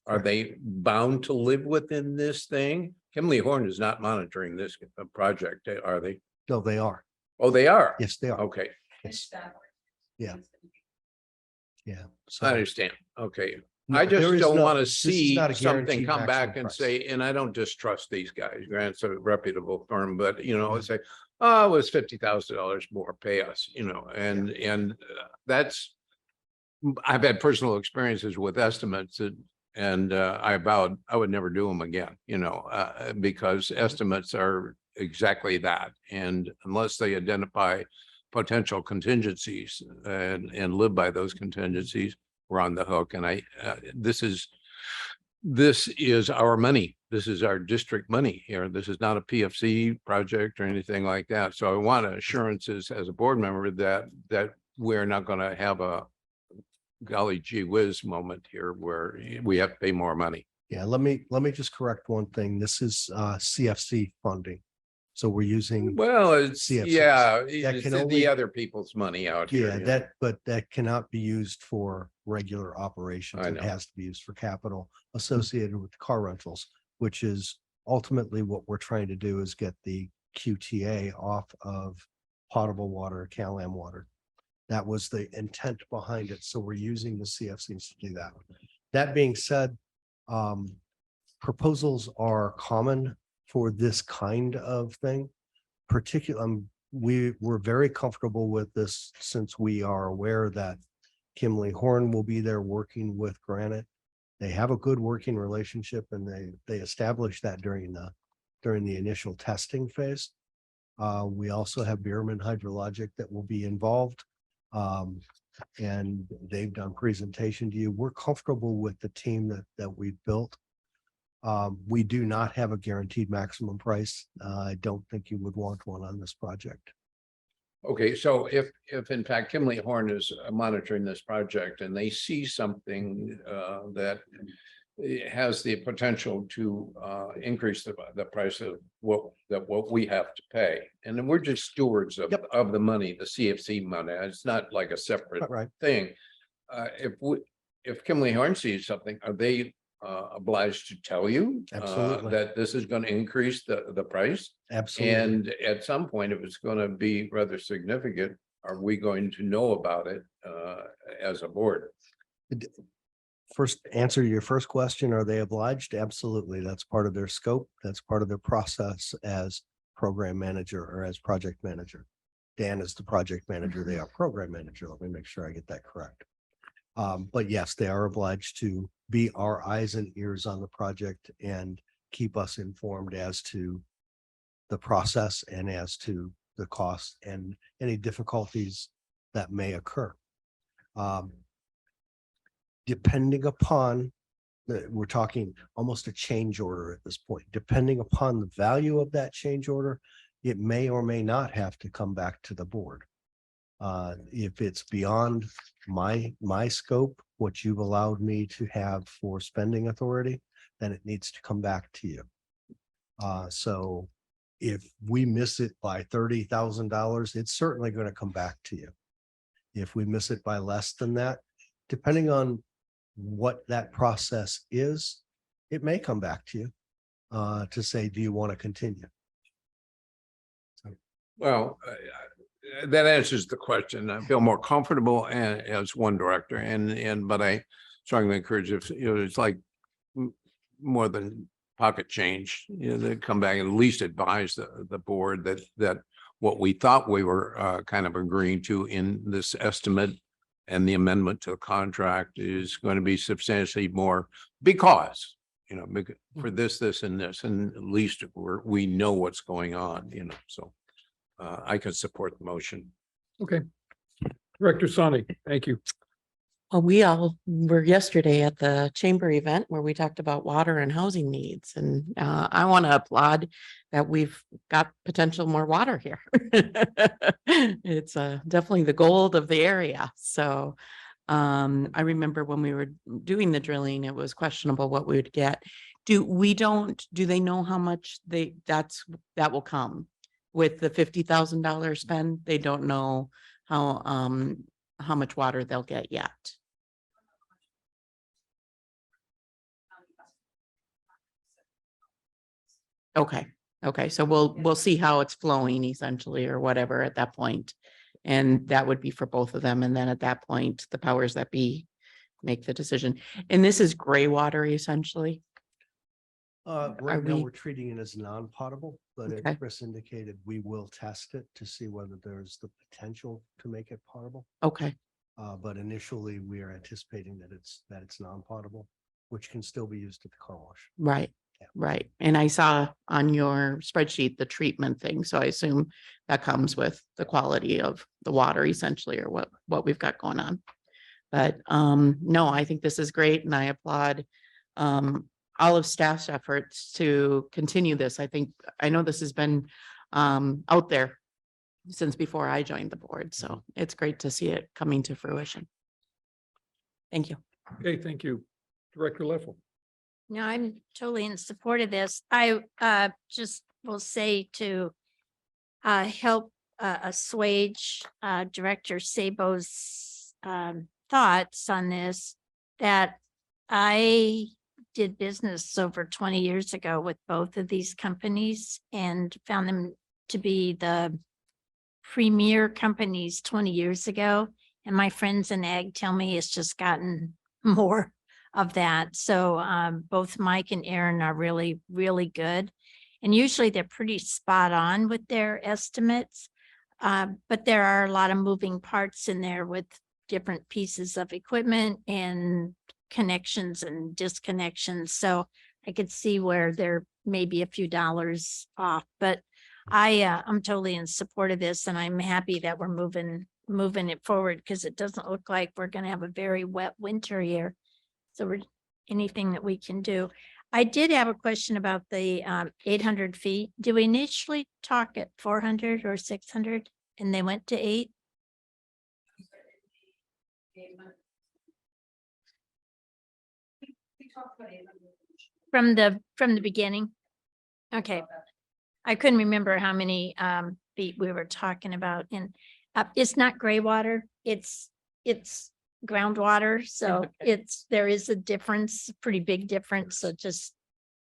Are they bound to live within this thing? Kimley Horn is not monitoring this project, are they? No, they are. Oh, they are? Yes, they are. Okay, Yes. Yeah. Yeah. I So understand. Okay. no, I just there is don't no- want to this is see not a something guaranteed come back maximum and price. say, and I don't distrust these guys, Grant's a reputable firm, but you know, Yeah. it's say, oh, it was $50,000 more, pay us, you know, and that's, I've had personal experiences with estimates and I vowed I would never do them again, you know, because estimates are exactly that. And unless they identify potential contingencies and live by those contingencies, we're on the hook. And this is our money. This is our district money here. This is not a PFC project or anything like that. So I want assurances as a board member that we're not going to have a golly gee whiz moment here where we have to pay more money. yeah, let me just correct one thing. This is CFC funding. So we're using, Well, it's, CFCs. yeah, That it's can the only- other people's money out here. yeah, you know. that, but that cannot be used for regular operations. I It know. has to be used for capital associated with car rentals, which is ultimately what we're trying to do is get the QTA off of potable water, CalAm water. That was the intent behind it. So we're using the CFCs to do that. That being said, proposals are common for this kind of thing. Particularly, we're very comfortable with this since we are aware that Kimley Horn will be there working with Granite. They have a good working relationship and they established that during the initial testing phase. We also have Bierman Hydrologic that will be involved. And they've done presentation to you. We're comfortable with the team that we've built. We do not have a guaranteed maximum price. I don't think you would want one on this project. Okay, so if in fact Kimley Horn is monitoring this project and they see something that has the potential to increase the price of what we have to pay, and then we're just stewards of the money, the CFC money. It's not like a separate Right. thing. If Kimley Horn sees something, are they obliged to tell you Absolutely. that this is going to increase the price? Absolutely. And at some point, if it's going to be rather significant, are we going to know about it as a board? First, answer your first question, are they obliged? Absolutely. That's part of their scope. That's part of their process as program manager or as project manager. Dan is the project manager. They are program manager. Let me make sure I get that correct. But yes, they are obliged to be our eyes and ears on the project and keep us informed as to the process and as to the cost and any difficulties that may occur. Depending upon, we're talking almost a change order at this point, depending upon the value of that change order, it may or may not have to come back to the board. If it's beyond my scope, what you've allowed me to have for spending authority, then it needs to come back to you. So if we miss it by $30,000, it's certainly going to come back to you. If we miss it by less than that, depending on what that process is, it may come back to you to say, do you want to continue? Well, that answers the question. I feel more comfortable as one director but I strongly encourage if it's like more than pocket change, they come back and at least advise the board that what we thought we were kind of agreeing to in this estimate and the amendment to the contract is going to be substantially more because, for this, and this, and at least we know what's going on, so I can support the motion. Okay. Director Sonny, thank you. Well, we all were yesterday at the chamber event where we talked about water and housing needs. And I want to applaud that we've got potential more water here. It's definitely the gold of the area. So I remember when we were doing the drilling, it was questionable what we would get. Do they know how much that will come with the $50,000 spend? They don't know how much water they'll get yet. Okay. So we'll see how it's flowing essentially or whatever at that point. And that would be for both of them. And then at that point, the powers that be make the decision. And this is gray water essentially. Right now we're treating it as non-potable, but Okay. as Chris indicated, we will test it to see whether there's the potential to make it potable. Okay. But initially we are anticipating that it's non-potable, which can still be used at the car wash. Right. Yeah. Right. And I saw on your spreadsheet, the treatment thing. So I assume that comes with the quality of the water essentially, or what we've got going on. But no, I think this is great. And I applaud all of staff's efforts to continue this. I know this has been out there since before I joined the board. So it's great to see it coming to fruition. Thank you. Okay, thank you. Director Leffel. No, I'm totally in support of this. I just will say to help assuage Director Sabo's thoughts on this, that I did business over 20 years ago with both of these companies and found them to be the premier companies 20 years ago. And my friends in ag tell me it's just gotten more of that. So both Mike and Aaron are really, really good. And usually they're pretty spot on with their estimates. But there are a lot of moving parts in there with different pieces of equipment and connections and disconnections. So I could see where there may be a few dollars off, but I'm totally in support of this, and I'm happy that we're moving it forward, because it doesn't look like we're gonna have a very wet winter here. So we're, anything that we can do. I did have a question about the 800 feet. Do we initially talk at 400 or 600 and they went to 8? From the beginning? Okay. I couldn't remember how many feet we were talking about, and it's not gray water, it's groundwater, so there is a difference, pretty big difference, so just.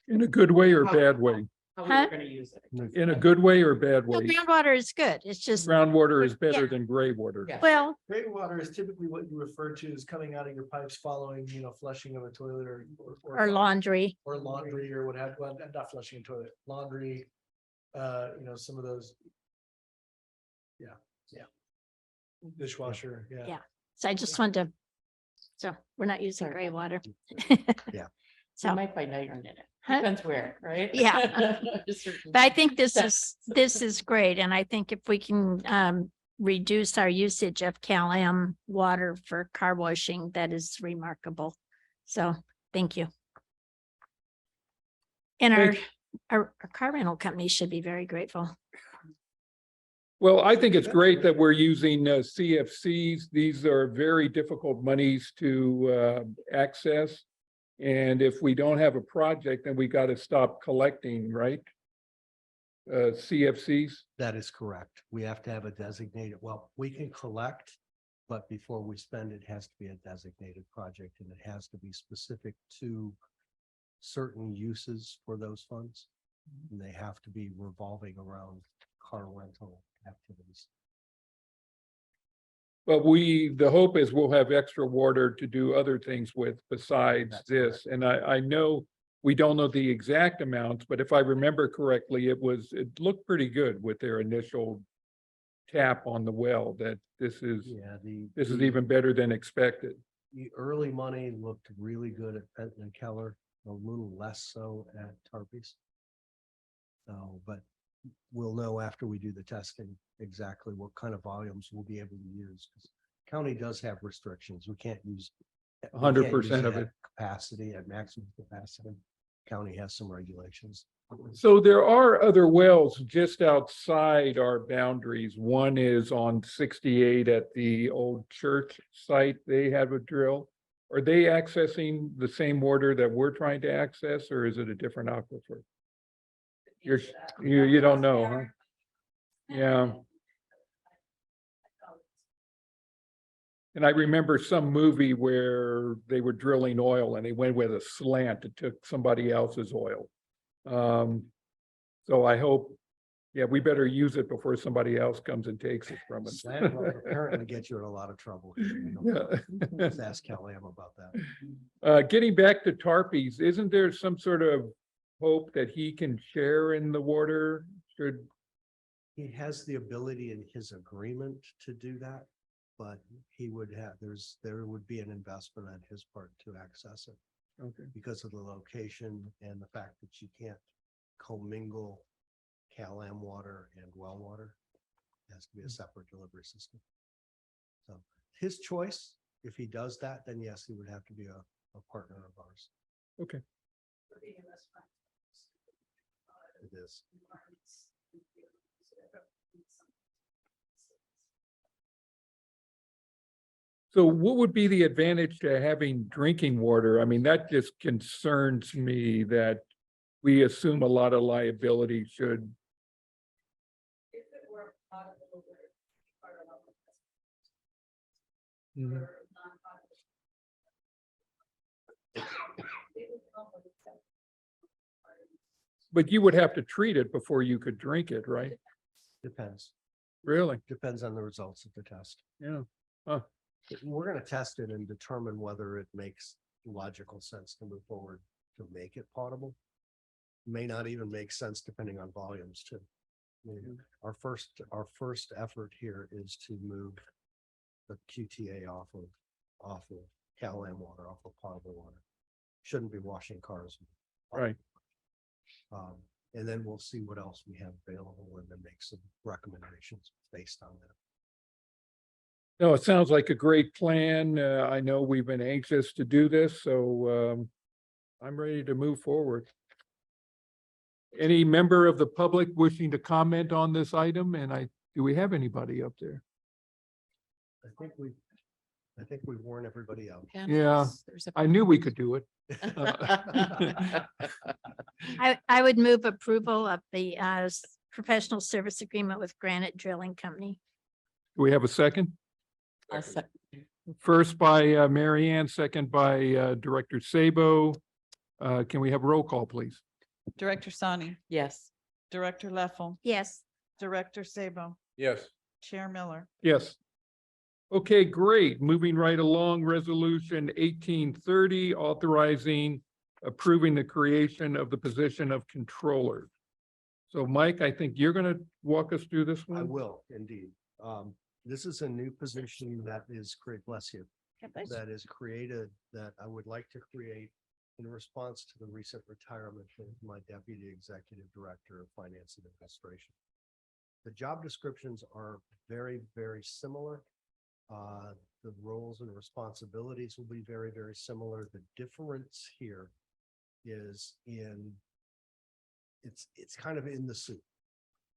In a good way or bad way? How Huh? we're gonna use it. In a good way or bad No, way? groundwater is good, it's just, Groundwater is Yeah. better than gray water. Yeah. well, Gray water is typically what you refer to as coming out of your pipes following, flushing of a toilet or laundry. or laundry or what have, well, not flushing a toilet, laundry, some of those. Yeah. Dishwasher, yeah. Yeah. So I just wanted to, so we're not using gray water. Yeah. So So, might find iron in it. Huh? Depends where, right? Yeah. Certain- but I think this That's- is great, and I think if we can reduce our usage of Cal-Am water for car washing, that is remarkable. So, thank you. And Thank- our car rental company should be very grateful. Well, I think it's great that we're using CFCs. These are very difficult monies to access. And if we don't have a project, then we got to stop collecting, right? CFCs. That is correct. We have to have a designated, well, we can collect, but before we spend, it has to be a designated project, and it has to be specific to certain uses for those funds. And they have to be revolving around car rental activities. But the hope is we'll have extra water to do other things with besides That's this. And I know we don't know the exact amounts, but if I remember correctly, it looked pretty good with their initial tap on the well, that this is Yeah, this is even better than expected. the early money looked really good at Benton and Keller, a little less so at Tarpey's. So, but we'll know after we do the testing exactly what kind of volumes we'll be able to use. 'Cause county does have restrictions. We can't use 100% of it. Capacity at maximum capacity. County has some regulations. So there are other wells just outside our boundaries. One is on 68 at the old church site. They have a drill. Are they accessing the same water that we're trying to access, or is it a different aquifer? You don't know, huh? Yeah. And I remember some movie where they were drilling oil and they went with a slant that took somebody else's oil. So I hope, yeah, we better use it before somebody else comes and takes it from us. Slant will apparently get you in a lot of trouble. Yeah. Let's ask Cal-Am about that. Getting back to Tarpey's, isn't there some sort of hope that he can share in the water? Should, He has the ability in his agreement to do that, but he would have, there would be an investment on his part to access it okay, because of the location and the fact that you can't commingle Cal-Am water and well water. It has to be a separate delivery system. So his choice, if he does that, then yes, he would have to be a partner of ours. okay. It is. So what would be the advantage to having drinking water? I mean, that just concerns me that we assume a lot of liability should. Mhm. But you would have to treat it before you could drink it, right? Depends. Really? Depends on the results of the test. Yeah. We're gonna test it and determine whether it makes logical sense to move forward to make it potable. May not even make sense depending on volumes too. I mean, our first effort here is to move the QTA off of Cal Am water, off of potable water. Shouldn't be washing cars. Right. And then we'll see what else we have available and then make some recommendations based on that. No, it sounds like a great plan. I know we've been anxious to do this, so I'm ready to move forward. Any member of the public wishing to comment on this item? And do we have anybody up there? I think we warn everybody out. Yeah, There's a- I knew we could do it. I would move approval of the professional service agreement with Granite Drilling Company. Do we have a second? I'll se- First by Mary Ann, second by Director Sabo. Can we have a roll call, please? Director Sani, Yes. Director Leffel, Yes, Director Sabo, Yes. Chair Miller. Yes. Okay, great. Moving right along, resolution 1830, authorizing approving the creation of the position of controller. So Mike, I think you're going to walk us through this one. I will indeed. This is a new position that is bless you, that is created, that I would like to create in response to the recent retirement of my Deputy Executive Director of Finance and Administration. The job descriptions are very, very similar. The roles and responsibilities will be very, very similar. The difference here is it's kind of in the soup.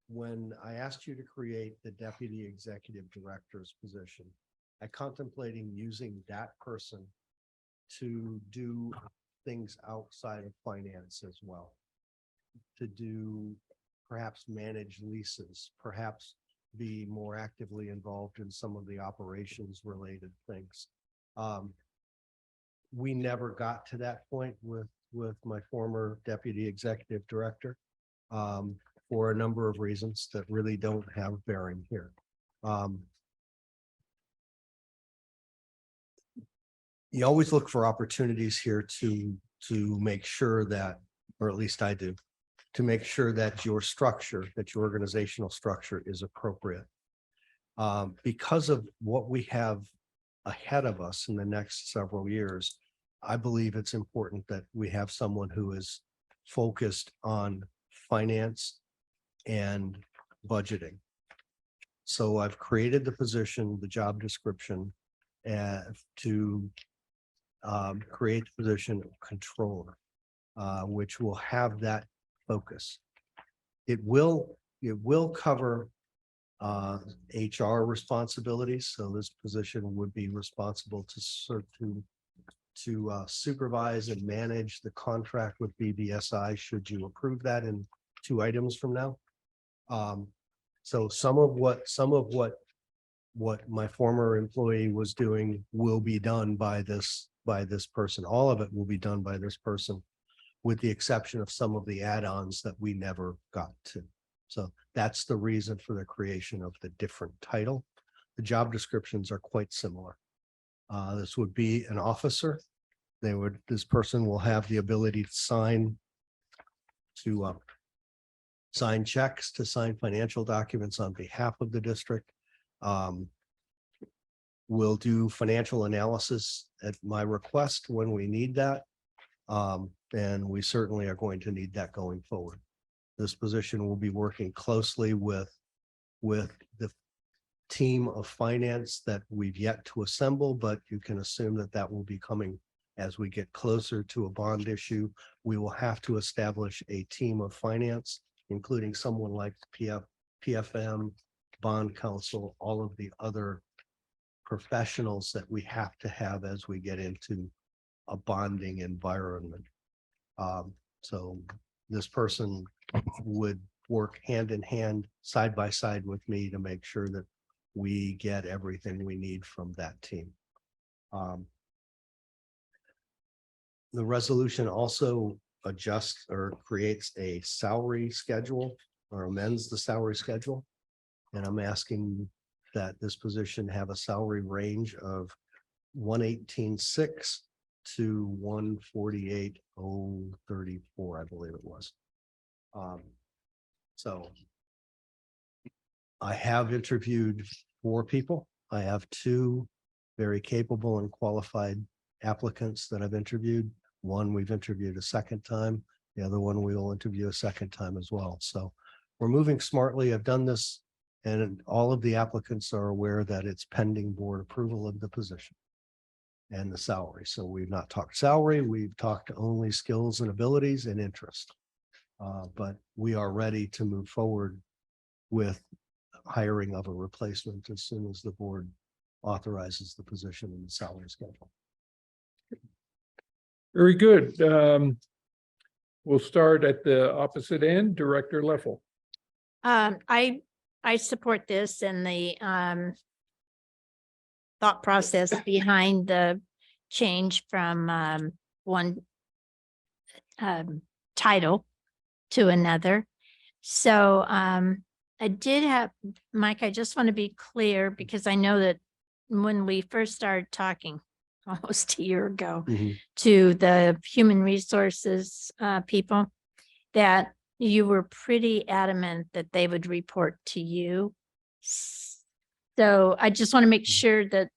When I asked you to create the Deputy Executive Director's position, I contemplating using that person to do things outside of finance as well. To do, perhaps manage leases, perhaps be more actively involved in some of the operations related things. We never got to that point with my former Deputy Executive Director. For a number of reasons that really don't have bearing here. You always look for opportunities here to make sure that, or at least I do, to make sure that your structure, that your organizational structure is appropriate. Because of what we have ahead of us in the next several years, I believe it's important that we have someone who is focused on finance and budgeting. So I've created the position, the job description, to create the position of controller, which will have that focus. It will cover HR responsibilities. So this position would be responsible to supervise and manage the contract with BBSI, should you approve that in 2 items from now. So some of what my former employee was doing will be done by this person. All of it will be done by this person, with the exception of some of the add-ons that we never got to. So that's the reason for the creation of the different title. The job descriptions are quite similar. This would be an officer. This person will have the ability to sign checks, to sign financial documents on behalf of the district. We'll do financial analysis at my request when we need that. And we certainly are going to need that going forward. This position will be working closely with the team of finance that we've yet to assemble, but you can assume that that will be coming as we get closer to a bond issue. We will have to establish a team of finance, including someone like PFM, bond counsel, all of the other professionals that we have to have as we get into a bonding environment. So this person would work hand in hand, side by side with me, to make sure that we get everything we need from that team. The resolution also adjusts or creates a salary schedule, or amends the salary schedule. And I'm asking that this position have a salary range of 118,600 to 148,034, I believe it was. So I have interviewed 4 people. I have 2 very capable and qualified applicants that I've interviewed. One we've interviewed a second time. The other one we will interview a second time as well. So we're moving smartly. I've done this, and all of the applicants are aware that it's pending board approval of the position and the salary. So we've not talked salary. We've talked only skills and abilities and interest. But we are ready to move forward with hiring of a replacement as soon as the board authorizes the position in the salary schedule. Very good. We'll start at the opposite end, Director Leffel. I support this and the thought process behind the change from one title to another. So I did have, Mike, I just want to be clear because I know that when we first started talking almost a year ago to the human resources people, that you were pretty adamant that they would report to you. So I just want to make sure that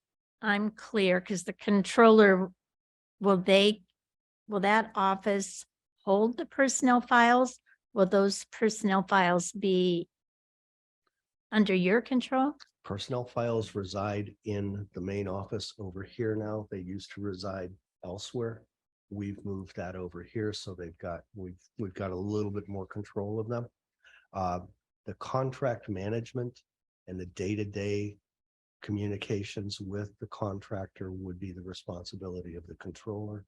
I'm clear, because the controller, will that office hold the personnel files? Will those personnel files be under your control? Personnel files reside in the main office over here now. They used to reside elsewhere. We've moved that over here, so we've got a little bit more control of them. The contract management and the day-to-day communications with the contractor would be the responsibility of the controller.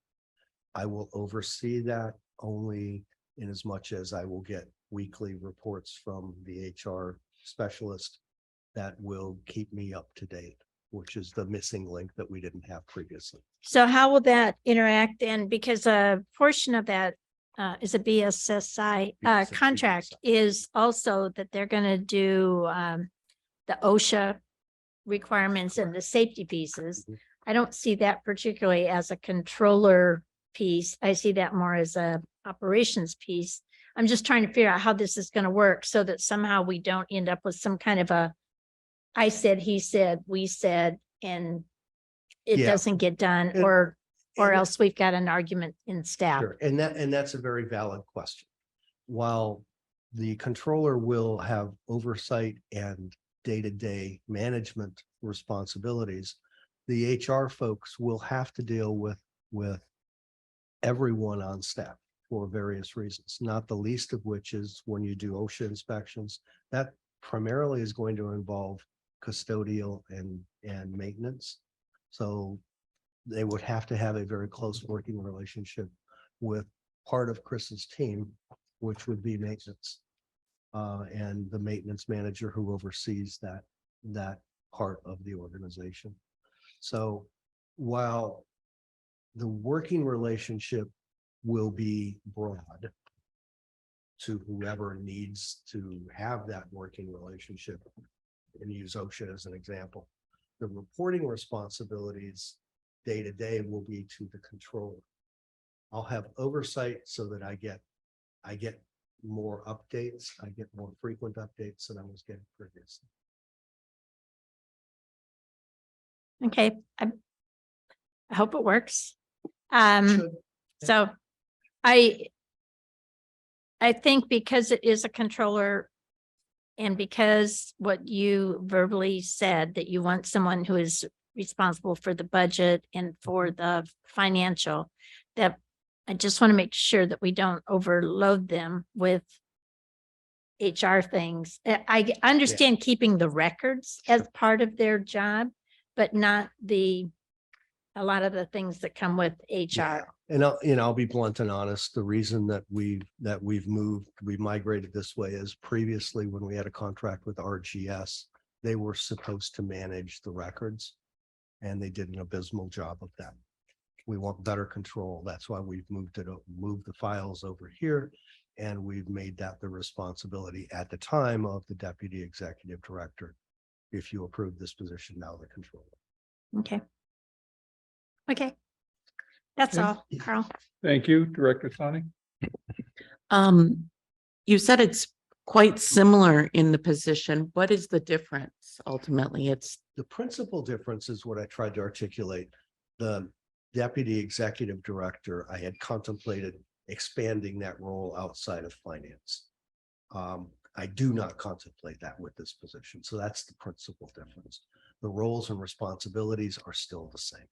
I will oversee that only in as much as I will get weekly reports from the HR specialist that will keep me up to date, which is the missing link that we didn't have previously. So how will that interact then? Because a portion of that is a BSSI contract is also that they're going to do the OSHA requirements and the safety pieces. I don't see that particularly as a controller piece. I see that more as a operations piece. I'm just trying to figure out how this is going to work so that somehow we don't end up with some kind of a I said, he said, we said, and it Yeah. doesn't get done, And- or and- else we've got an argument in staff. Sure, and that's a very valid question. While the controller will have oversight and day-to-day management responsibilities, the HR folks will have to deal with everyone on staff for various reasons, not the least of which is when you do OSHA inspections, that primarily is going to involve custodial and maintenance. So they would have to have a very close working relationship with part of Chris's team, which would be maintenance. And the maintenance manager who oversees that part of the organization. So while the working relationship will be broad to whoever needs to have that working relationship, and use OSHA as an example, the reporting responsibilities day to day will be to the controller. I'll have oversight so that I get more updates. I get more frequent updates than I was getting previously. Okay, I hope it works. Should. So I think because it is a controller and because what you verbally said, that you want someone who is responsible for the budget and for the financial, that I just want to make sure that we don't overload them with HR things. I understand keeping the records as part of their job, but not a lot of the things that come with HR. And I'll be blunt and honest. The reason that we migrated this way is previously when we had a contract with RGS, they were supposed to manage the records and they did an abysmal job of that. We want better control. That's why we've moved the files over here. And we've made that the responsibility at the time of the deputy executive director. If you approve this position, now the controller. Okay. Okay. That's Okay. all, Carl. Thank you, Director Sonny. You said it's quite similar in the position. What is the difference? Ultimately, it's The principal difference is what I tried to articulate. The deputy executive director, I had contemplated expanding that role outside of finance. I do not contemplate that with this position. So that's the principal difference. The roles and responsibilities are still the same.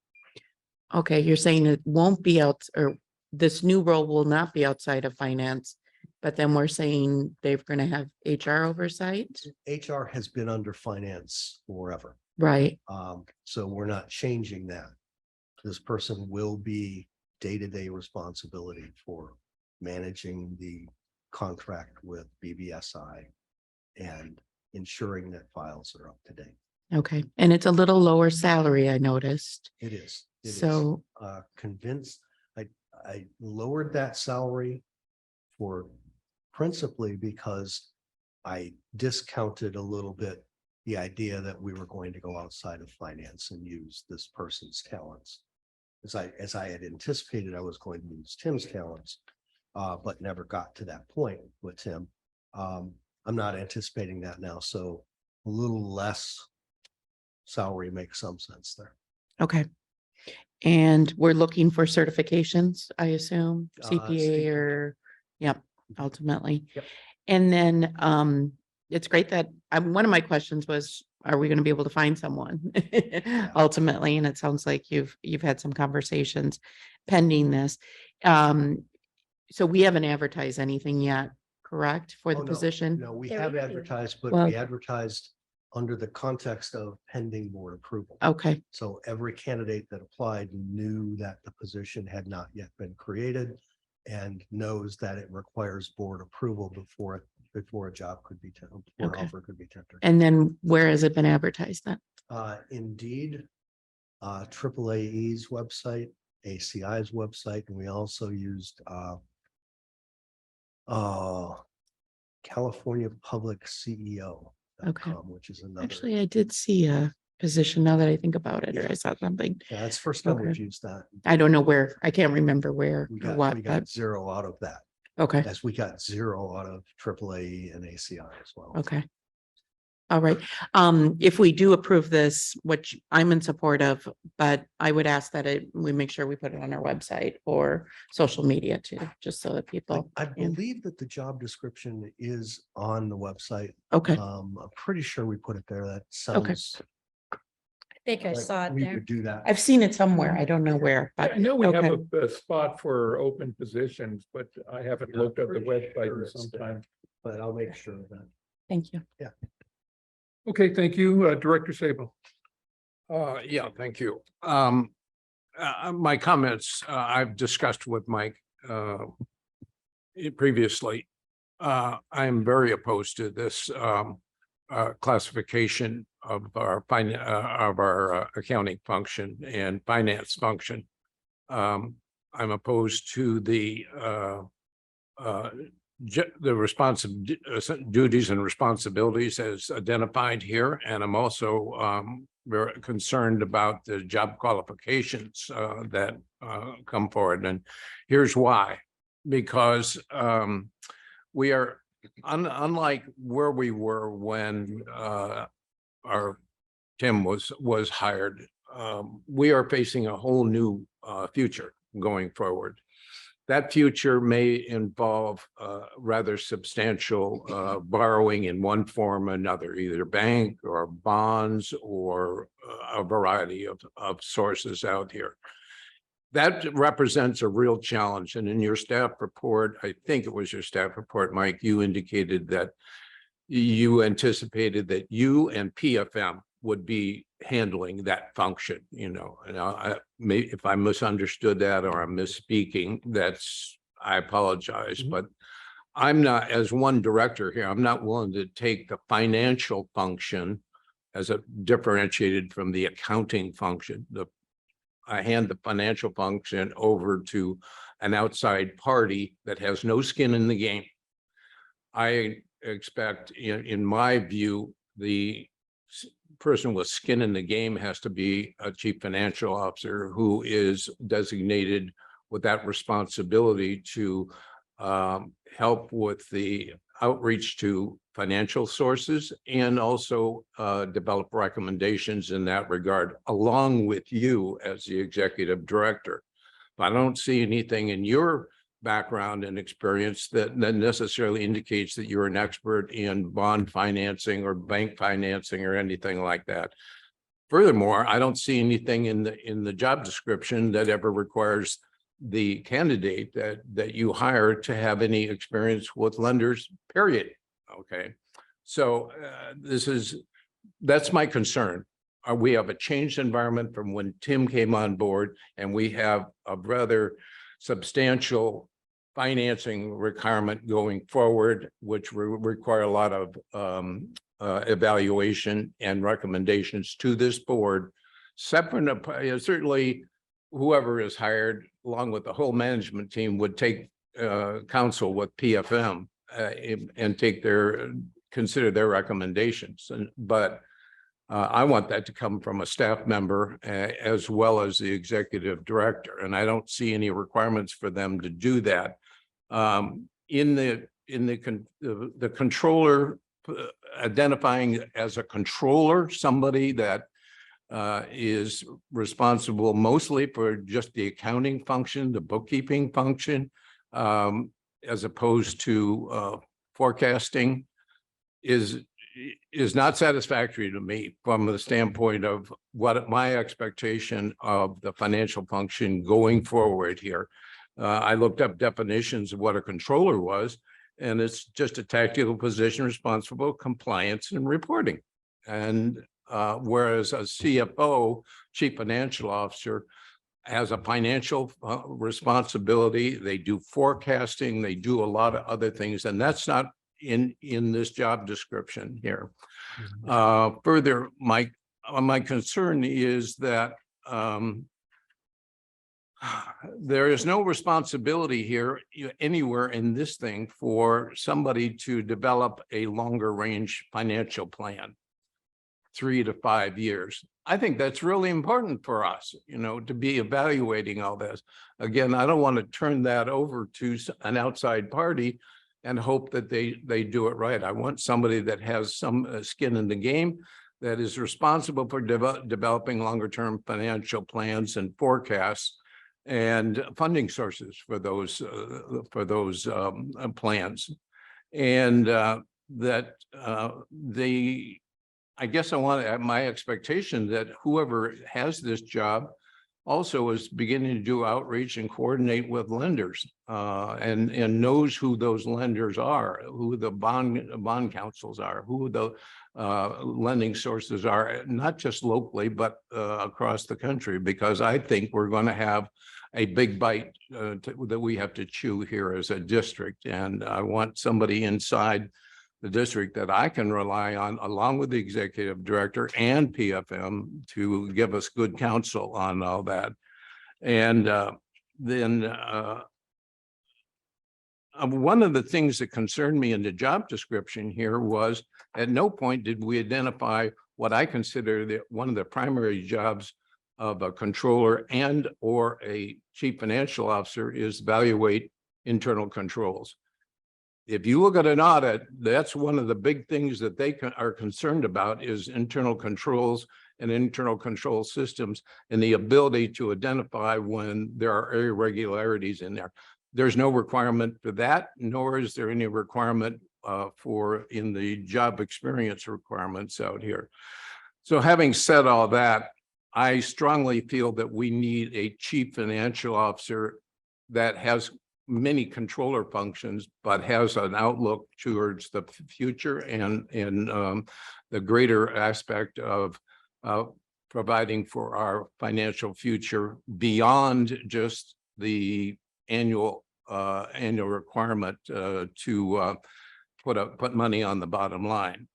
okay. You're saying it won't be out, or this new role will not be outside of finance, but then we're saying they're going to have HR oversight, HR has been under finance forever. right? So we're not changing that. This person will be day-to-day responsibility for managing the contract with BBSI and ensuring that files are up to date. Okay. And it's a little lower salary, I noticed. It is. It is. So, Convinced, I lowered that salary for principally because I discounted a little bit the idea that we were going to go outside of finance and use this person's talents. As I had anticipated, I was going to use Tim's talents, but never got to that point with Tim. I'm not anticipating that now, so a little less salary makes some sense there. okay. And we're looking for certifications, I assume, CPA CPA. or, yep, ultimately. Yep. And then, it's great that, one of my questions was, are we going to be able to find someone ultimately? And it sounds like you've had some conversations pending this. So we haven't advertised anything yet, correct, for the Oh, no, position? No, we There have will be. advertised, but Well- we advertised under the context of pending board approval. Okay, So every candidate that applied knew that the position had not yet been created and knows that it requires board approval before a job could be, before an Okay. offer could be tendered. and then where has it been advertised then? Indeed, AAAE's website, ACI's website, and we also used California Public CEO. Okay. Which is another. Actually, I did see a position now that I think about it, or I saw something. Yeah, that's the first time we've Okay. used that. I don't know where, I can't remember where We or got, what, we but, got 0 out of that. okay, As we got 0 out of AAA and ACI as well. okay. All right, if we do approve this, which I'm in support of, but I would ask that we make sure we put it on our website or social media too, just so that people. I yeah. believe that the job description is on the website. Okay, I'm pretty sure we put it there. That sounds. I think I like saw it we there. would do that. I've seen it somewhere. I don't know where, but I know we have okay. a spot for open positions, but I haven't looked at the Pretty website sure in it's some there. time. But I'll make sure of that. Thank you. Okay, thank you, Director Sabo. Yeah, thank you. My comments, I've discussed with Mike previously. I'm very opposed to this classification of our accounting function and finance function. I'm opposed to the duties and responsibilities as identified here, and I'm also very concerned about the job qualifications that come forward, and here's why. Because we are unlike where we were when our Tim was hired. We are facing a whole new future going forward. That future may involve rather substantial borrowing in one form or another, either bank or bonds or a variety of sources out here. That represents a real challenge. And in your staff report, I think it was your staff report, Mike, you indicated that you anticipated that you and PFM would be handling that function, and if I misunderstood that or I'm misspeaking, I apologize, but I'm not, as one director here, I'm not willing to take the financial function as a differentiated from the accounting function. I hand the financial function over to an outside party that has no skin in the game. I expect, in my view, the person with skin in the game has to be a chief financial officer who is designated with that responsibility to help with the outreach to financial sources and also develop recommendations in that regard, along with you as the executive director. But I don't see anything in your background and experience that necessarily indicates that you're an expert in bond financing or bank financing or anything like that. Furthermore, I don't see anything in the job description that ever requires the candidate that you hire to have any experience with lenders, period. Okay. So that's my concern. We have a changed environment from when Tim came on board, and we have a rather substantial financing requirement going forward, which will require a lot of evaluation and recommendations to this board. Separate, certainly whoever is hired, along with the whole management team, would take counsel with PFM and consider their recommendations. But I want that to come from a staff member as well as the executive director, and I don't see any requirements for them to do that. In the controller, identifying as a controller somebody that is responsible mostly for just the accounting function, the bookkeeping function, as opposed to forecasting, is not satisfactory to me from the standpoint of what my expectation of the financial function going forward here. I looked up definitions of what a controller was, and it's just a tactical position responsible for compliance and reporting. And whereas a CFO, chief financial officer, has a financial responsibility, they do forecasting, they do a lot of other things, and that's not in this job description here. Further, my concern is that there is no responsibility here anywhere in this thing for somebody to develop a longer range financial plan, 3 to 5 years. I think that's really important for us, to be evaluating all this. Again, I don't want to turn that over to an outside party and hope that they do it right. I want somebody that has some skin in the game, that is responsible for developing longer term financial plans and forecasts and funding sources for those plans. And I guess I want my expectation that whoever has this job also is beginning to do outreach and coordinate with lenders and knows who those lenders are, who the bond councils are, who the lending sources are, not just locally, but across the country, because I think we're going to have a big bite that we have to chew here as a district. And I want somebody inside the district that I can rely on, along with the executive director and PFM, to give us good counsel on all that. And then one of the things that concerned me in the job description here was, at no point did we identify what I consider one of the primary jobs of a controller and or a chief financial officer is evaluate internal controls. If you look at an audit, that's one of the big things that they are concerned about, is internal controls and internal control systems and the ability to identify when there are irregularities in there. There's no requirement for that, nor is there any requirement in the job experience requirements out here. So having said all that, I strongly feel that we need a chief financial officer that has many controller functions, but has an outlook towards the future and the greater aspect of providing for our financial future beyond just the annual requirement to put money on the bottom line.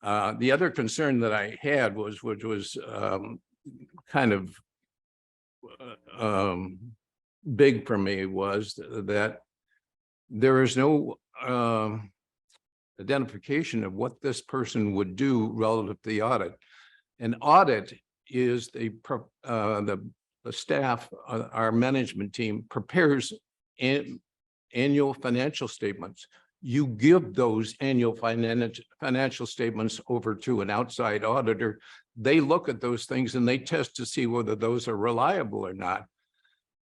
The other concern that I had was, which was kind of big for me, was that there is no identification of what this person would do relative to the audit. An audit is the staff, our management team prepares annual financial statements. You give those annual financial statements over to an outside auditor. They look at those things and they test to see whether those are reliable or not.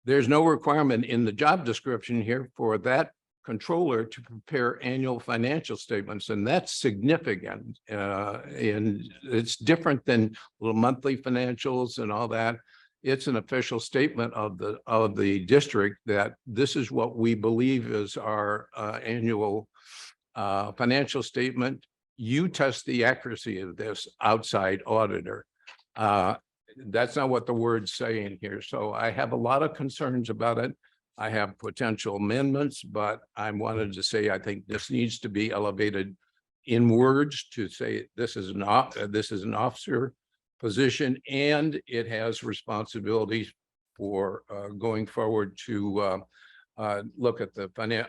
There's no requirement in the job description here for that controller to prepare annual financial statements, and that's significant. And it's different than monthly financials and all that. It's an official statement of the district that this is what we believe is our annual financial statement. You test the accuracy of this outside auditor. That's not what the word's saying here. So I have a lot of concerns about it. I have potential amendments, but I wanted to say, I think this needs to be elevated in words to say this is an officer position, and it has responsibilities for going forward to look at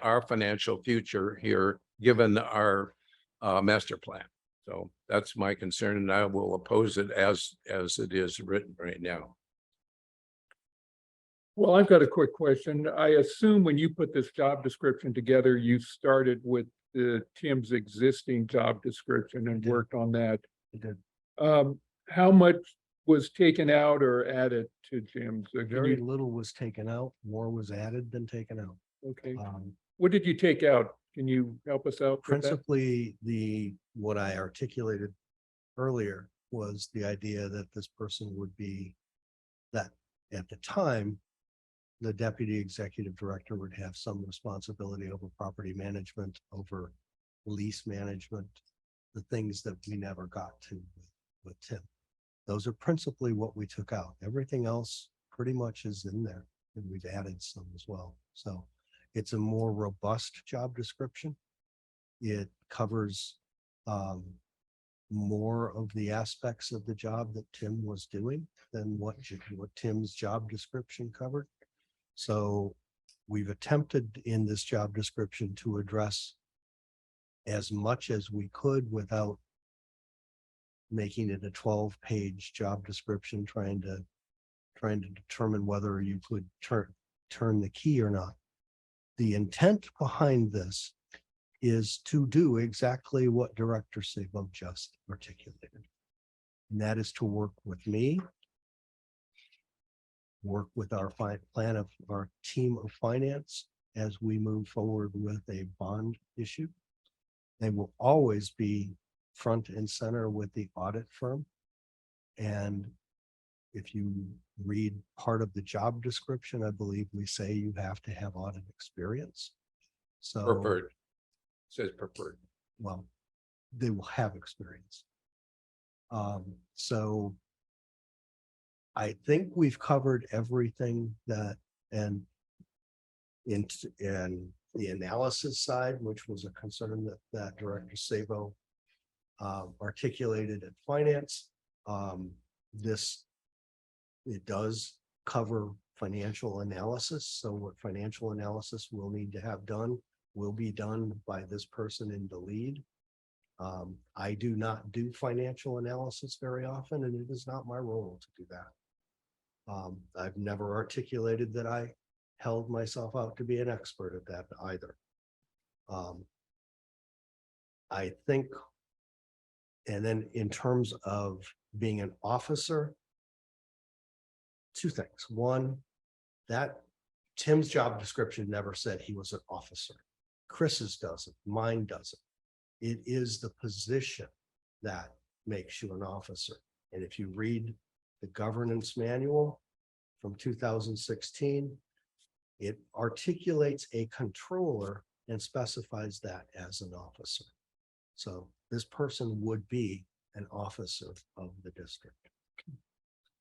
our financial future here, given our master plan. So that's my concern, and I will oppose it as it is written right now. Well, I've got a quick question. I assume when you put this job description together, you started with Tim's existing job description and worked on that. I did. How much was taken out or added to Jim's? Very little was taken out, more was added than taken out. Okay. Um, What did you take out? Can you help us out with that? Principally, what I articulated earlier was the idea that this person would be, that at the time, the deputy executive director would have some responsibility over property management, over lease management, the things that we never got to with Tim. Those are principally what we took out. Everything else pretty much is in there, and we've added some as well. So it's a more robust job description. It covers more of the aspects of the job that Tim was doing than what Tim's job description covered. So we've attempted in this job description to address as much as we could without making it a 12-page job description, trying to determine whether you could turn the key or not. The intent behind this is to do exactly what Director Sabo just articulated. And that is to work with me, work with our plan of our team of finance as we move forward with a bond issue. They will always be front and center with the audit firm. And if you read part of the job description, I believe we say you have to have audit experience. So Preferred. It says preferred. well, they will have experience. So I think we've covered everything that, and in the analysis side, which was a concern that Director Sabo articulated at finance. It does cover financial analysis. So what financial analysis will need to have done will be done by this person in the lead. I do not do financial analysis very often, and it is not my role to do that. I've never articulated that I held myself out to be an expert at that either. I think, and then in terms of being an officer, two things. One, that Tim's job description never said he was an officer. Chris's doesn't, mine doesn't. It is the position that makes you an officer. And if you read the governance manual from 2016, it articulates a controller and specifies that as an officer. So this person would be an officer of the district.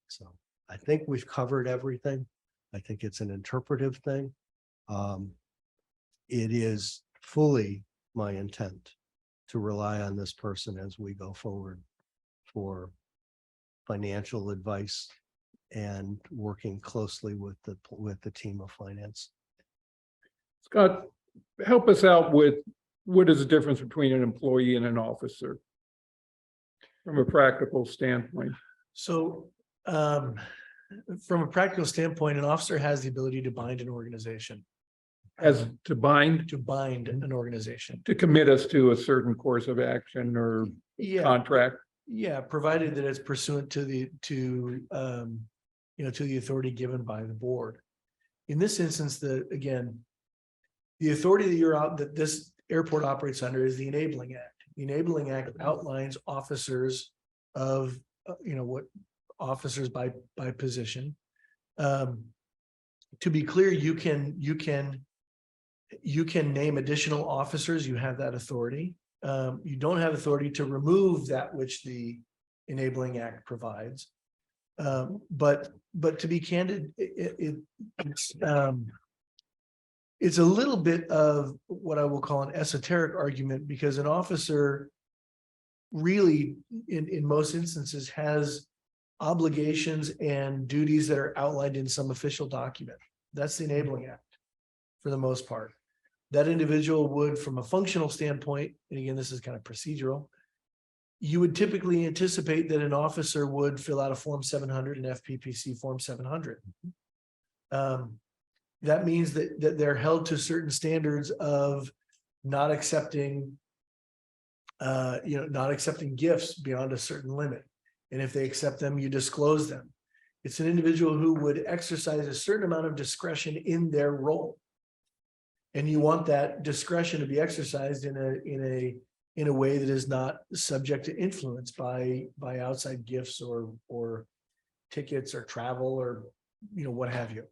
So I think we've covered everything. I think it's an interpretive thing. It is fully my intent to rely on this person as we go forward for financial advice and working closely with the team of finance. Scott, help us out with what is the difference between an employee and an officer? From a practical standpoint, So, from a practical standpoint, an officer has the ability to bind an organization, as to bind, to bind an organization. to commit us to a certain course of action or Yeah, contract. yeah, provided that it's pursuant to to the authority given by the board. In this instance, the authority that this airport operates under is the Enabling Act. The Enabling Act outlines officers of, what officers by position. To be clear, you can name additional officers. You have that authority. You don't have authority to remove that which the Enabling Act provides. But to be candid, it's a little bit of what I will call an esoteric argument, because an officer really, in most instances, has obligations and duties that are outlined in some official document. That's the Enabling Act for the most part. That individual would, from a functional standpoint, and again, this is kind of procedural, you would typically anticipate that an officer would fill out a Form 700 and FPPC Form 700. That means that they're held to certain standards of not accepting, not accepting gifts beyond a certain limit. And if they accept them, you disclose them. It's an individual who would exercise a certain amount of discretion in their role. And you want that discretion to be exercised in a way that is not subject to influence by outside gifts or tickets or travel or what have you.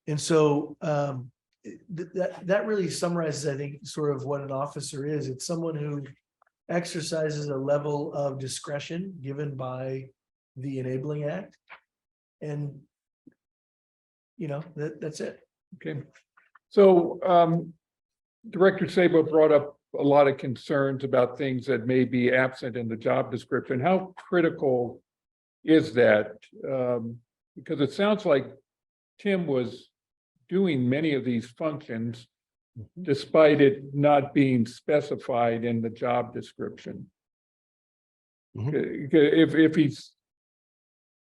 And so that really summarizes, I think, sort of what an officer is. It's someone who exercises a level of discretion given by the Enabling Act. And, that's it. Okay. So Director Sabo brought up a lot of concerns about things that may be absent in the job description. How critical is that? Because it sounds like Tim was doing many of these functions despite it not being specified in the job description. If he's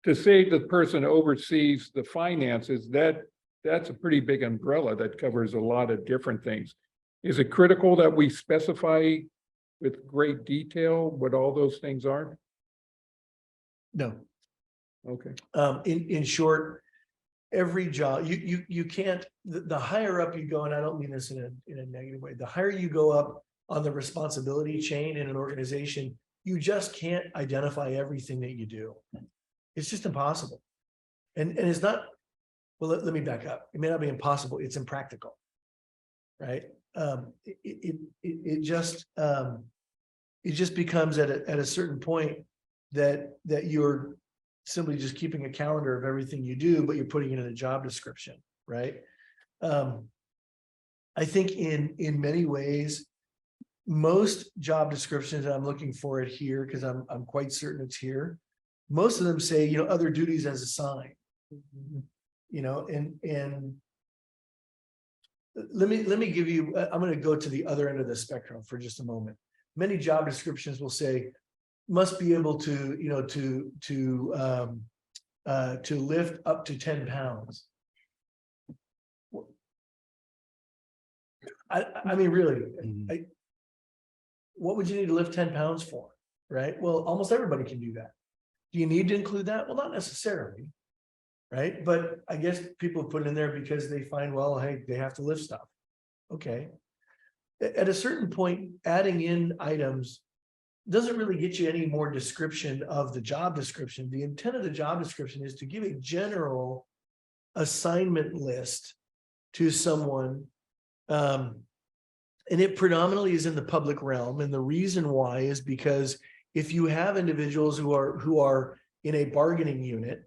to say the person oversees the finances, that's a pretty big umbrella that covers a lot of different things. Is it critical that we specify with great detail what all those things are? No. Okay. In short, every job, you can't, the higher up you go, and I don't mean this in a negative way, the higher you go up on the responsibility chain in an organization, you just can't identify everything that you do. It's just impossible. And it's not, well, let me back up. It may not be impossible, it's impractical, right? It just becomes at a certain point that you're simply just keeping a calendar of everything you do, but you're putting it in a job description, right? I think in many ways, most job descriptions, and I'm looking for it here because I'm quite certain it's here. Most of them say, other duties as assigned, and let me give you, I'm going to go to the other end of the spectrum for just a moment. Many job descriptions will say, must be able to, to lift up to 10 pounds. I mean, really, what would you need to lift 10 pounds for? Right? Well, almost everybody can do that. Do you need to include that? Well, not necessarily. Right? But I guess people put it in there because they find, well, hey, they have to lift stuff. Okay. At a certain point, adding in items doesn't really get you any more description of the job description. The intent of the job description is to give a general assignment list to someone. And it predominantly is in the public realm. And the reason why is because if you have individuals who are in a bargaining unit,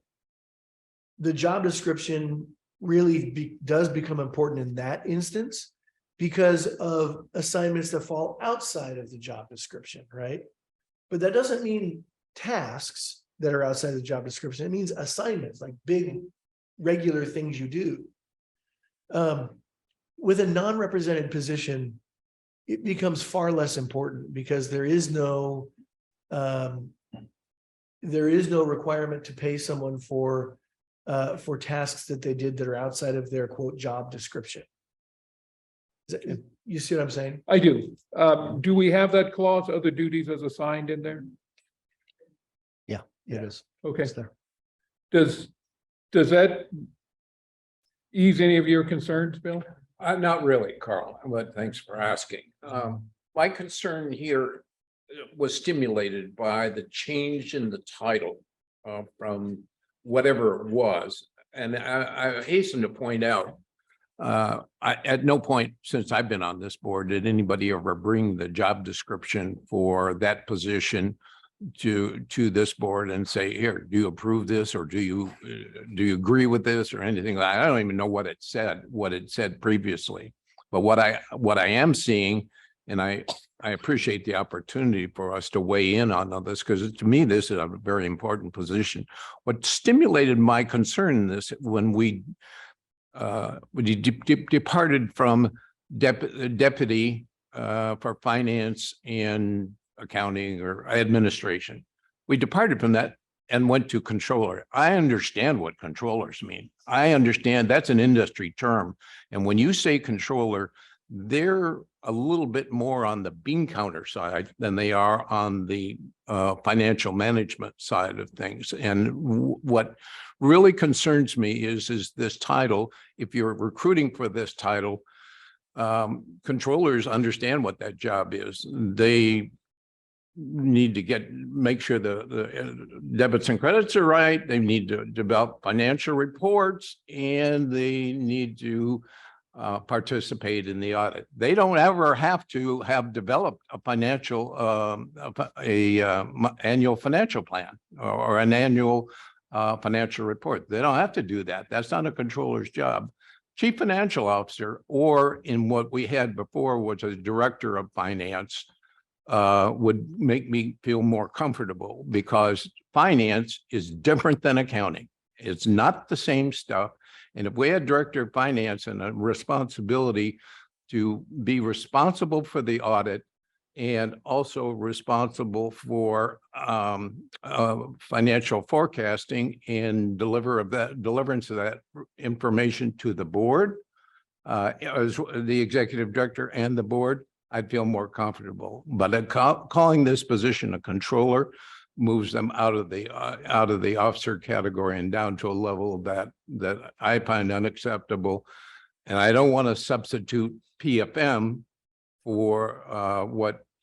the job description really does become important in that instance, because of assignments that fall outside of the job description, right? But that doesn't mean tasks that are outside of the job description. It means assignments, like big, regular things you do. With a non-represented position, it becomes far less important because there is no requirement to pay someone for tasks that they did that are outside of their quote job description. You see what I'm saying? I do. Do we have that clause, other duties as assigned in there? Yeah, it is. Okay. It's there. Does that ease any of your concerns, Bill? Not really, Carl, but thanks for asking. My concern here was stimulated by the change in the title from whatever it was. And I hasten to point out, at no point since I've been on this board did anybody ever bring the job description for that position to this board and say, here, do you approve this, or do you agree with this, or anything like that? I don't even know what it said previously. But what I am seeing, and I appreciate the opportunity for us to weigh in on all this, because to me, this is a very important position. What stimulated my concern in this, when we departed from deputy for finance and accounting or administration, we departed from that and went to controller. I understand what controllers mean. I understand that's an industry term. And when you say controller, they're a little bit more on the bean counter side than they are on the financial management side of things. And what really concerns me is this title. If you're recruiting for this title, controllers understand what that job is. They need to make sure the debits and credits are right. They need to develop financial reports, and they need to participate in the audit. They don't ever have to have developed a financial, annual financial plan or an annual financial report. They don't have to do that. That's not a controller's job. Chief financial officer, or in what we had before was a director of finance, would make me feel more comfortable, because finance is different than accounting. It's not the same stuff. And if we had director of finance and a responsibility to be responsible for the audit and also responsible for financial forecasting and deliverance of that information to the board, as the executive director and the board, I'd feel more comfortable. But calling this position a controller moves them out of the officer category and down to a level that I find unacceptable. And I don't want to substitute PFM for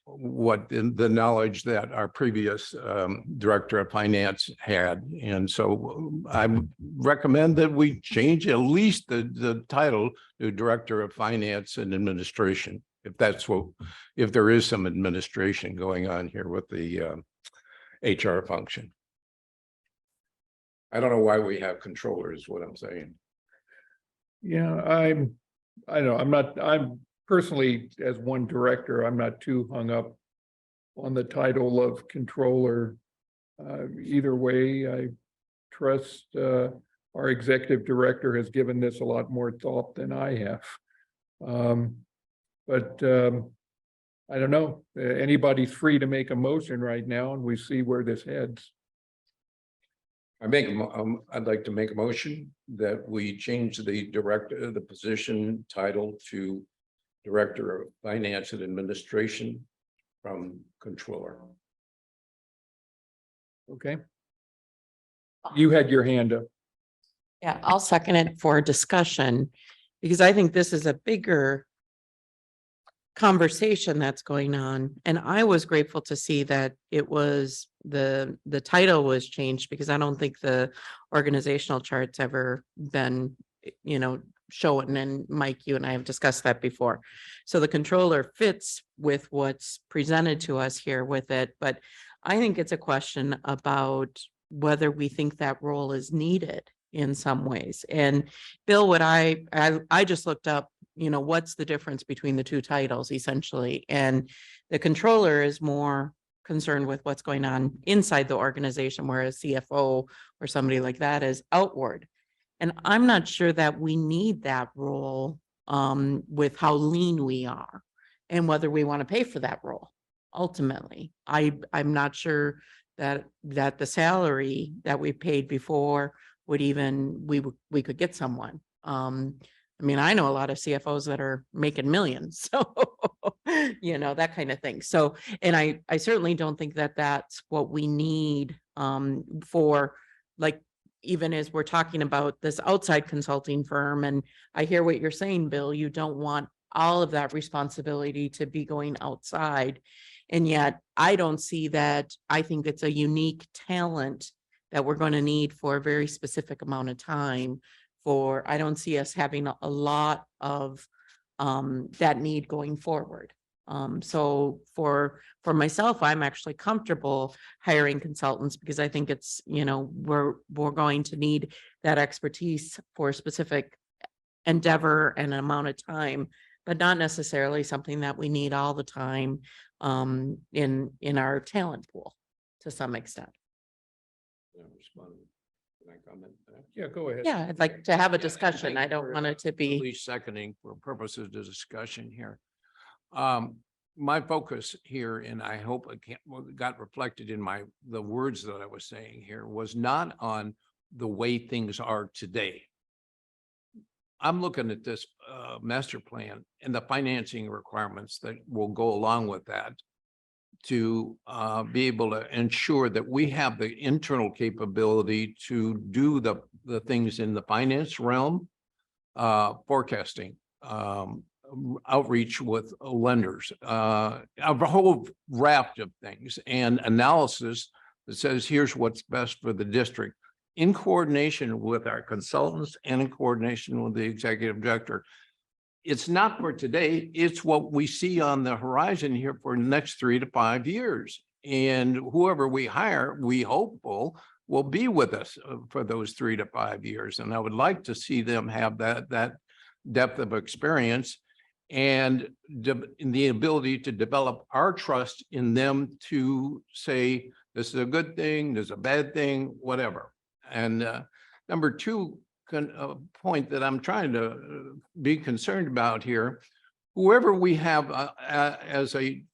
what the knowledge that our previous director of finance had. And so I recommend that we change at least the title to director of finance and administration, if there is some administration going on here with the HR function. I don't know why we have controllers, is what I'm saying. Yeah, I'm personally, as one director, I'm not too hung up on the title of controller. Either way, I trust our executive director has given this a lot more thought than I have. But I don't know, anybody's free to make a motion right now, and we see where this heads. I'd like to make a motion that we change the position title to Director of Finance and Administration from Controller. Okay. You had your hand up. Yeah, I'll second it for discussion, because I think this is a bigger conversation that's going on. And I was grateful to see that it was the title was changed, because I don't think the organizational chart's ever been, shown. And Mike, you and I have discussed that before. So the controller fits with what's presented to us here with it. But I think it's a question about whether we think that role is needed in some ways. And Bill, what I just looked up, what's the difference between the two titles essentially? And the controller is more concerned with what's going on inside the organization, whereas CFO or somebody like that is outward. And I'm not sure that we need that role with how lean we are. and whether we want to pay for that role. Ultimately, I'm not sure that the salary that we paid before would even, we could get someone. I mean, I know a lot of CFOs that are making millions, so, you know, that kind of thing. So, and I certainly don't think that that's what we need, for, like, even as we're talking about this outside consulting firm, and I hear what you're saying, Bill, you don't want all of that responsibility to be going outside. And yet I don't see that. I think it's a unique talent that we're going to need for a very specific amount of time. I don't see us having a lot of that need going forward. So for myself, I'm actually comfortable hiring consultants because I think it's, you know, we're going to need that expertise for a specific endeavor and an amount of time, but not necessarily something that we need all the time in our talent pool to some extent. Can I comment? Yeah, go ahead. Yeah, I'd like to have a Yeah, discussion. thank I you don't for, want it to at be. least seconding for purposes of discussion here. My focus here, and I hope it got reflected in the words that I was saying here, was not on the way things are today. I'm looking at this master plan and the financing requirements that will go along with that to be able to ensure that we have the internal capability to do the things in the finance realm, forecasting, outreach with lenders, a whole raft of things, and analysis that says, here's what's best for the district, in coordination with our consultants and in coordination with the executive director. It's not for today, it's what we see on the horizon here for the next 3 to 5 years. And whoever we hire, we hopeful will be with us for those 3 to 5 years. And I would like to see them have that depth of experience and the ability to develop our trust in them to say, this is a good thing, this is a bad thing, whatever. And number two, point that I'm trying to be concerned about here, whoever we have as a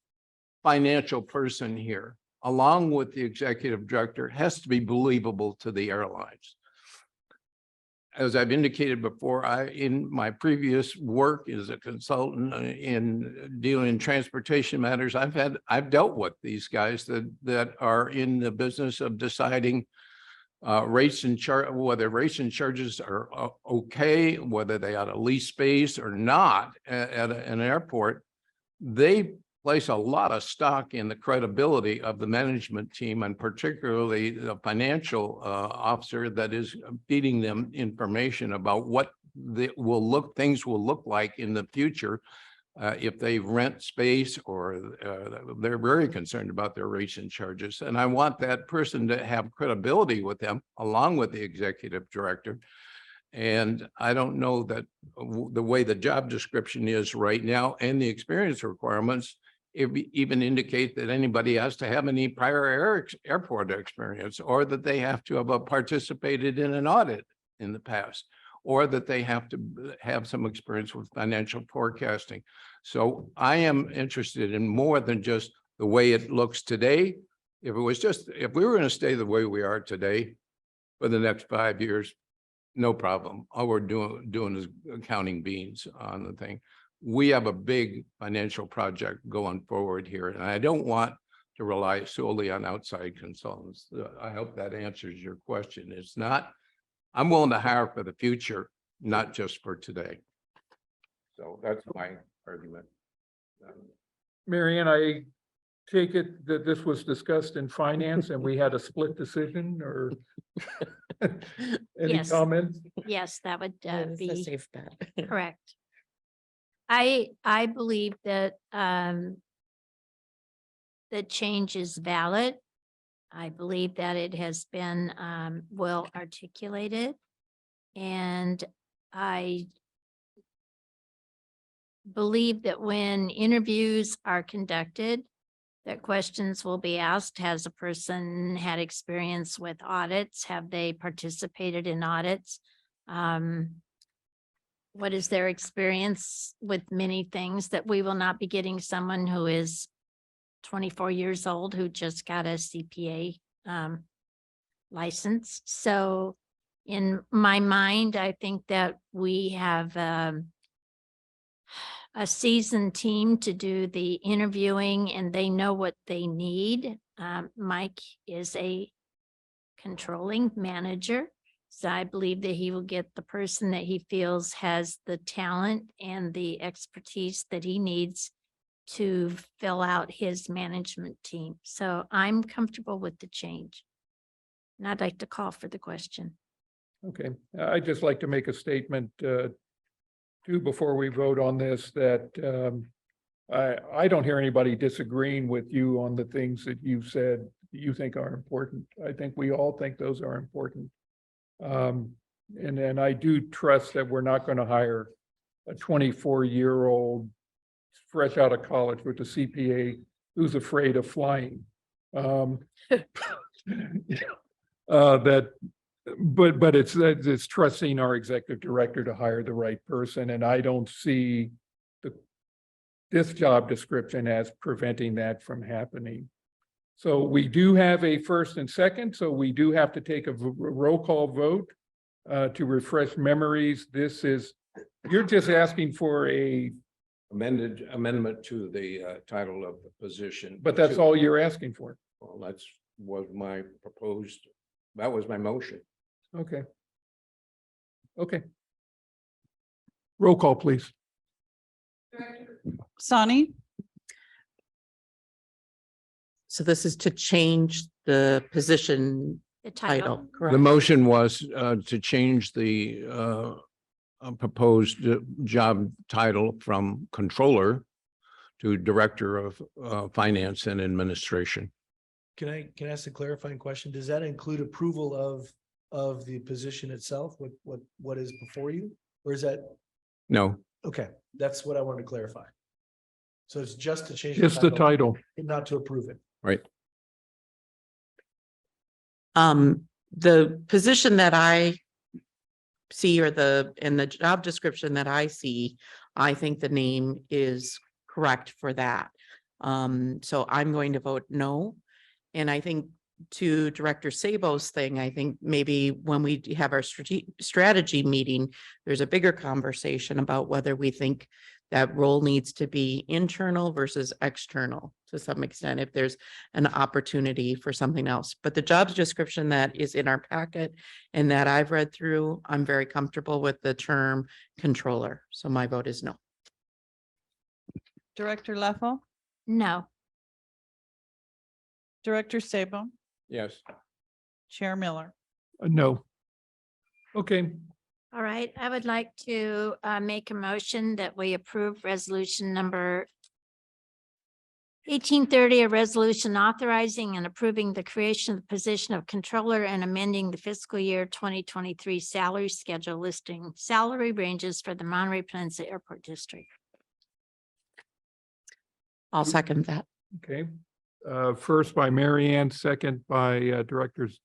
financial person here, along with the executive director, has to be believable to the airlines. As I've indicated before, in my previous work as a consultant in dealing in transportation matters, I've dealt with these guys that are in the business of deciding rates and whether rates and charges are okay, whether they ought to lease space or not at an airport. They place a lot of stock in the credibility of the management team, and particularly the financial officer that is feeding them information about what things will look like in the future if they rent space, or they're very concerned about their rates and charges. And I want that person to have credibility with them, along with the executive director. And I don't know that the way the job description is right now and the experience requirements even indicate that anybody has to have any prior airport experience, or that they have to have participated in an audit in the past, or that they have to have some experience with financial forecasting. So I am interested in more than just the way it looks today. If we were going to stay the way we are today for the next 5 years, no problem. All we're doing is counting beans on the thing. We have a big financial project going forward here, and I don't want to rely solely on outside consultants. I hope that answers your question. It's not, I'm willing to hire for the future, not just for today. So that's my argument. Marianne, I take it that this was discussed in finance and we had a split decision, or any Yes. comments? Yes, that would It's a be safe bet. correct. I believe that the change is valid. I believe that it has been well articulated. And I believe that when interviews are conducted, that questions will be asked. Has a person had experience with audits? Have they participated in audits? what is their experience with many things, that we will not be getting someone who is 24 years old who just got a CPA license. So in my mind, I think that we have a seasoned team to do the interviewing, and they know what they need. Mike is a controlling manager, so I believe that he will get the person that he feels has the talent and the expertise that he needs to fill out his management team. So I'm comfortable with the change. And I'd like to call for the question. Okay, I'd just like to make a statement too before we vote on this, that I don't hear anybody disagreeing with you on the things that you said you think are important. I think we all think those are important. And I do trust that we're not going to hire a 24-year-old fresh out of college with a CPA who's afraid of flying. But it's trusting our executive director to hire the right person, and I don't see this job description as preventing that from happening. So we do have a first and second, so we do have to take a roll call vote to refresh memories. You're just asking for a, Amendment to the title of the position. but that's all you're asking for. Well, that was my motion. Okay. Okay. Roll call, please. Sani, So this is to change the position The title, The correct? motion was to change the proposed job title from controller to director of finance and administration. Can I ask a clarifying question? Does that include approval of the position itself, what is before you? Or is that, No, okay, that's what I wanted to clarify. So it's just to change. Just the title. and not to approve it. right? The position that I see, or in the job description that I see, I think the name is correct for that. So I'm going to vote no. And I think to Director Sabo's thing, I think maybe when we have our strategy meeting, there's a bigger conversation about whether we think that role needs to be internal versus external to some extent, if there's an opportunity for something else. But the job description that is in our packet and that I've read through, I'm very comfortable with the term controller. So my vote is no. Director Leffel, No. Director Sabo, Yes. Chair Miller. No. Okay, All right, I would like to make a motion that we approve resolution number 1830, a resolution authorizing and approving the creation of the position of controller and amending the fiscal year 2023 salary schedule listing salary ranges for the Monterey Peninsula Airport District. I'll second that. okay. First by Mary Ann, second by directors,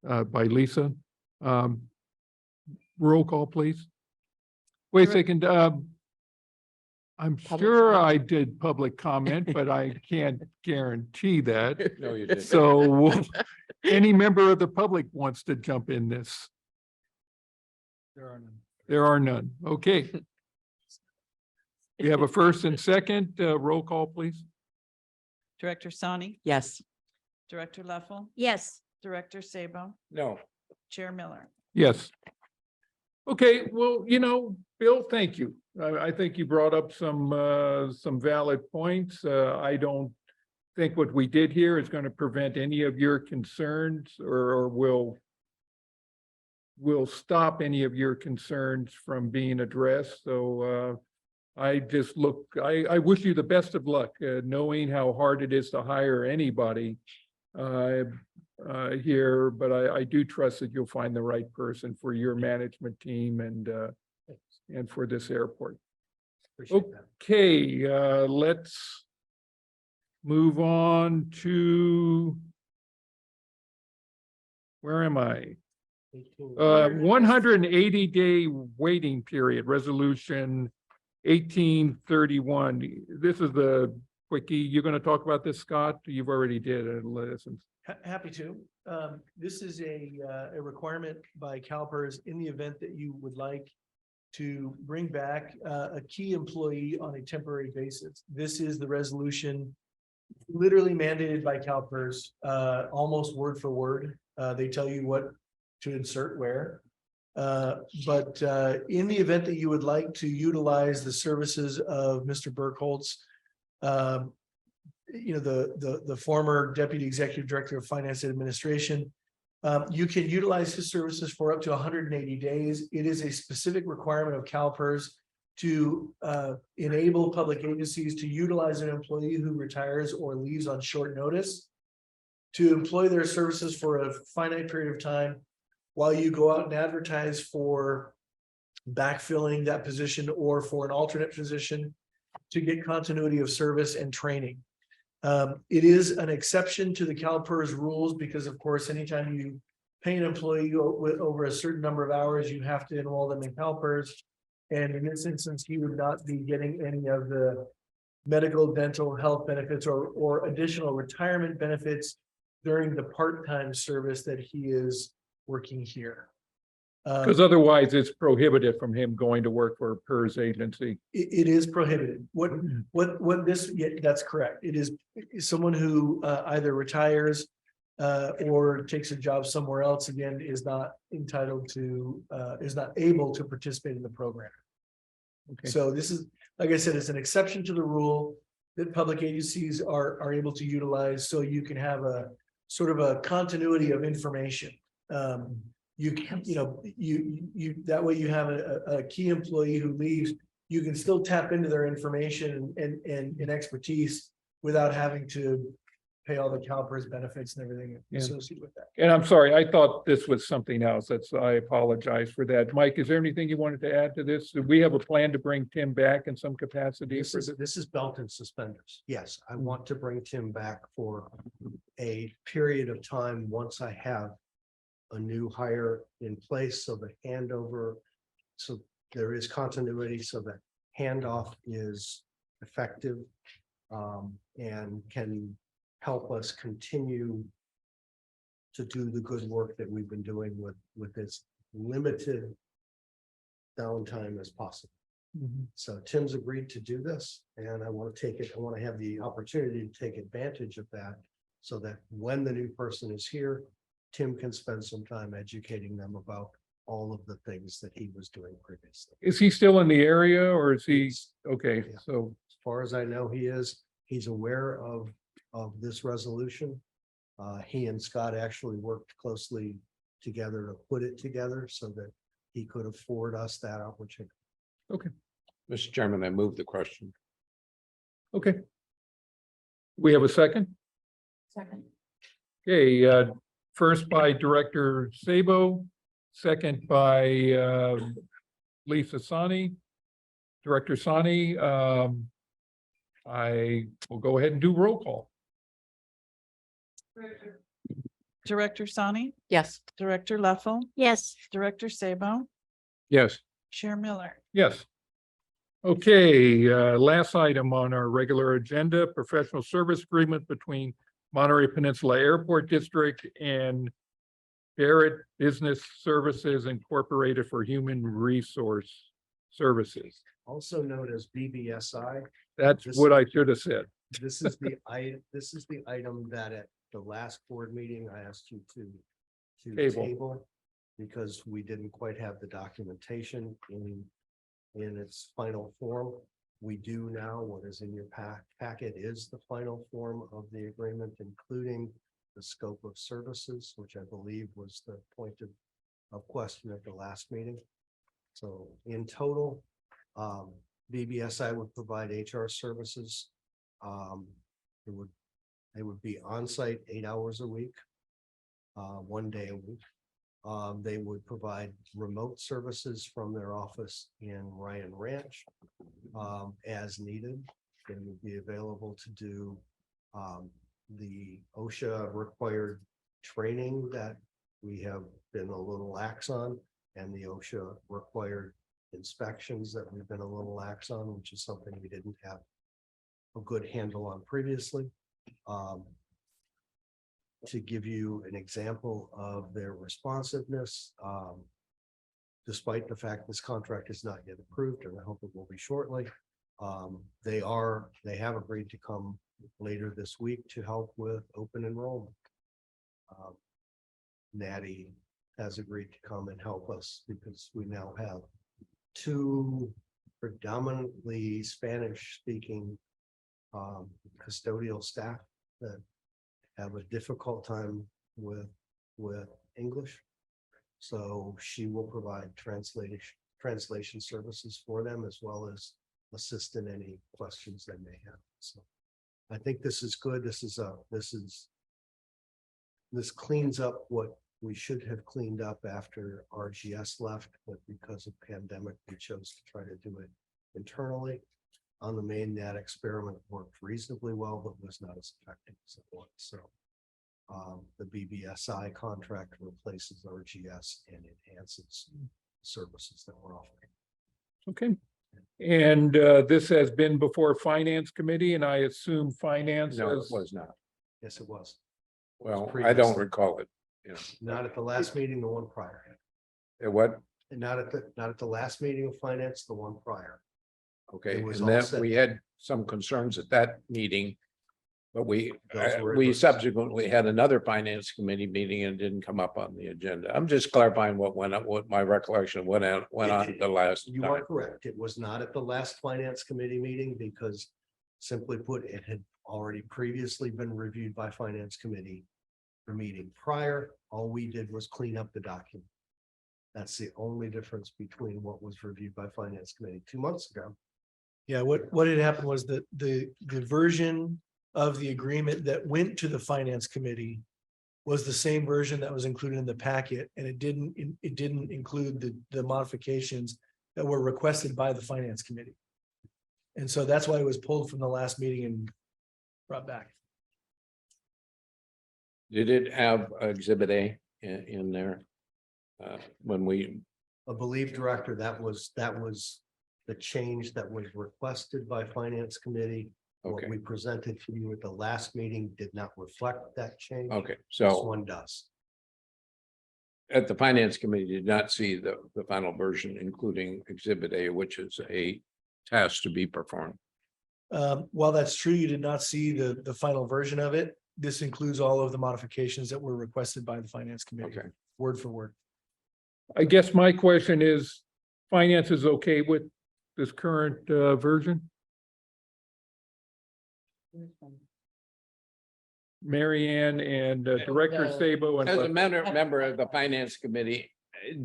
by Lisa. Roll call, please. Wait a Direct- second. I'm Public sure comment. I did public comment, but I can't guarantee that. No, you didn't. So any member of the public wants to jump in this? There are none. Okay. We have a first and second. Roll call, please. Director Sani, Yes. Director Leffel, Yes. Director Sabo, No, Chair Miller. Yes. Okay, well, Bill, thank you. I think you brought up some valid points. I don't think what we did here is going to prevent any of your concerns or will stop any of your concerns from being addressed. So I wish you the best of luck, knowing how hard it is to hire anybody here, but I do trust that you'll find the right person for your management team and for this airport. Appreciate that. Okay, let's move on to, where am I? 180 day waiting period, resolution 1831. This is the quickie. You're going to talk about this, Scott? You've already did it. Listen. Happy to. This is a requirement by CalPERS in the event that you would like to bring back a key employee on a temporary basis. This is the resolution literally mandated by CalPERS, almost word for word. They tell you what to insert where. But in the event that you would like to utilize the services of Mr. Burkholz, the former Deputy Executive Director of Finance and Administration, you can utilize his services for up to 180 days. It is a specific requirement of CalPERS to enable public agencies to utilize an employee who retires or leaves on short notice to employ their services for a finite period of time while you go out and advertise for backfilling that position or for an alternate position to get continuity of service and training. It is an exception to the CalPERS rules because, of course, anytime you pay an employee over a certain number of hours, you have to enroll them in CalPERS. And in this instance, he would not be getting any of the medical, dental, health benefits or additional retirement benefits during the part-time service that he is working here. Because otherwise it's prohibited from him going to work for a PERS agency. It is prohibited. What this, yeah, that's correct. It is someone who either retires or takes a job somewhere else, again, is not entitled to, is not able to participate in the program. Okay. So this is, like I said, it's an exception to the rule that public agencies are able to utilize, so you can have a sort of a continuity of information. You that way you have a key employee who leaves, you can still tap into their information and expertise without having to pay all the CalPERS benefits and everything associated with that. And I'm sorry, I thought this was something else. I apologize for that. Mike, is there anything you wanted to add to this? Do we have a plan to bring Tim back in some capacity? This is belt and suspenders. Yes, I want to bring Tim back for a period of time once I have a new hire in place, so the handover, so there is continuity, so that handoff is effective and can help us continue to do the good work that we've been doing with as limited downtime as possible. So Tim's agreed to do this, and I want to take it, I want to have the opportunity to take advantage of that so that when the new person is here, Tim can spend some time educating them about all of the things that he was doing previously. Is he still in the area or is he? Okay, Yeah. so, As far as I know, he is. He's aware of this resolution. He and Scott actually worked closely together to put it together so that he could afford us that opportunity. Mr. Chairman, I move the question. okay. We have a second? Second. Okay, first by Director Sabo, second by Lisa Sani. Director Sani, I will go ahead and do roll call. Director Sani, Yes. Director Leffel, Yes, Director Sabo, Yes. Chair Miller. Yes. Okay, last item on our regular agenda, professional service agreement between Monterey Peninsula Airport District and Barrett Business Services Incorporated for Human Resource Services. Also known as BBSI. That's what I should have said. This is the item that at the last board meeting, I asked you to Table. table because we didn't quite have the documentation in its final form. We do now. What is in your packet is the final form of the agreement, including the scope of services, which I believe was the point of question at the last meeting. So in total, BBSI would provide HR services. They would be on site 8 hours a week, 1 day a week. They would provide remote services from their office in Ryan Ranch as needed. They would be available to do the OSHA required training that we have been a little lax on, and the OSHA required inspections that we've been a little lax on, which is something we didn't have a good handle on previously. To give you an example of their responsiveness, despite the fact this contract is not yet approved, and I hope it will be shortly, they have agreed to come later this week to help with open enrollment. Natty has agreed to come and help us because we now have 2 predominantly Spanish-speaking custodial staff that have a difficult time with English. So she will provide translation services for them, as well as assist in any questions they may have. So I think this is good. This cleans up what we should have cleaned up after RGS left, but because of pandemic, we chose to try to do it internally. On the main, that experiment worked reasonably well, but was not as effective as it was. So the BBSI contract replaces RGS and enhances services that we're offering. Okay. And this has been before Finance Committee, and I assume Finance No, it has. was not. Yes, it was. Well, I previously. don't recall it. You know, Not at the last meeting, the one prior. what? And not at the last meeting of finance, the one prior. Okay, It was and all that set. we had some concerns at that meeting. But we Those were we addressed. subsequently had another finance committee meeting and it didn't come up on the agenda. I'm just clarifying what went up, what my recollection went on the last You time. are correct. It was not at the last finance committee meeting because simply put, it had already previously been reviewed by finance committee. The meeting prior, all we did was clean up the document. That's the only difference between what was reviewed by finance committee 2 months ago. Yeah, what had happened was that the version of the agreement that went to the finance committee was the same version that was included in the packet, and it didn't include the modifications that were requested by the finance committee. And so that's why it was pulled from the last meeting and brought back. Did it have exhibit A in there? When we, I believe, Director, that was the change that was requested by finance committee. okay, What we presented to you at the last meeting did not reflect that change. okay, This so one does. at the finance committee did not see the final version, including exhibit A, which is a task to be performed. While that's true, you did not see the final version of it. This includes all of the modifications that were requested by the finance committee, Okay, word for word. I guess my question is, Finance is okay with this current version? Mary Ann and Director Sabo and. as a member of the finance committee,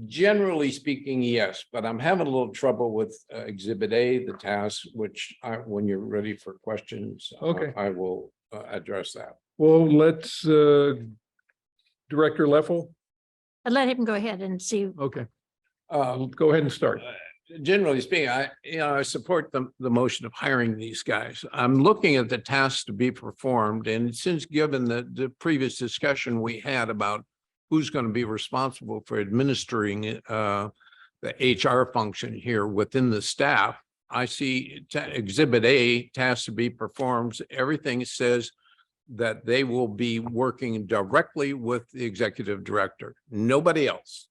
generally speaking, yes, but I'm having a little trouble with exhibit A, the task, which when you're ready for questions, Okay. I will address that. Well, let's, Director Leffel, I'd let him go ahead and see. okay, go ahead and start. Generally speaking, I support the motion of hiring these guys. I'm looking at the tasks to be performed, and since given the previous discussion we had about who's going to be responsible for administering the HR function here within the staff, I see exhibit A, tasks to be performed. Everything says that they will be working directly with the executive director, nobody else.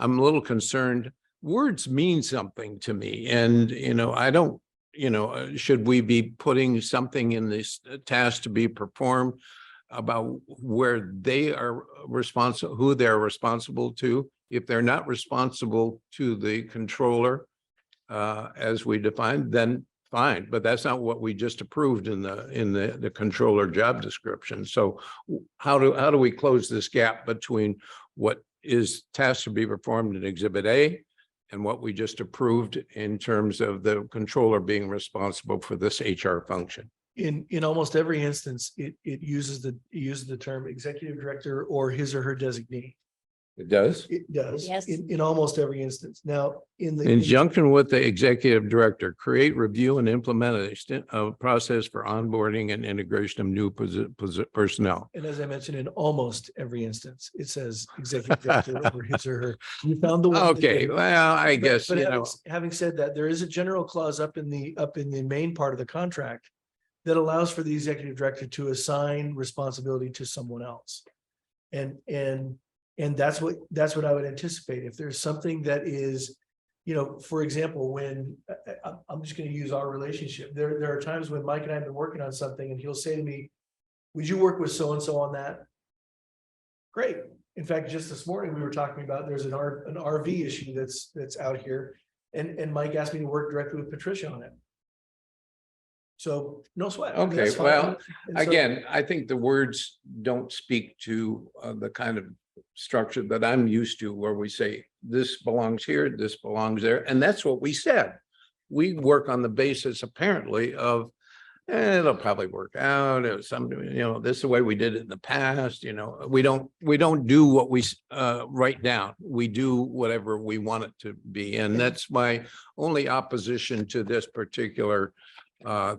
I'm a little concerned. Words mean something to me, and I don't. Should we be putting something in this task to be performed about where they are responsible, who they're responsible to? If they're not responsible to the controller, as we defined, then fine, but that's not what we just approved in the controller job description. So how do we close this gap between what is tasked to be performed in exhibit A and what we just approved in terms of the controller being responsible for this HR function? In almost every instance, it uses the term executive director or his or her designee. It does. It does. Yes. In almost every instance. Now, in the. In conjunction with the executive director, create, review and implement a process for onboarding and integration of new personnel. And as I mentioned, in almost every instance, it says executive director or his or her. You found the one. that Okay, did. well, I But- guess, but you having, know, having said that, there is a general clause up in the main part of the contract that allows for the executive director to assign responsibility to someone else. And that's what I would anticipate. If there's something that is, you know, for example, when I'm just going to use our relationship, there are times when Mike and I have been working on something and he'll say to me, would you work with so-and-so on that? Great. In fact, just this morning, we were talking about, there's an RV issue that's out here. And Mike asked me to work directly with Patricia on it. So no sweat. I mean, okay, that's fine. well, And so- again, I think the words don't speak to the kind of structure that I'm used to, where we say, this belongs here, this belongs there, and that's what we said. We work on the basis apparently of, it'll probably work out, or some, you know, this is the way we did it in the past, you know, we don't do what we write down. We do whatever we want it to be, and that's my only opposition to this particular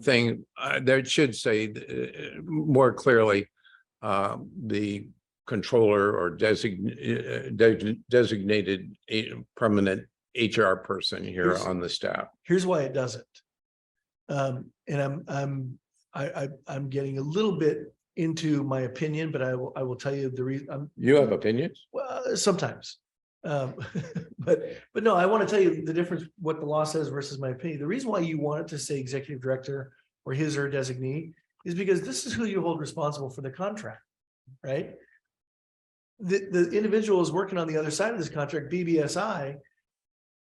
thing. There should say more clearly, the controller or designated permanent HR person here Here's- on the staff. Here's why it doesn't. And I'm getting a little bit into my opinion, but I will tell you the reason. You have opinions? Well, sometimes. But no, I want to tell you the difference, what the law says versus my opinion. The reason why you want it to say executive director or his or her designee is because this is who you hold responsible for the contract, right? The individual is working on the other side of this contract, BBSI.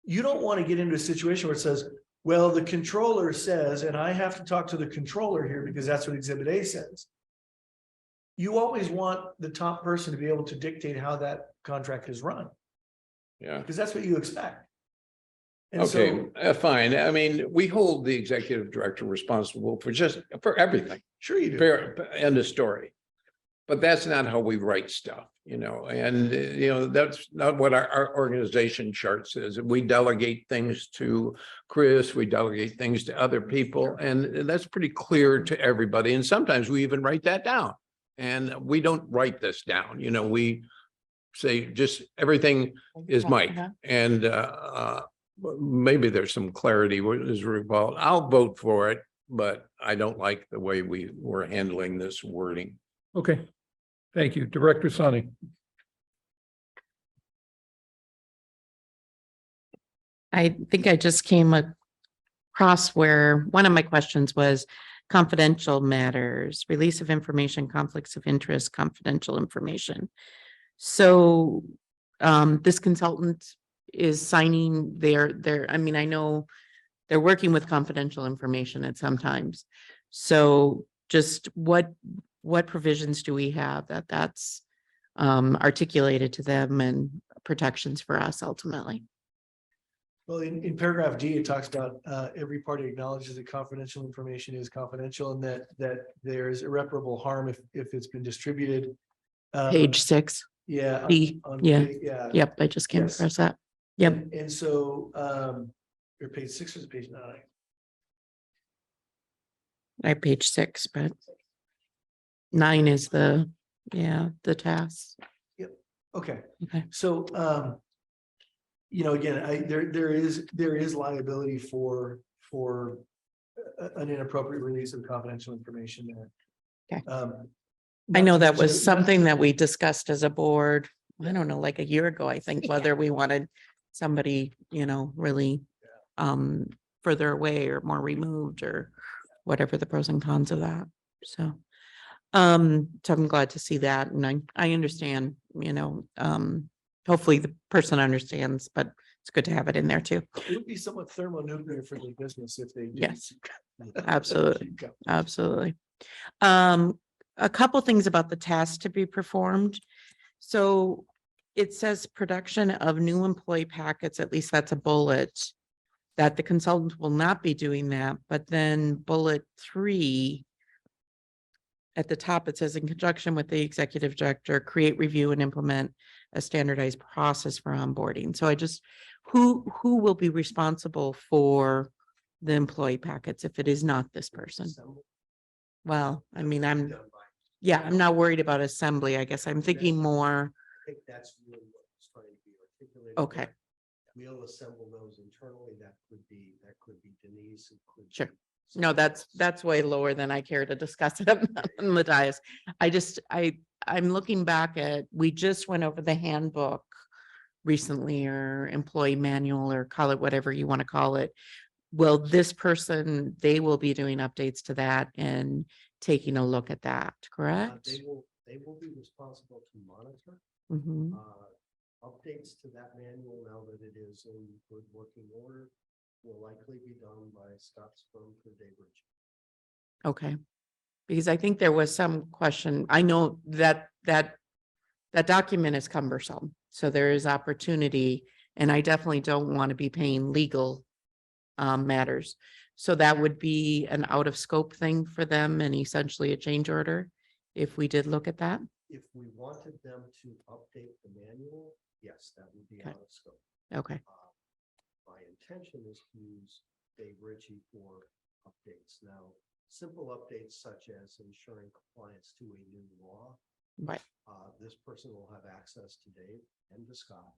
You don't want to get into a situation where it says, well, the controller says, and I have to talk to the controller here because that's what Exhibit A says. You always want the top person to be able to dictate how that contract is run, Yeah. because that's what you expect. And Okay, so, fine. I mean, we hold the executive director responsible for everything. sure you do. End of story. But that's not how we write stuff, you know, and, you know, that's not what our organization chart says. We delegate things to Chris, we delegate things to other people, and that's pretty clear to everybody. And sometimes we even write that down. And we don't write this down, you know, we say just everything is Mike. And maybe there's some clarity as a result. I'll vote for it, but I don't like the way we were handling this wording. Okay, thank you. Director Sonny. I think I just came across where one of my questions was confidential matters, release of information, conflicts of interest, confidential information. So this consultant is signing I mean, I know they're working with confidential information at some times. So just what provisions do we have that's articulated to them and protections for us ultimately? Well, in paragraph D, it talks about every party acknowledges that confidential information is confidential and that there is irreparable harm if it's been distributed. Page 6. Yeah. D, yeah. Yeah. Yep, I just came Yes. across that. Yep. And so, your page 6 is page 9. I page 6, but 9 is the task. Okay. Okay. So, you know, again, there is liability for an inappropriate release of confidential information there. Okay. I know Not to that was mention- something that we discussed as a board, I don't know, like a year ago, I think, Yeah. whether we wanted somebody, you know, really further away or more removed or whatever the pros and cons of that. So I'm glad to see that. And I understand, you know, hopefully the person understands, but it's good to have it in there too. It would be somewhat thermonuclear for the business if they did. Yes, absolutely. Absolutely. A couple things about the task to be performed. So it says production of new employee packets, at least that's a bullet, that the consultant will not be doing that. But then bullet 3, at the top, it says in conjunction with the executive director, create, review, and implement a standardized process for onboarding. So I just, who will be responsible for the employee packets if it is not this person? Well, I mean, I'm not worried about assembly. I guess I'm thinking more, I think that's really what's trying to be articulated. okay, We'll assemble those internally. That could be Denise. It could be sure. No, someone that's way lower than I care to discuss it on the dais. I'm looking back at, we just went over the handbook recently, or employee manual, or call it whatever you want to call it. Well, this person, they will be doing updates to that and taking a look at that, correct? They will be responsible to monitor Mhm. updates to that manual now that it is in good working order. Will likely be done by Scott's firm for Daybridge. Okay. Because I think there was some question. I know that document is cumbersome. So there is opportunity, and I definitely don't want to be paying legal matters. So that would be an out of scope thing for them, and essentially a change order if we did look at that. If we wanted them to update the manual, yes, that would be Okay. out of scope. Okay. My intention is to use Dave Ritchie for updates. Now, simple updates such as ensuring compliance to a new law. Right. This person will have access to Dave and to Scott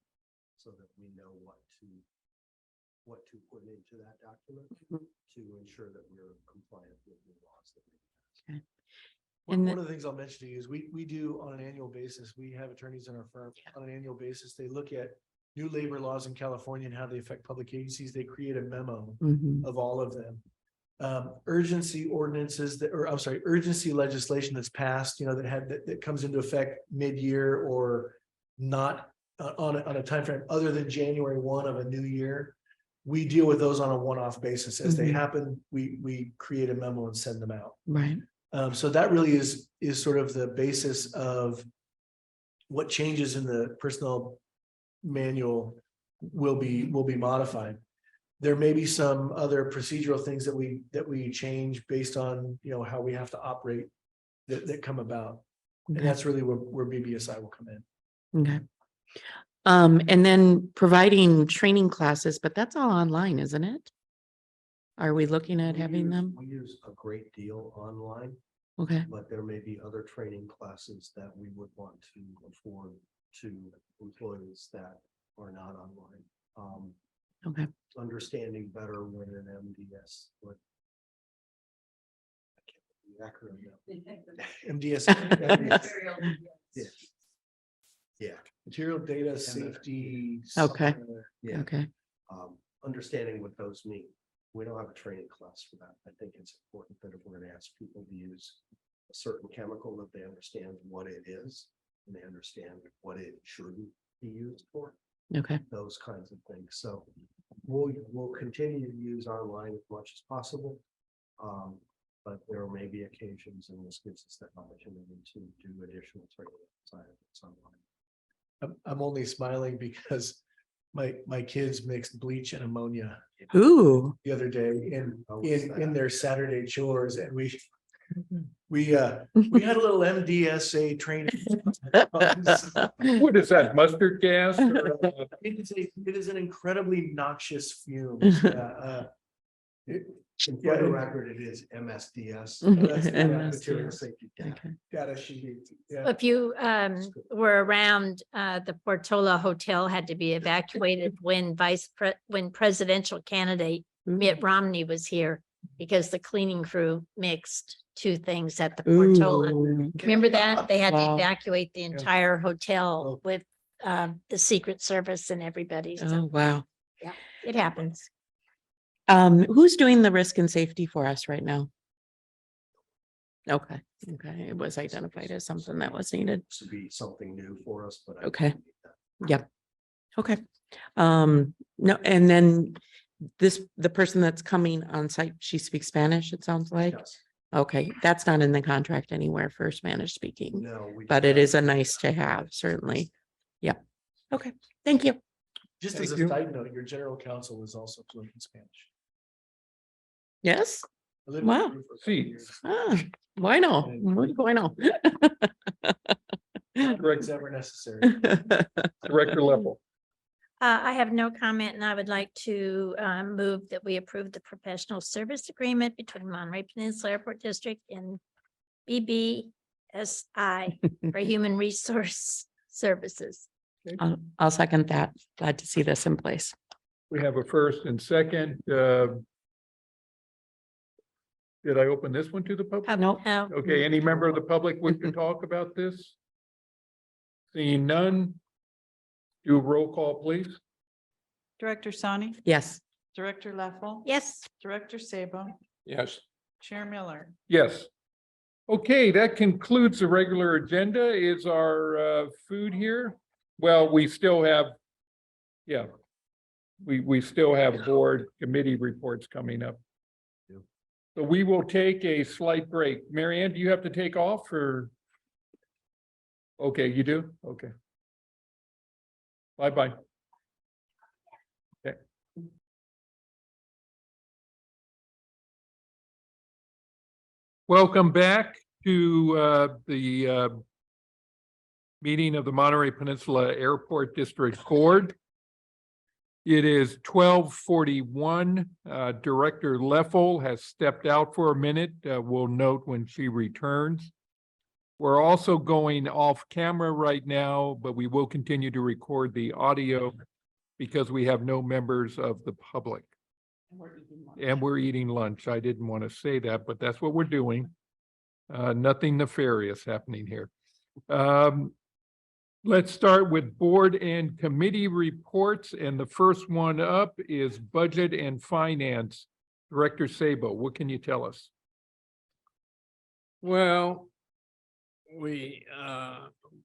so that we know what to put into that document Mhm. to ensure that we're compliant with the laws that we pass. Okay. One And one of the things I'll mention to you is we do on an annual basis, we have attorneys in our firm on an annual basis. They look at new labor laws in California and how they affect public agencies. They create a memo Mhm. of all of them. Urgency ordinances that, or I'm sorry, urgency legislation that's passed, that comes into effect mid-year or not on a timeframe other than January 1 of a new year. We deal with those on a one-off basis. As they Mhm. happen, we create a memo and send them out. Right. So that really is sort of the basis of what changes in the personnel manual will be modified. There may be some other procedural things that we change based on, how we have to operate that come about. And Okay. that's really where BBSI will come in. Okay. And then providing training classes, but that's all online, isn't it? Are we looking at having them? We use a great deal online, Okay. but there may be other training classes that we would want to afford to employees that are not online. Okay. Understanding better what an MDS, what. I can't remember the acronym now. MDS. Yeah. Yeah, material data safety. Okay. software. Yeah, Okay. understanding what those mean. We don't have a training class for that. I think it's important that if we're gonna ask people to use a certain chemical, that they understand what it is and they understand what it shouldn't be used for, Okay. those kinds of things. So we'll continue to use online as much as possible. But there may be occasions, and this gives us that opportunity to do additional training outside of it's online. I'm only smiling because my kids mixed bleach and ammonia Ooh. the other day in How was in that? their Saturday chores, and we had a little MDSA training. What is that, mustard gas? or, It is an incredibly noxious fume. And Yeah, for the and- record, it is MSDS. Material MSDS. Safety Data. Okay. Data sheet, yeah. If you were around, the Portola Hotel had to be evacuated when when presidential candidate Mitt Romney was here because the cleaning crew mixed two things at the Portola. Ooh. Remember that? They had to Wow. evacuate the entire hotel with the Secret Service and everybody. Oh, So wow. it happens. Who's doing the risk and safety for us right now? Okay. Okay. It was identified as something that was needed. To be something new for us, but. I Okay. appreciate that. Yep. Okay. No, and then the person that's coming on site, she speaks Spanish, it sounds like. Yes. Okay, that's not in the contract anywhere for Spanish speaking, No. we but do it not. is a nice to have, certainly. Yep. Okay, thank you. Just Thank as a you. side note, your general counsel is also fluent in Spanish. Yes. I lived in Wow. Peru for a couple Sí. years. Ah, bueno, muy bueno. Corrects ever necessary. Director Level. I have no comment and I would like to move that we approve the professional service agreement between Monterey Peninsula Airport District and BBSI for Human Resource Services. I'll second that. Glad to see this in place. We have a first and second. Did I open this one to the public? Nope. No. Okay, any member of the public wish to talk about this? Seeing none. Do a roll call, please. Director Sani, Yes. Director Leffel. Yes. Director Sabo, Yes. Chair Miller. Yes. Okay, that concludes the regular agenda. Is our food here? Well, we still have, yeah. We still have board committee reports coming up. So we will take a slight break. Mary Ann, do you have to take off or? Okay, you do? Okay. Bye-bye. Okay. Welcome back to the meeting of the Monterey Peninsula Airport District Board. It is 12:41. Director Leffel has stepped out for a minute. We'll note when she returns. We're also going off camera right now, but we will continue to record the audio because we have no members of the public. And we're eating lunch. I didn't want to say that, but that's what we're doing. Nothing nefarious happening here. Let's start with board and committee reports, and the first one up is budget and finance. Director Sabo, what can you tell us? Well,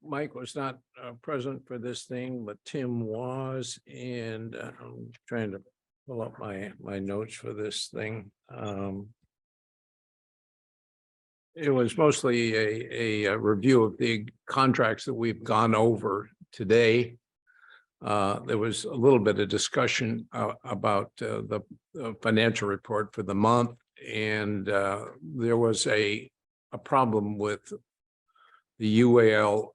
Mike was not present for this thing, but Tim was, and I'm trying to pull up my notes for this thing. It was mostly a review of the contracts that we've gone over today. There was a little bit of discussion about the financial report for the month, and there was a problem with the UAL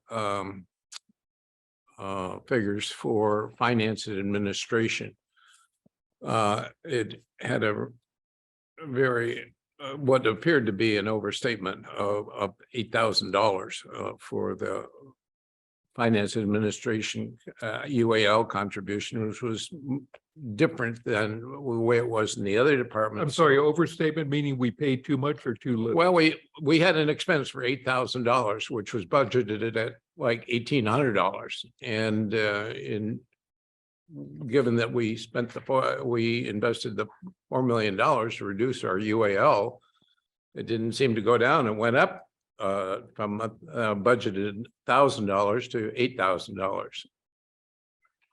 figures for finance and administration. It had a very what appeared to be an overstatement of $8,000 for the finance administration UAL contribution, which was different than the way it was in the other departments. I'm sorry, overstatement meaning we paid too much or too little? Well, we had an expense for $8,000, which was budgeted at like $1,800, and given that we invested the $4 million to reduce our UAL, it didn't seem to go down. It went up from budgeted $1,000 to $8,000.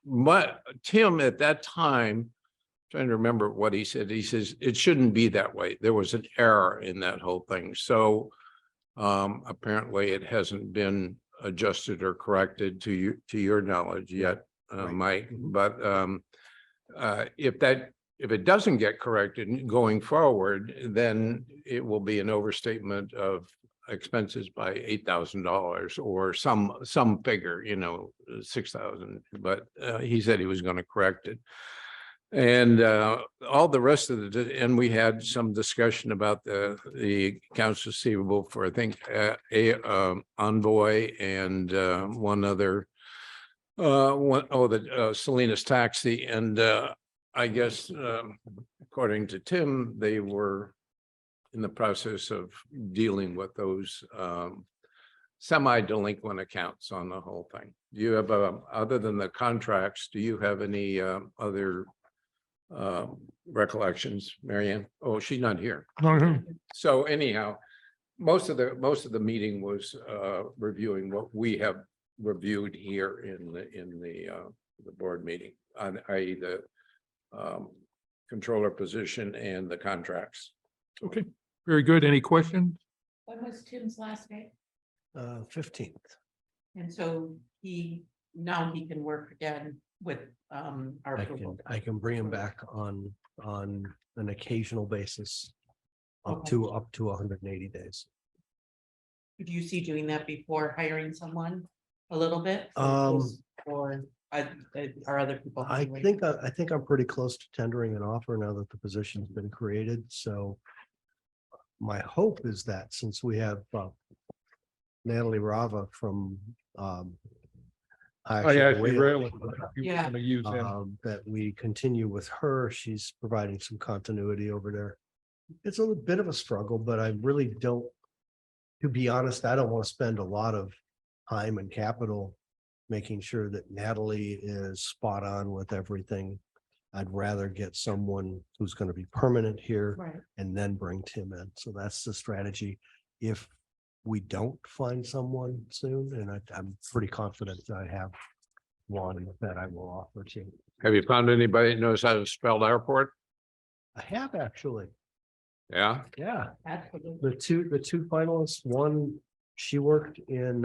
But Tim at that time, trying to remember what he said, he says it shouldn't be that way. There was an error in that whole thing. So apparently it hasn't been adjusted or corrected to your knowledge yet. Mike, but if it doesn't get corrected going forward, then it will be an overstatement of expenses by $8,000 or some figure, $6,000. But he said he was going to correct it, and all the rest of and we had some discussion about the accounts receivable for I think Envoy and one other. The Salinas taxi, and I guess according to Tim, they were in the process of dealing with those semi-delinquent accounts on the whole thing. Do you have other than the contracts? Do you have any other recollections, Mary Ann? Oh, she's not here. So anyhow, most of the meeting was reviewing what we have reviewed here in the board meeting, i.e. the controller position and the contracts. Okay, very good. Any questions? When was Tim's last day? 15th. And so now he can work again with our approval. I can bring him back on an occasional basis up to 180 days. Do you see doing that before hiring someone? a little bit? Or are other people? I think I'm pretty close to tendering an offer now that the position's been created, so. My hope is that since we have Natalie Rava from I actually Whale, really, you Yeah. want to use him. that we continue with her. She's providing some continuity over there. It's a little bit of a struggle, but I really don't, to be honest, I don't want to spend a lot of time and capital making sure that Natalie is spot on with everything. I'd rather get someone who's going to be permanent here Right. and then bring Tim in. So that's the strategy. If we don't find someone soon, and I'm pretty confident that I have one that I will offer to. Have you found anybody that knows how to spell airport? I have actually. Yeah, Yeah. Absolutely. The two finalists, one, she worked in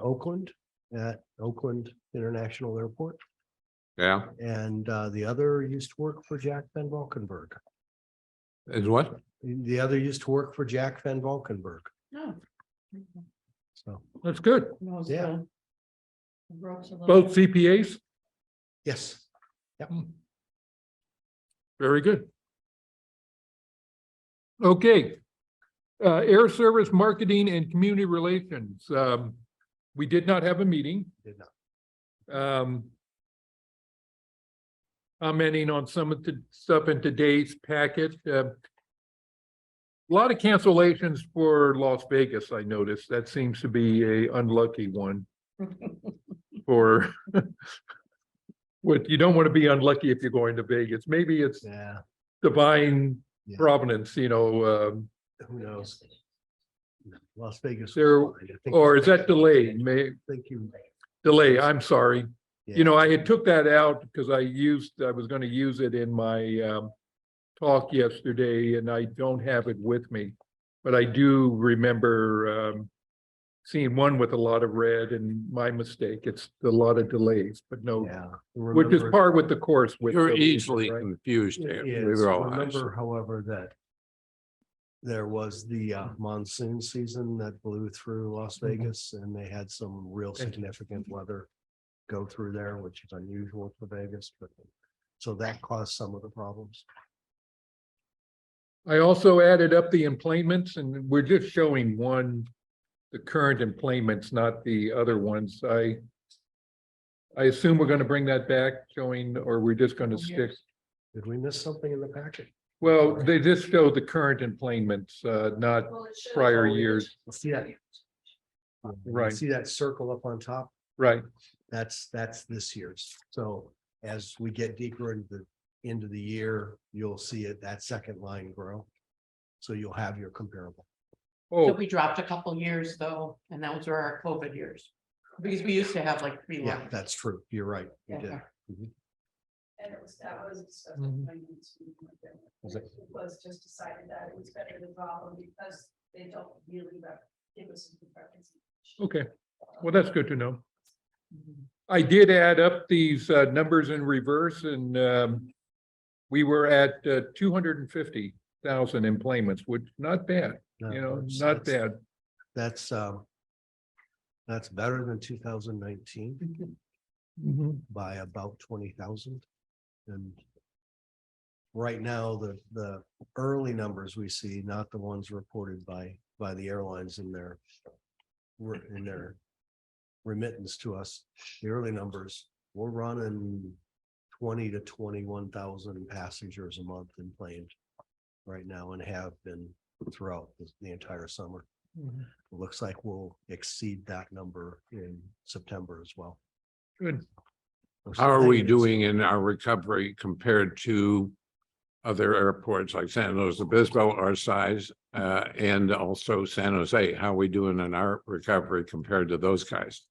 Oakland at Oakland International Airport. yeah. And the other used to work for Jack Van Valkenburg. Is what? The other used to work for Jack Van Valkenburg. No. So, That's good. yeah, Both CPAs? yes. Very good. Okay. Air Service Marketing and Community Relations. We did not have a meeting. Did not. Commenting on some of the stuff in today's packet. A lot of cancellations for Las Vegas, I noticed. That seems to be a unlucky one. For what you don't want to be unlucky if you're going to Vegas. Maybe it's Yeah. divine Yeah. providence, Who knows? Las Vegas. There- was fine. I think- or is that delay? Thank you. Delay, I'm sorry. Yeah. You know, I had took that out because I was going to use it in my talk yesterday and I don't have it with me. But I do remember seeing one with a lot of red and my mistake. It's a lot of delays, but no, Yeah. which is Remember- part with the course. With You're the- easily right? confused It here. We is. realize. Remember, however, that there was the monsoon season that blew through Las Mhm. Vegas and they had some real significant weather go through there, which is unusual for Vegas, but so that caused some of the problems. I also added up the employments and we're just showing the current employments, not the other ones. I assume we're going to bring that back showing, or we're just going to stick. Did we miss something in the packet? Well, they just show the current employments, not prior years. See that? Right. See that circle up on top? Right. That's this year's. So as we get deeper into the year, you'll see it, that second line grow. So you'll have your comparable. So Oh, we dropped a couple years though, and those were our COVID years. Because we used to have like 3 Yeah, lines. that's true. You're right. You did. Okay. Mhm. And that was discussed. Mhm. Was it? It was just decided that it was better to drop them because they don't really give us a good representation. okay. Well, that's good to know. I did add up these numbers in reverse and we were at 250,000 employments, which not bad, No, you know, that's- not that's- bad. That's better than 2019 Mhm. by about 20,000. And right now, the early numbers we see, not the ones reported by the airlines in their remittance to us, the early numbers, we're running 20 to 21,000 passengers a month in planes right now and have been throughout the entire summer. Mhm. It looks like we'll exceed that number in September as well. Good. How are we doing in our recovery compared to other airports like San Luis Obispo, our size, and also San Jose? How are we doing in our recovery compared to those guys?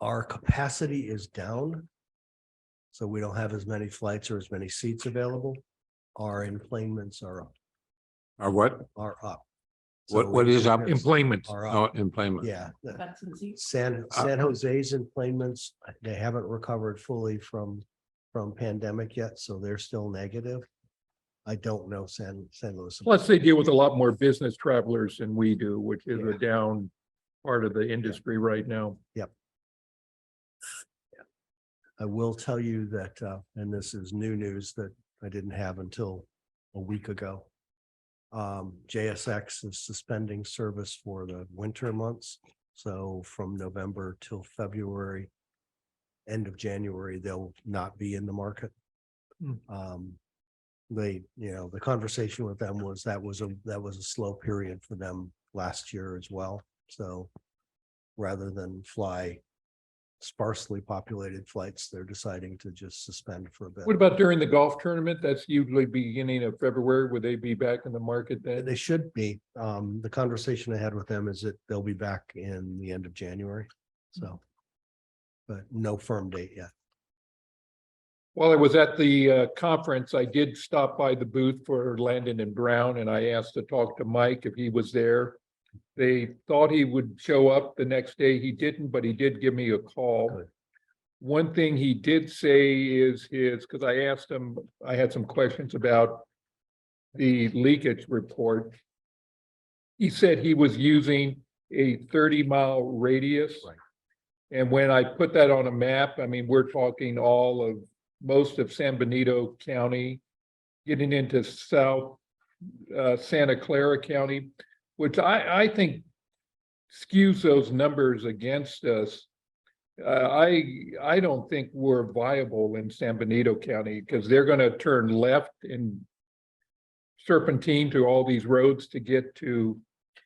Our capacity is down. So we don't have as many flights or as many seats available. Our enplanements are up. Or what? What is up? Employments. Are Oh, up. employment. Yeah. That's in seats. San Jose's enplanements, they haven't recovered fully from pandemic yet, so they're still negative. I don't know San Luis. Plus, they deal with a lot more business travelers than we do, which is Yeah. a down part of the industry right now. I will tell you that, and this is new news that I didn't have until a week ago. JSX is suspending service for the winter months. So from November till February, end of January, they'll not be in the market. They, the conversation with them was that was a slow period for them last year as well. So rather than fly sparsely populated flights, they're deciding to just suspend for a bit. What about during the golf tournament? That's usually beginning of February. Would they be back in the market then? They should be. The conversation I had with them is that they'll be back in the end of January. So, but no firm date yet. While I was at the conference, I did stop by the booth for Landon and Brown, and I asked to talk to Mike if he was there. They thought he would show up the next day. He didn't, but he did give me a call. Good. One thing he did say is because I asked him, I had some questions about the leakage report. He said he was using a 30-mile radius. Right. And when I put that on a map, I mean, we're talking most of San Benito County, getting into South Santa Clara County, which I think skews those numbers against us. I don't think we're viable in San Benito County because they're going to turn left in serpentine to all these roads to get to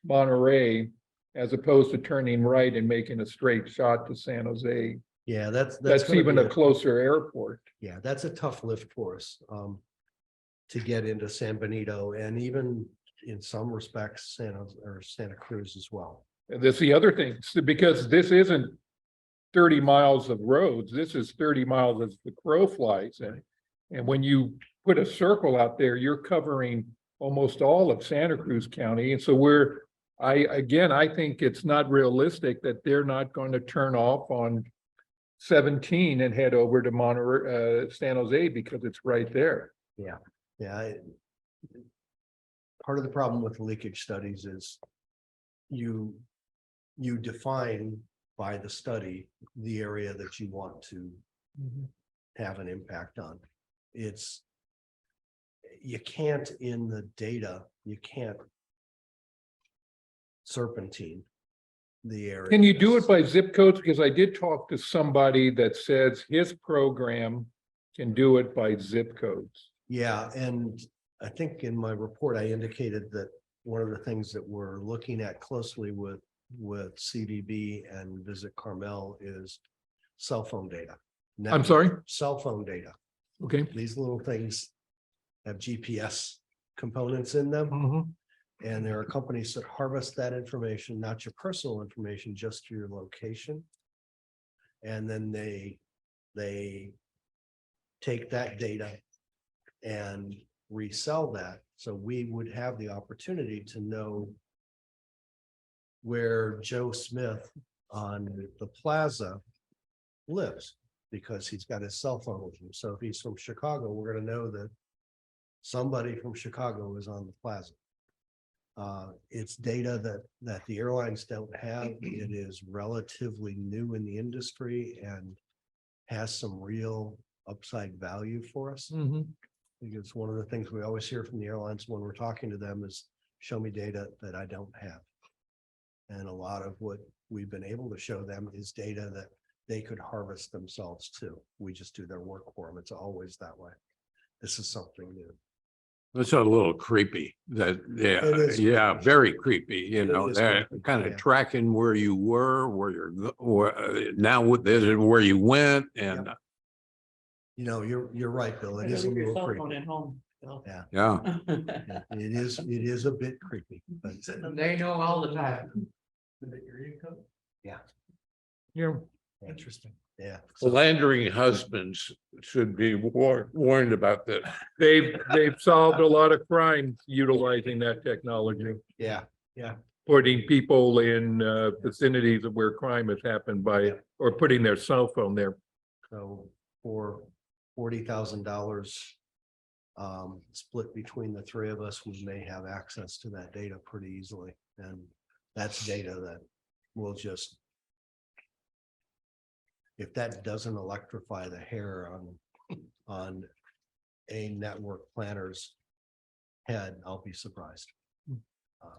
Monterey, as opposed to turning right and making a straight shot to San Jose. Yeah, that's That's even a closer airport. Yeah, that's a tough lift for us to get into San Benito, and even in some respects, Santa Cruz as well. And that's the other thing, because this isn't 30 miles of roads. This is 30 miles as the crow flies. And when you put a circle out there, you're covering almost all of Santa Cruz County. And so I think it's not realistic that they're not going to turn off on 17 and head over to Monterey, San Jose, because it's right there. Yeah. Part of the problem with leakage studies is you define by the study the area that you want to have an impact on. You can't in the data, you can't serpentine the area. Can you do it by zip codes? Because I did talk to somebody that says his program can do it by zip codes. Yeah, and I think in my report, I indicated that one of the things that we're looking at closely with CVB and Visit Carmel is cell phone data. I'm sorry? Cell phone data. Okay. These little things have GPS components in them. And there are companies that harvest that information, not your personal information, just your location. And then they take that data and resell that. So we would have the opportunity to know where Joe Smith on the plaza lives, because he's got his cell phone with him. So if he's from Chicago, we're going to know that somebody from Chicago is on the plaza. It's data that the airlines don't have. It is relatively new in the industry and has some real upside value for us. Because one of the things we always hear from the airlines when we're talking to them is, show me data that I don't have. And a lot of what we've been able to show them is data that they could harvest themselves too. We just do their work for them. It's always that way. This is something new. That's a little creepy. That, It is yeah, creepy. very creepy. You It know, is they're creepy, kind of yeah. tracking where you were, now with this is where you went, and You're right, Bill. It is a little creepy. At home. yeah. Yeah, it is a bit creepy, but They know all the time. yeah, Yeah. Interesting. yeah. Philandering husbands should be warned about this. They've solved a lot of crimes utilizing that technology, Yeah, putting people in vicinities of where crime has happened or putting their cell phone there. so for $40,000 split between the three of us, we may have access to that data pretty easily. And that's data that will just if that doesn't electrify the hair on a network planner's head, I'll be surprised.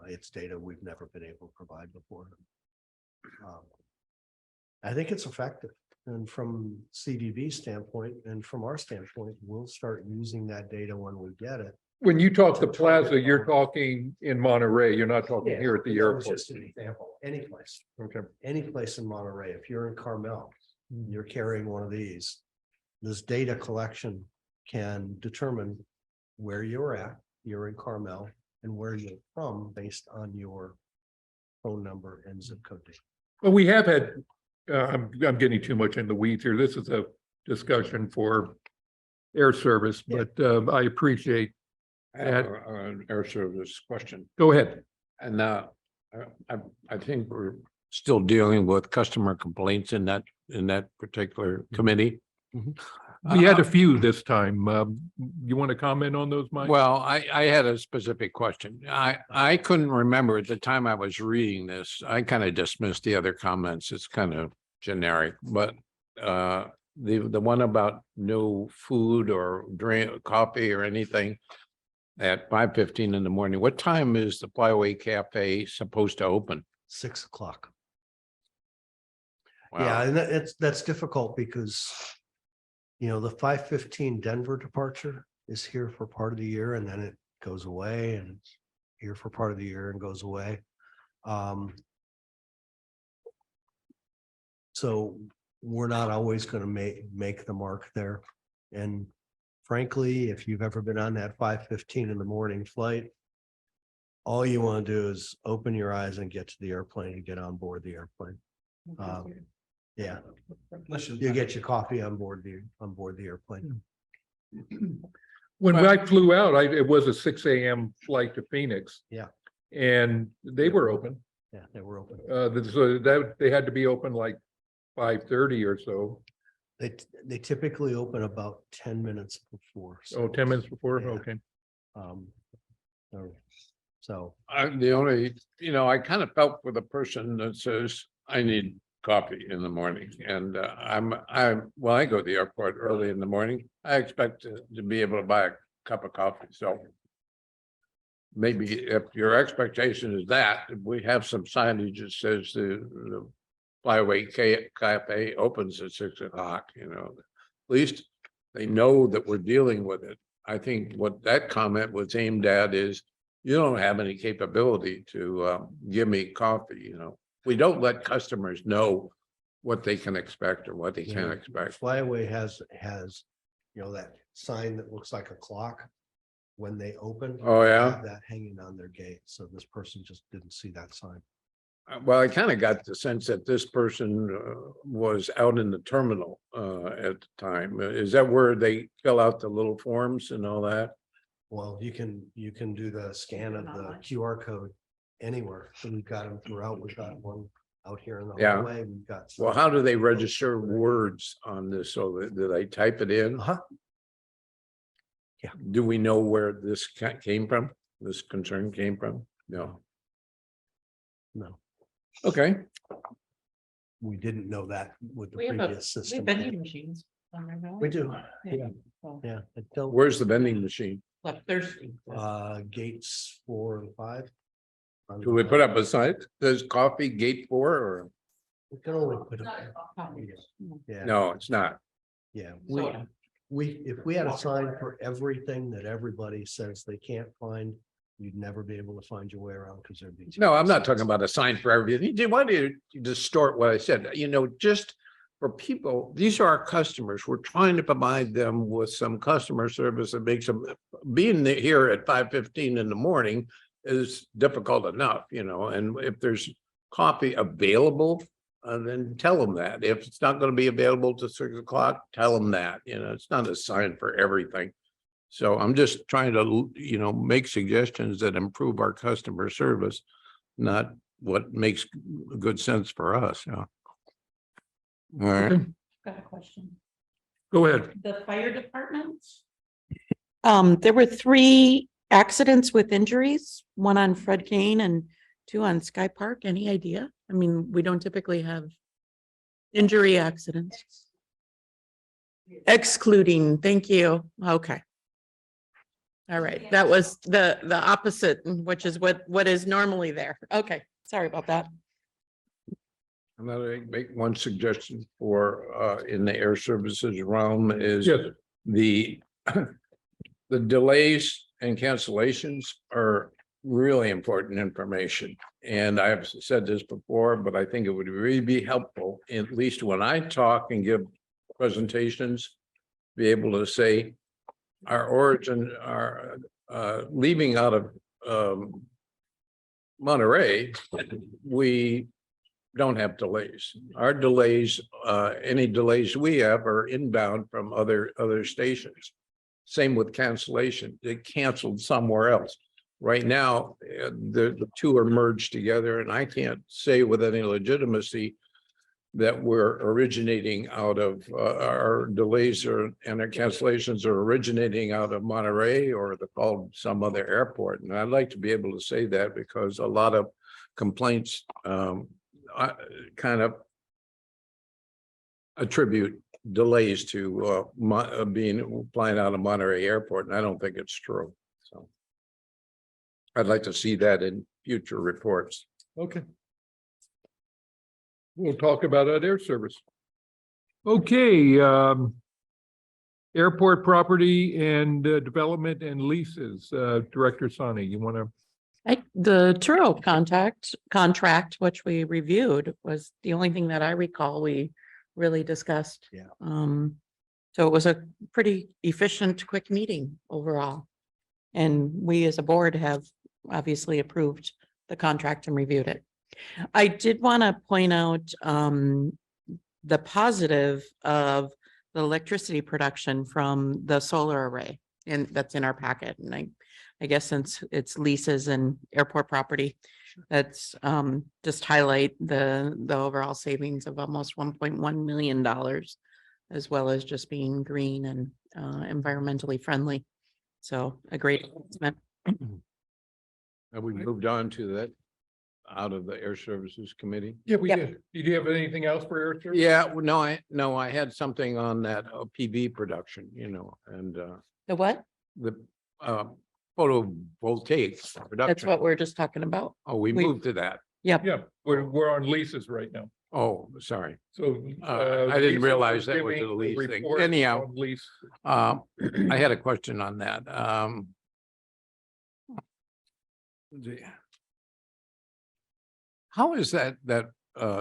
It's data we've never been able to provide before. I think it's effective. And from CVB standpoint and from our standpoint, we'll start using that data when we get it. When you talk the plaza, you're talking in Monterey, you're not talking here at the That was airport. just an example, any place. Okay. Any place in Monterey, if you're in Carmel, you're carrying one of these. This data collection can determine where you're at, you're in Carmel, and where you're from based on your phone number and zip code. Well, we have had, I'm getting too much in the weeds here. This is a discussion for air service, but I appreciate. I have an air service question. Go ahead. And I think we're still dealing with customer complaints in that particular committee. We had a few this time. You want to comment on those, Mike? Well, I had a specific question. I couldn't remember at the time I was reading this. I kind of dismissed the other comments. It's kind of generic, but the one about no food or drink, coffee or anything at 5:15 in the morning. What time is the Flyaway Cafe supposed to open? 6 o'clock. Wow. Yeah, and that's difficult because, you know, the 5:15 Denver departure is here for part of the year and then it goes away, and it's here for part of the year and goes away. So we're not always going to make the mark there. And frankly, if you've ever been on that 5:15 in the morning flight, all you want to do is open your eyes and get to the airplane and get on board the airplane. Yeah, you get your coffee on board the airplane. When I flew out, it was a 6 a.m. flight to Phoenix. Yeah. And they were open. Yeah, they were open. So that they had to be open like 5:30 or so. They typically open about 10 minutes before. Oh, 10 minutes before? Yeah. Okay. So I'm the only, I kind of felt for the person that says, I need coffee in the morning. And when I go to the airport early in the morning, I expect to be able to buy a cup of coffee. So maybe if your expectation is that, if we have some signage that says the Flyaway Cafe opens at 6 o'clock, at least they know that we're dealing with it. I think what that comment was aimed at is, you don't have any capability to give me coffee, We don't let customers know what they can expect or what they can't expect. Flyaway has, that sign that looks like a clock when they open. Oh, They yeah? have that hanging on their gate. So this person just didn't see that sign. Well, I kind of got the sense that this person was out in the terminal at the time. Is that where they fill out the little forms and all that? Well, you can do the scan of the QR code anywhere. So we've got them throughout. We've got one out here in the Yeah. hallway. We've got. Well, how do they register words on this? So do they type it in? Uh-huh. Do we know where this came from? This concern came from? No. No, Okay. we didn't know that with the We have previous system. vending machines. on there, don't We do. Yeah. Yeah. I don't, Where's the vending machine? Left Thursday. gates 4 and 5. Do we put up a sign? There's coffee gate 4 or? We can only put it. Yeah. No, it's not. Yeah, Soda. if we had a sign for everything that everybody says they can't find, you'd never be able to find your way around because there'd be. No, I'm not talking about a sign for everything. Why do you distort what I said? Just for people, these are our customers. We're trying to provide them with some customer service that makes them, being here at 5:15 in the morning is difficult enough, and if there's coffee available, then tell them that. If it's not going to be available to 6 o'clock, tell them that, it's not a sign for everything. So I'm just trying to, make suggestions that improve our customer service, not what makes good sense for us. All right. Okay. Got a question. Go ahead. The fire department? There were 3 accidents with injuries, 1 on Fred Kane and 2 on Sky Park. Any idea? I mean, we don't typically have Injury accidents. Excluding, thank you. Okay. All right, that was the opposite, which is what is normally there. Okay, sorry about that. I'm gonna make one suggestion for, in the air services realm is Yes. the, the delays and cancellations are really important information. And I've said this before, but I think it would really be helpful, at least when I talk and give presentations, be able to say our origin, our, leaving out of, Monterey, we don't have delays. Our delays, any delays we have are inbound from other stations. Same with cancellation. They canceled somewhere else. Right now, the two are merged together, and I can't say with any legitimacy that we're originating out of, our delays and our cancellations are originating out of Monterey or they're called some other airport. And I'd like to be able to say that because a lot of complaints, kind of attribute delays to flying out of Monterey Airport, and I don't think it's true. So I'd like to see that in future reports. Okay. We'll talk about that air service. Okay, airport property and development and leases. Director Sani, you want to? The Turo contract, which we reviewed, was the only thing that I recall we really discussed. Yeah. So it was a pretty efficient, quick meeting overall. And we as a board have obviously approved the contract and reviewed it. I did want to point out the positive of the electricity production from the solar array, and that's in our packet. And I guess since it's leases and airport property, that's just highlight the overall savings of almost $1.1 million, as well as just being green and environmentally friendly. So a great investment. Have we moved on to that out of the Air Services Committee? Yeah, we Yep. did. Did you have anything else for air service? Yeah, well, no, I had something on that PV production, and The what? the photovoltaic That's production. what we're just talking about. Oh, we we- moved to that. Yep. Yeah, we're on leases right now. Oh, sorry. So. I didn't leases realize are that was a giving a lease thing. report Anyhow. on lease. I had a question on that. How is that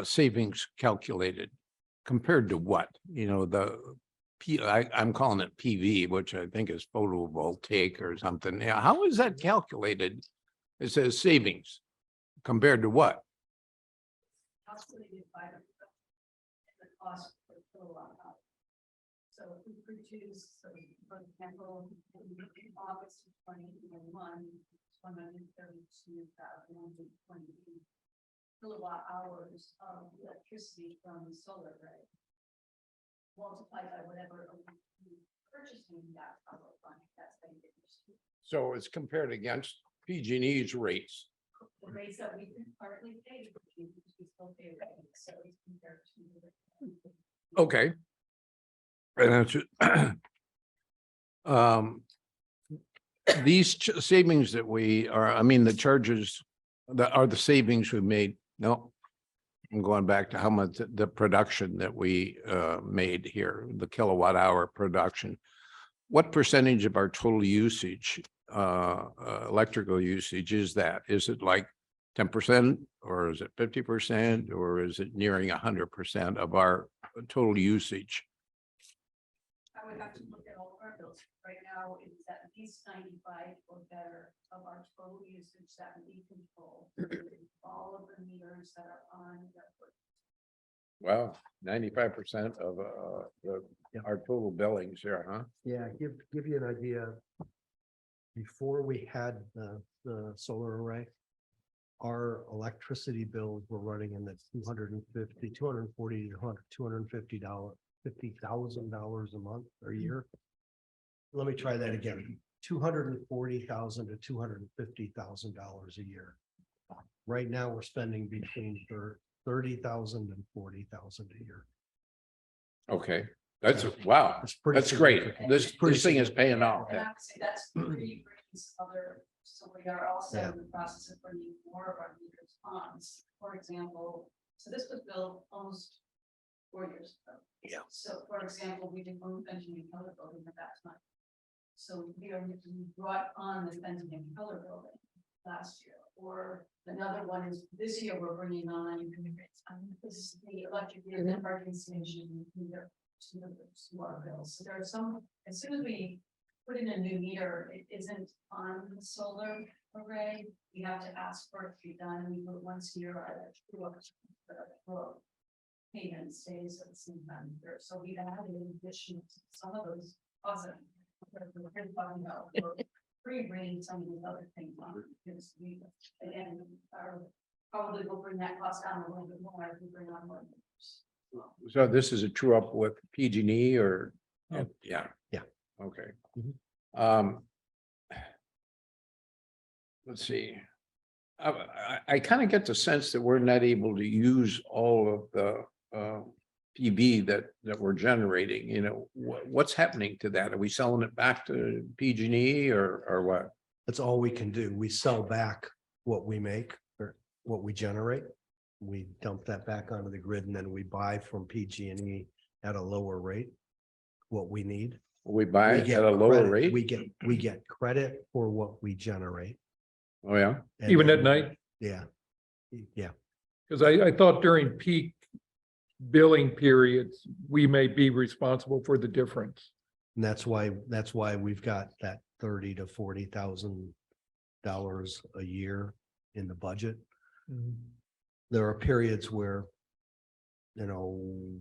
savings calculated compared to what? I'm calling it PV, which I think is photovoltaic or something. Yeah, how is that calculated? It says savings compared to what? Calculated by the cost per kilowatt hour. So if we produce, so for example, in August of 2021, 132,120 kilowatt hours of electricity from the solar array. Multiplied by whatever purchasing that power from, that's going to get used. So it's compared against PG&E's rates. The rates that we currently pay, we still pay rates, so it's compared to. Okay. And that's, these savings that we are, the charges that are the savings we made. No, I'm going back to how much the production that we made here, the kilowatt hour production. What percentage of our total usage, electrical usage is that? Is it like 10% or is it 50% or is it nearing 100% of our total usage? I would have to look at all of our bills. Right now, it's at least 95 or better of our total usage that we control. All of the meters that are on the airport. Wow, 95% of our total billings here, huh? Yeah, give you an idea. Before we had the solar array, our electricity bills were running in the $240 to $250,000 a month or year. Let me try that again. $240,000 to $250,000 a year. Right now, we're spending between $30,000 and $40,000 a year. Okay, that's, wow, It's pretty that's great. significant. This, It's pretty this thing is paying off. And obviously that's pretty other, so we are also Yeah. in the process of bringing more of our meters on. For example, so this was built almost 4 years ago. Yeah. So for example, we did one Benjamin Keller building at that time. So we brought on the Benjamin Keller building last year, or another one is this year we're bringing on. This is the electric vehicle parking station meter to our bills. So there are some, as soon as we put in a new meter, it isn't on the solar array. We have to ask for it to be done. We do it once a year at a payment stays at the same time. So we've added in addition to some of those positive. We're talking about pre-bringing some of these other things on because we, again, probably will bring that cost down a little bit more if we bring on more. So this is a true up with PG&E or? Yeah. Yeah. Yeah. Okay. Mhm. Let's see. I kind of get the sense that we're not able to use all of the PV that we're generating, you know, what's happening to that? Are we selling it back to PG&E or what? That's all we can do. We sell back what we make or what we generate. We dump that back onto the grid and then we buy from PG&E at a lower rate. What we need. We buy We it get at a lower credit. rate? We get credit for what we generate. Oh, yeah. And Even then- at night? Yeah. Yeah. Because I thought during peak billing periods, we may be responsible for the difference. And that's why we've got that $30,000 to $40,000 a year in the budget. There are periods where, you know,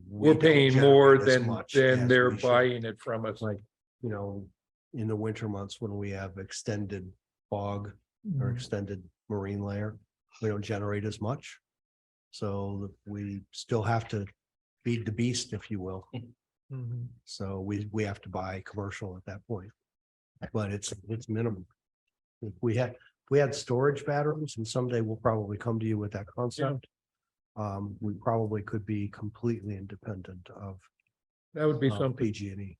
we We're don't paying more generate as than much as they're we should. buying it from us. Like, you know, in the winter months when we have extended fog or extended marine layer, we don't generate as much. So we still have to feed the beast, if you will. Mhm. So we have to buy commercial at that point. But it's minimum. If we had storage batteries, and someday we'll probably come to you with that concept. We probably could be completely independent of That would be something. PG&E.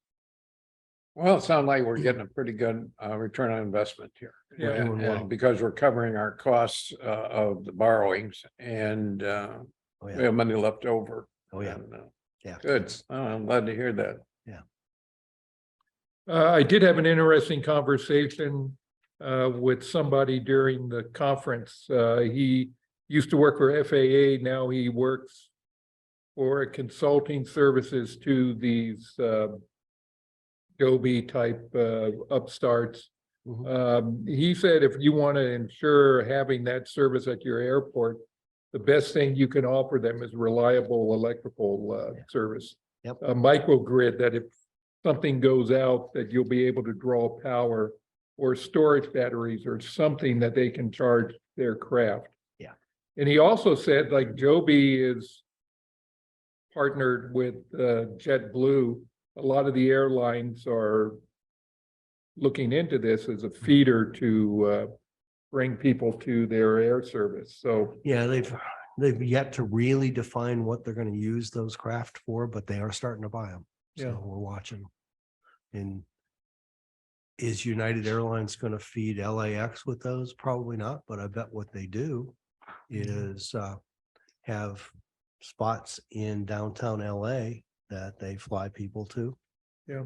Well, it sounds like we're getting a pretty good return on investment here. Yeah. Doing well. And because we're covering our costs of the borrowings and Oh, we yeah. have money left over. Oh, yeah. And, Yeah. Good. Oh, I'm glad to hear that. I did have an interesting conversation with somebody during the conference. He used to work for FAA. Now he works for consulting services to these Adobe type upstarts. He said if you want to ensure having that service at your airport, the best thing you can offer them is reliable electrical service. Yep. A microgrid that if something goes out, that you'll be able to draw power, or storage batteries or something that they can charge their craft. Yeah. And he also said like Joby is partnered with JetBlue. A lot of the airlines are looking into this as a feeder to bring people to their air service. So Yeah, they've yet to really define what they're going to use those craft for, but they are starting to buy them. Yeah. So we're watching. And is United Airlines going to feed LAX with those? Probably not, but I bet what they do is have spots in downtown LA that they fly people to. Yeah.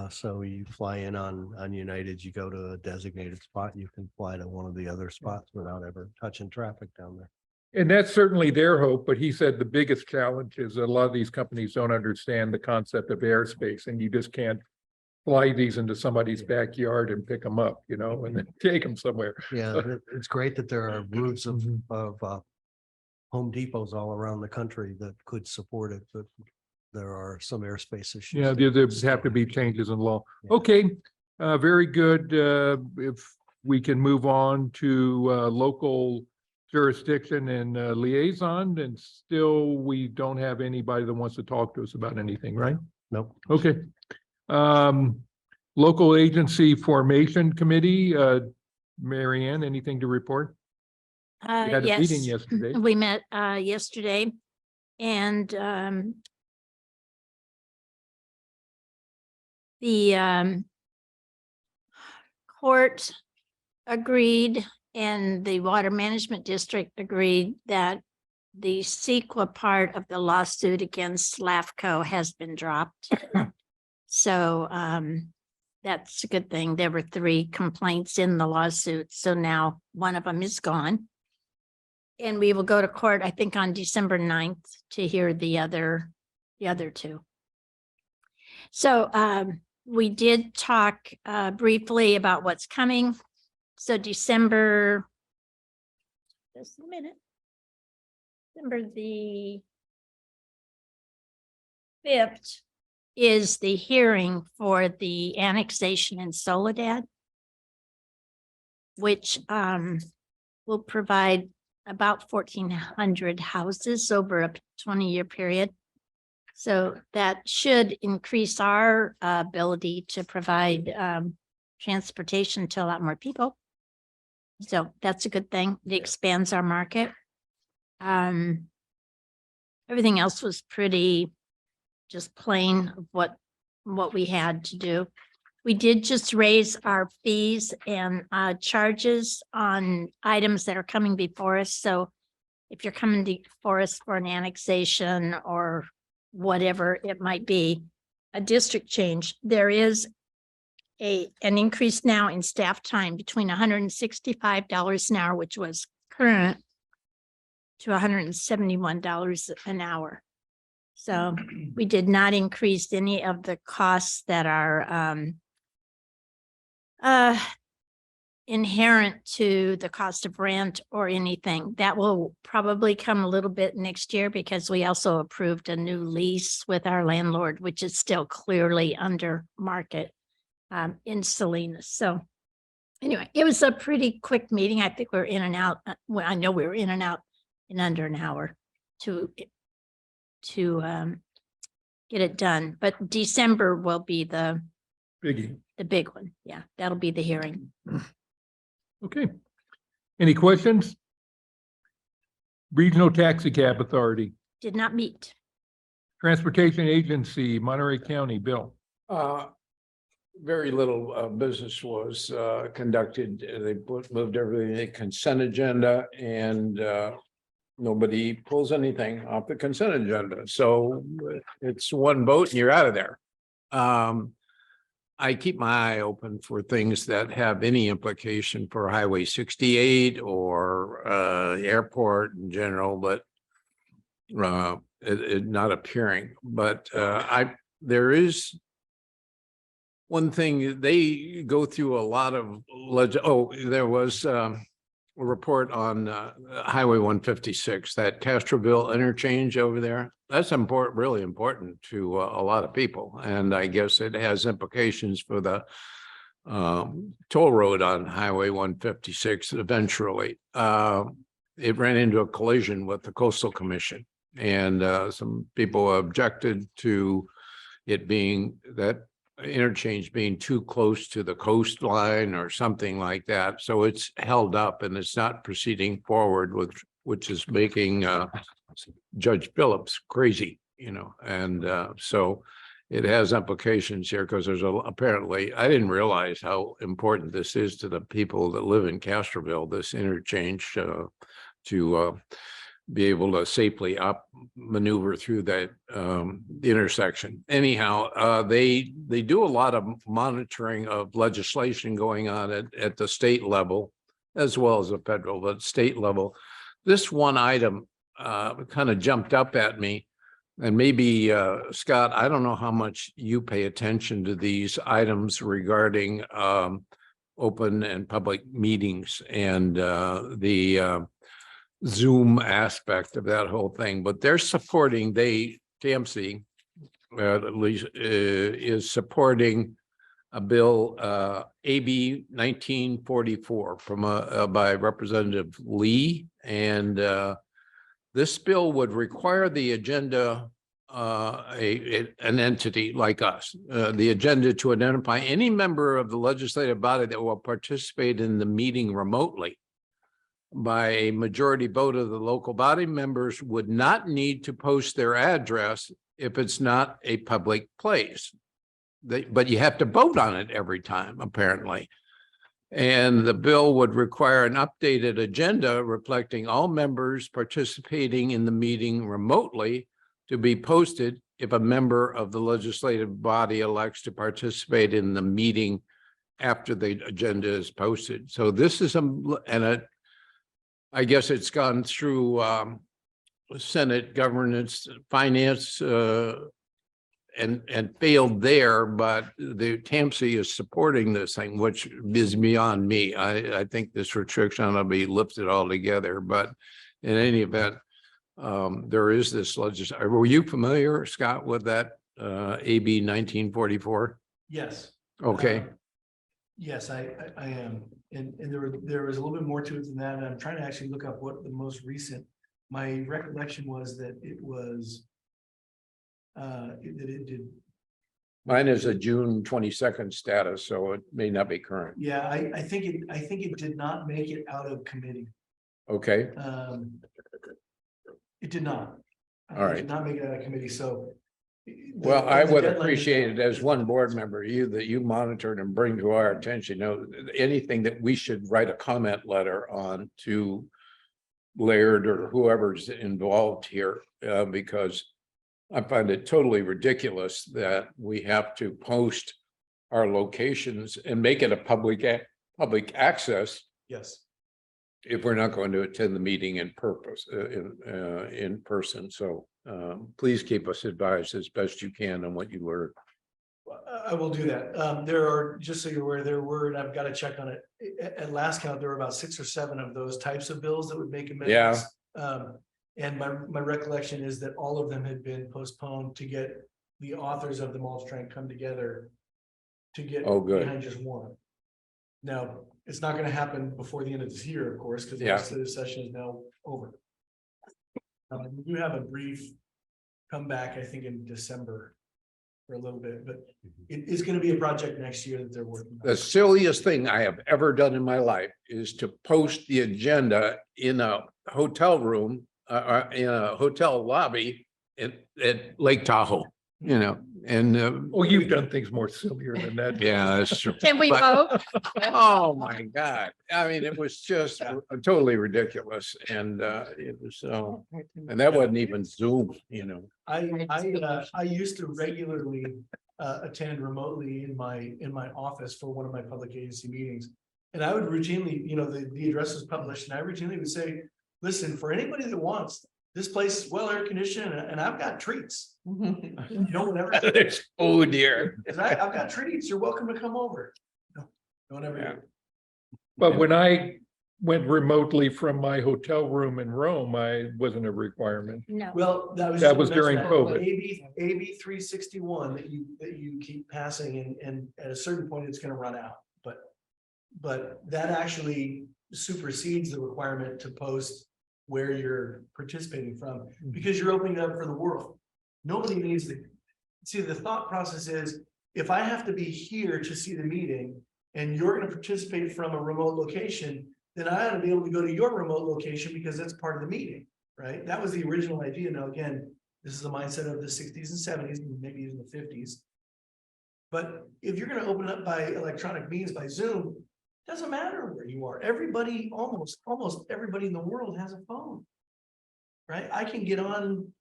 So you fly in on United, you go to a designated spot, you can fly to one of the other spots without ever touching traffic down there. And that's certainly their hope, but he said the biggest challenge is a lot of these companies don't understand the concept of airspace, and you just can't fly these into somebody's backyard and pick them up, you know, and then take them somewhere. Yeah, it's great that there are routes of Home Depots all around the country that could support it, but there are some airspace issues. Yeah, that there still have to be changes in law. Yeah. Okay, very good. If we can move on to local jurisdiction and liaison, and still we don't have anybody that wants to talk to us about anything, right? Nope. Okay. Local agency formation committee, Mary Ann, anything to report? We had a meeting Yes, yesterday. we met yesterday, and The court agreed and the Water Management District agreed that the CEQA part of the lawsuit against LAFCO has been dropped. So that's a good thing. There were 3 complaints in the lawsuit, so now one of them is gone. And we will go to court, I think, on December 9th to hear the other 2. So we did talk briefly about what's coming. So December, just a minute. December the 5th is the hearing for the annexation in Soledad, which will provide about 1,400 houses over a 20-year period. So that should increase our ability to provide transportation to a lot more people. So that's a good thing. It expands our market. Everything else was pretty just plain of what we had to do. We did just raise our fees and charges on items that are coming before us. So if you're coming before us for an annexation or whatever it might be, a district change, there is an increase now in staff time between $165 an hour, which was current, to $171 an hour. So we did not increase any of the costs that are inherent to the cost of rent or anything. That will probably come a little bit next year because we also approved a new lease with our landlord, which is still clearly under market in Salinas. So anyway, it was a pretty quick meeting. I think we were in and out. Well, I know we were in and out in under an hour to get it done. But December will be the Biggie. big one. Yeah, that'll be the hearing. Okay. Any questions? Regional Taxi Cab Authority, Did not meet. Transportation Agency, Monterey County, Bill. Very little business was conducted. They moved everything to the consent agenda and nobody pulls anything off the consent agenda. So it's one vote and you're out of there. I keep my eye open for things that have any implication for Highway 68 or the airport in general, but it not appearing. But there is one thing. They go through a lot of there was a report on Highway 156, that Castroville interchange over there. That's important, really important to a lot of people. And I guess it has implications for the toll road on Highway 156 eventually. It ran into a collision with the Coastal Commission. And some people objected to it being that interchange being too close to the coastline or something like that. So it's held up and it's not proceeding forward, which is making Judge Phillips crazy, and so it has implications here because there's apparently, I didn't realize how important this is to the people that live in Castroville, this interchange to be able to safely maneuver through that intersection. Anyhow, they do a lot of monitoring of legislation going on at the state level, as well as the federal, but state level. This one item kind of jumped up at me, and maybe Scott, I don't know how much you pay attention to these items regarding open and public meetings and the Zoom aspect of that whole thing, but they're supporting, TMC at least is supporting a bill, AB 1944 from by Representative Lee. And this bill would require the agenda, an entity like us, the agenda to identify any member of the legislative body that will participate in the meeting remotely. By a majority vote of the local body, members would not need to post their address if it's not a public place. but you have to vote on it every time, apparently. And the bill would require an updated agenda reflecting all members participating in the meeting remotely to be posted if a member of the legislative body elects to participate in the meeting after the agenda is posted. So this is I guess it's gone through Senate Governance, Finance, and failed there, but the TAMC is supporting this thing, which is beyond me. I think this restriction will be lifted altogether, but in any event, there is this legislation. Were you familiar, Scott, with that AB 1944? Yes. Okay. Yes, I am. And there was a little bit more to it than that. And I'm trying to actually look up what the most recent, my recollection was that it was that it did. Mine is a June 22nd status, so it may not be current. Yeah, I think it did not make it out of committee. Okay. It did not. All right. It did not make it out of committee, so. Well, I the would deadline- appreciate it as one board member, that you monitored and bring to our attention, anything that we should write a comment letter on to Laird or whoever's involved here, because I find it totally ridiculous that we have to post our locations and make it a public access Yes. if we're not going to attend the meeting in person. So please keep us advised as best you can on what you learn. I will do that. There are, just so you're aware, and I've got to check on it. At last count, there were about 6 or 7 of those types of bills that would make amendments. And my recollection is that all of them had been postponed to get the authors of them all to try and come together to get behind just one. Now, it's not going to happen before the end of this year, of course, because the legislative session is now over. We do have a brief comeback, I think, in December for a little bit, but it is going to be a project next year that they're working on. The silliest thing I have ever done in my life is to post the agenda in a hotel room, in a hotel lobby at Lake Tahoe, and Oh, you've done things more sillier than that. yeah, that's true. Can we But- vote? Oh, my God. I mean, it was just totally ridiculous. And it was so, and that wasn't even Zoom, I used to regularly attend remotely in my office for one of my public agency meetings. And I would routinely, the address was published, and I routinely would say, listen, for anybody that wants, this place is well air conditioned and I've got treats. Whenever. Oh, dear. I've got treats. You're welcome to come over. Don't ever. Yeah. do it. But when I went remotely from my hotel room in Rome, I wasn't a requirement. No. Well, that was. That just was gonna during mention that. COVID. AB 361 that you keep passing and at a certain point it's gonna run out, but that actually supersedes the requirement to post where you're participating from, because you're opening up for the world. Nobody needs the thought process is, if I have to be here to see the meeting and you're gonna participate from a remote location, then I ought to be able to go to your remote location because that's part of the meeting, right? That was the original idea. Now, again, this is the mindset of the 60s and 70s, and maybe even the 50s. But if you're gonna open up by electronic means, by Zoom, doesn't matter where you are. Everybody, almost everybody in the world has a phone. Right? I can get on,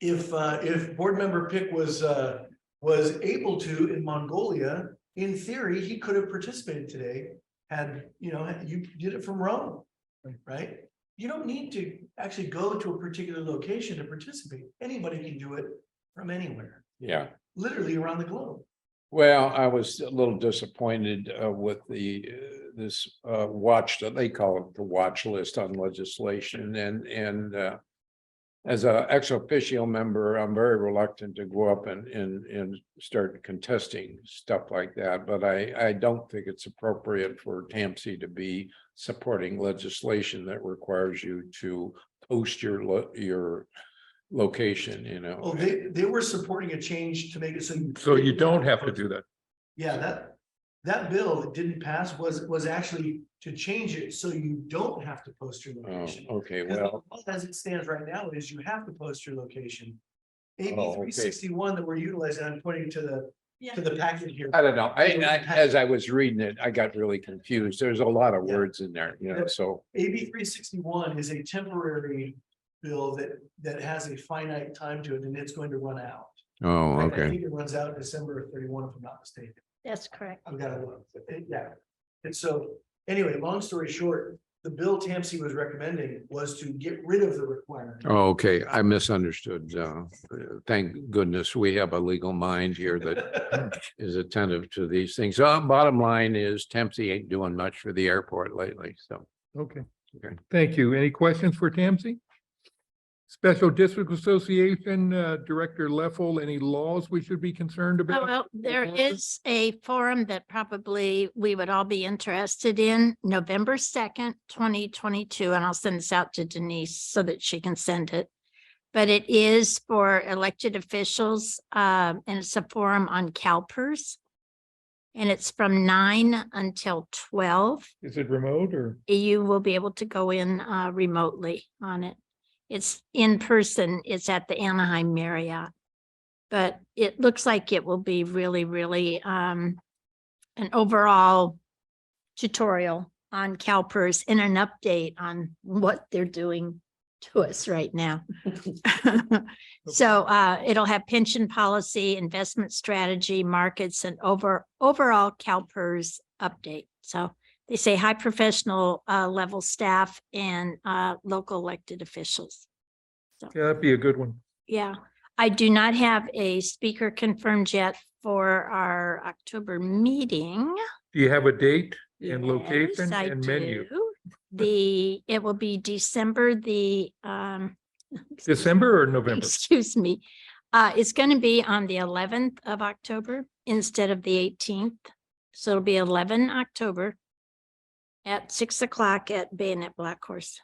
if board member Pick was able to in Mongolia, in theory, he could have participated today had you did it from Rome, right? You don't need to actually go to a particular location to participate. Anybody can do it from anywhere, Yeah. literally around the globe. Well, I was a little disappointed with this watch, they call it the watch list on legislation, and as a ex officio member, I'm very reluctant to go up and start contesting stuff like that. But I don't think it's appropriate for TAMC to be supporting legislation that requires you to post your location, Oh, they were supporting a change to make it So you don't have to do that. Yeah, that bill that didn't pass was actually to change it so you don't have to post your Oh, location. okay, Because well, the law as it stands right now is you have to post your location. AB Oh, okay. 361 that we're utilizing, I'm pointing to the packet here. I don't know. As I was reading it, I got really confused. There's a lot of words in there, you know, so. AB 361 is a temporary bill that has a finite time to it and it's going to run out. Oh, I think it runs out December 31, if I'm not mistaken. That's correct. I've got to look. Yeah. And so, anyway, long story short, the bill Tansy was recommending was to get rid of the requirement. Oh, okay, I misunderstood. Thank goodness we have a legal mind here that is attentive to these things. So bottom line is Tempsey ain't doing much for the airport lately, so. Okay. Okay. Thank you. Any questions for Tamsi? Special District Association, Director Leffel, any laws we should be concerned Oh, about? well, there is a forum that probably we would all be interested in, November 2nd, 2022, and I'll send this out to Denise so that she can send it. But it is for elected officials, and it's a forum on CalPERS. And it's from 9 until 12. Is it remote or? You will be able to go in remotely on it. It's in person, it's at the Anaheim Marriott. But it looks like it will be really, really an overall tutorial on CalPERS and an update on what they're doing to us right now. So it'll have pension policy, investment strategy, markets, and overall CalPERS update. So they say high professional level staff and local elected officials. So, Yeah, that'd be a good one. yeah, I do not have a speaker confirmed yet for our October meeting. Do you have a date and location Yes, I and menu? do. It will be December December or November? excuse me. It's going to be on the 11th of October instead of the 18th. So it'll be 11 October at 6 o'clock at Bayonet Black Horse.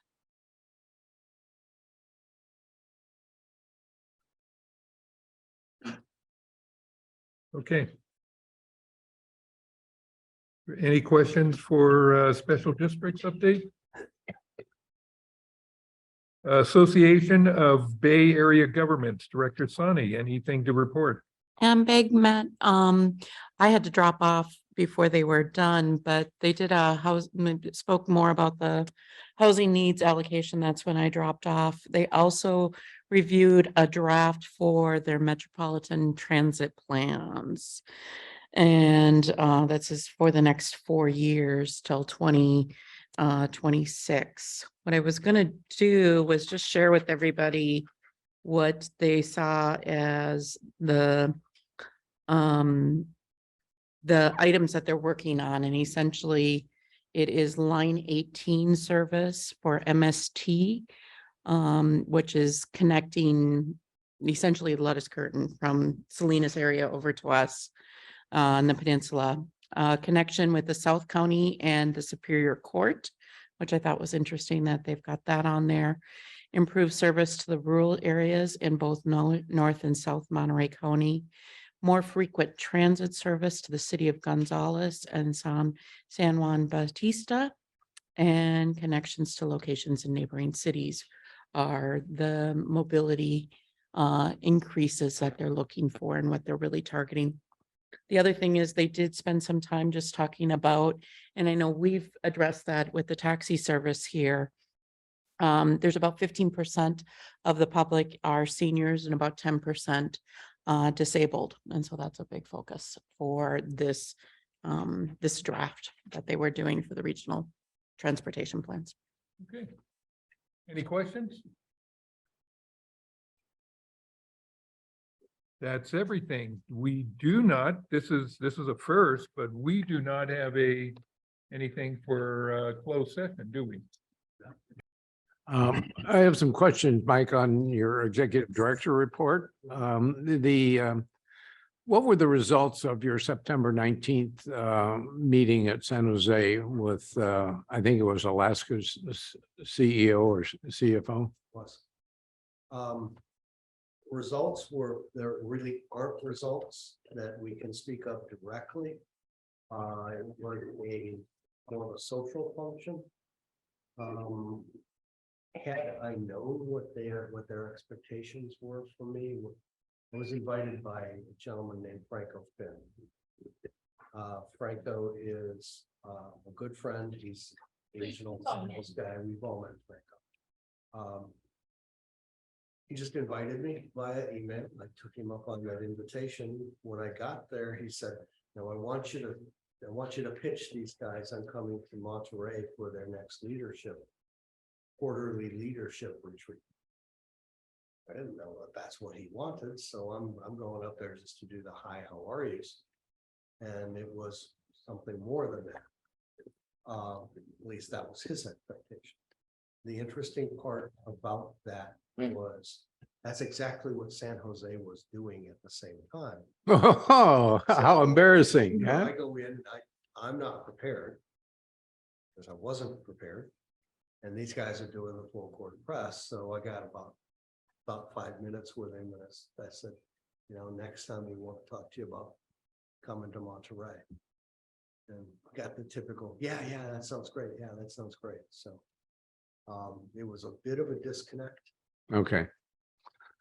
Okay. Any questions for special districts update? Association of Bay Area Governments, Director Sani, anything to report? Ambeg met, I had to drop off before they were done, but they did spoke more about the housing needs allocation. That's when I dropped off. They also reviewed a draft for their metropolitan transit plans. And that's is for the next 4 years till 2026. What I was gonna do was just share with everybody what they saw as the items that they're working on, and essentially it is line 18 service for MST, which is connecting essentially the Lettuce Curtain from Salinas area over to us on the peninsula, connection with the South County and the Superior Court, which I thought was interesting that they've got that on there. Improve service to the rural areas in both North and South Monterey County. More frequent transit service to the city of Gonzales and San Juan Bautista, and connections to locations in neighboring cities are the mobility increases that they're looking for and what they're really targeting. The other thing is they did spend some time just talking about, and I know we've addressed that with the taxi service here. There's about 15% of the public are seniors and about 10% disabled. And so that's a big focus for this draft that they were doing for the regional transportation plans. Okay. Any questions? That's everything. We do not, this is a first, but we do not have anything for closed session, do we? I have some questions, Mike, on your executive director report. What were the results of your September 19th meeting at San Jose with, I think it was Alaska's CEO or CFO? Plus, results there really aren't results that we can speak of directly. It was more of a social function. Had I known what their expectations were for me, I was invited by a gentleman named Franco Finn. Franco is a good friend. He's a regional sales guy. We've all met Franco. He just invited me via email. I took him up on that invitation. When I got there, he said, "Now I want you to pitch these guys. I'm coming to Monterey for their next quarterly leadership retreat." I didn't know that that's what he wanted, so I'm going up there just to do the hi, how are yous. And it was something more than that. At least that was his expectation. The interesting part about that was that's exactly what San Jose was doing at the same time. Oh, how embarrassing, You know, huh? I go in, I'm not prepared. Because I wasn't prepared. And these guys are doing the full court press, so I got about 5 minutes with him, and I said, you know, next time we want to talk to you about coming to Monterey. And got the typical, yeah, that sounds great. Yeah, that sounds great. So it was a bit of a disconnect. Okay.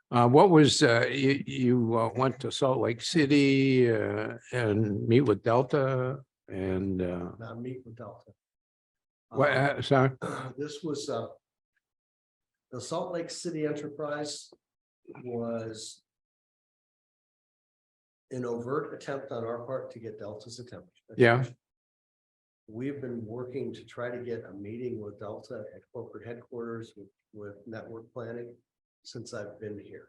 What was, you went to Salt Lake City and meet with Delta and Not meet with Delta. what, sorry? This was the Salt Lake City enterprise was an overt attempt on our part to get Delta's attention. Yeah. We've been working to try to get a meeting with Delta at corporate headquarters with network planning since I've been here.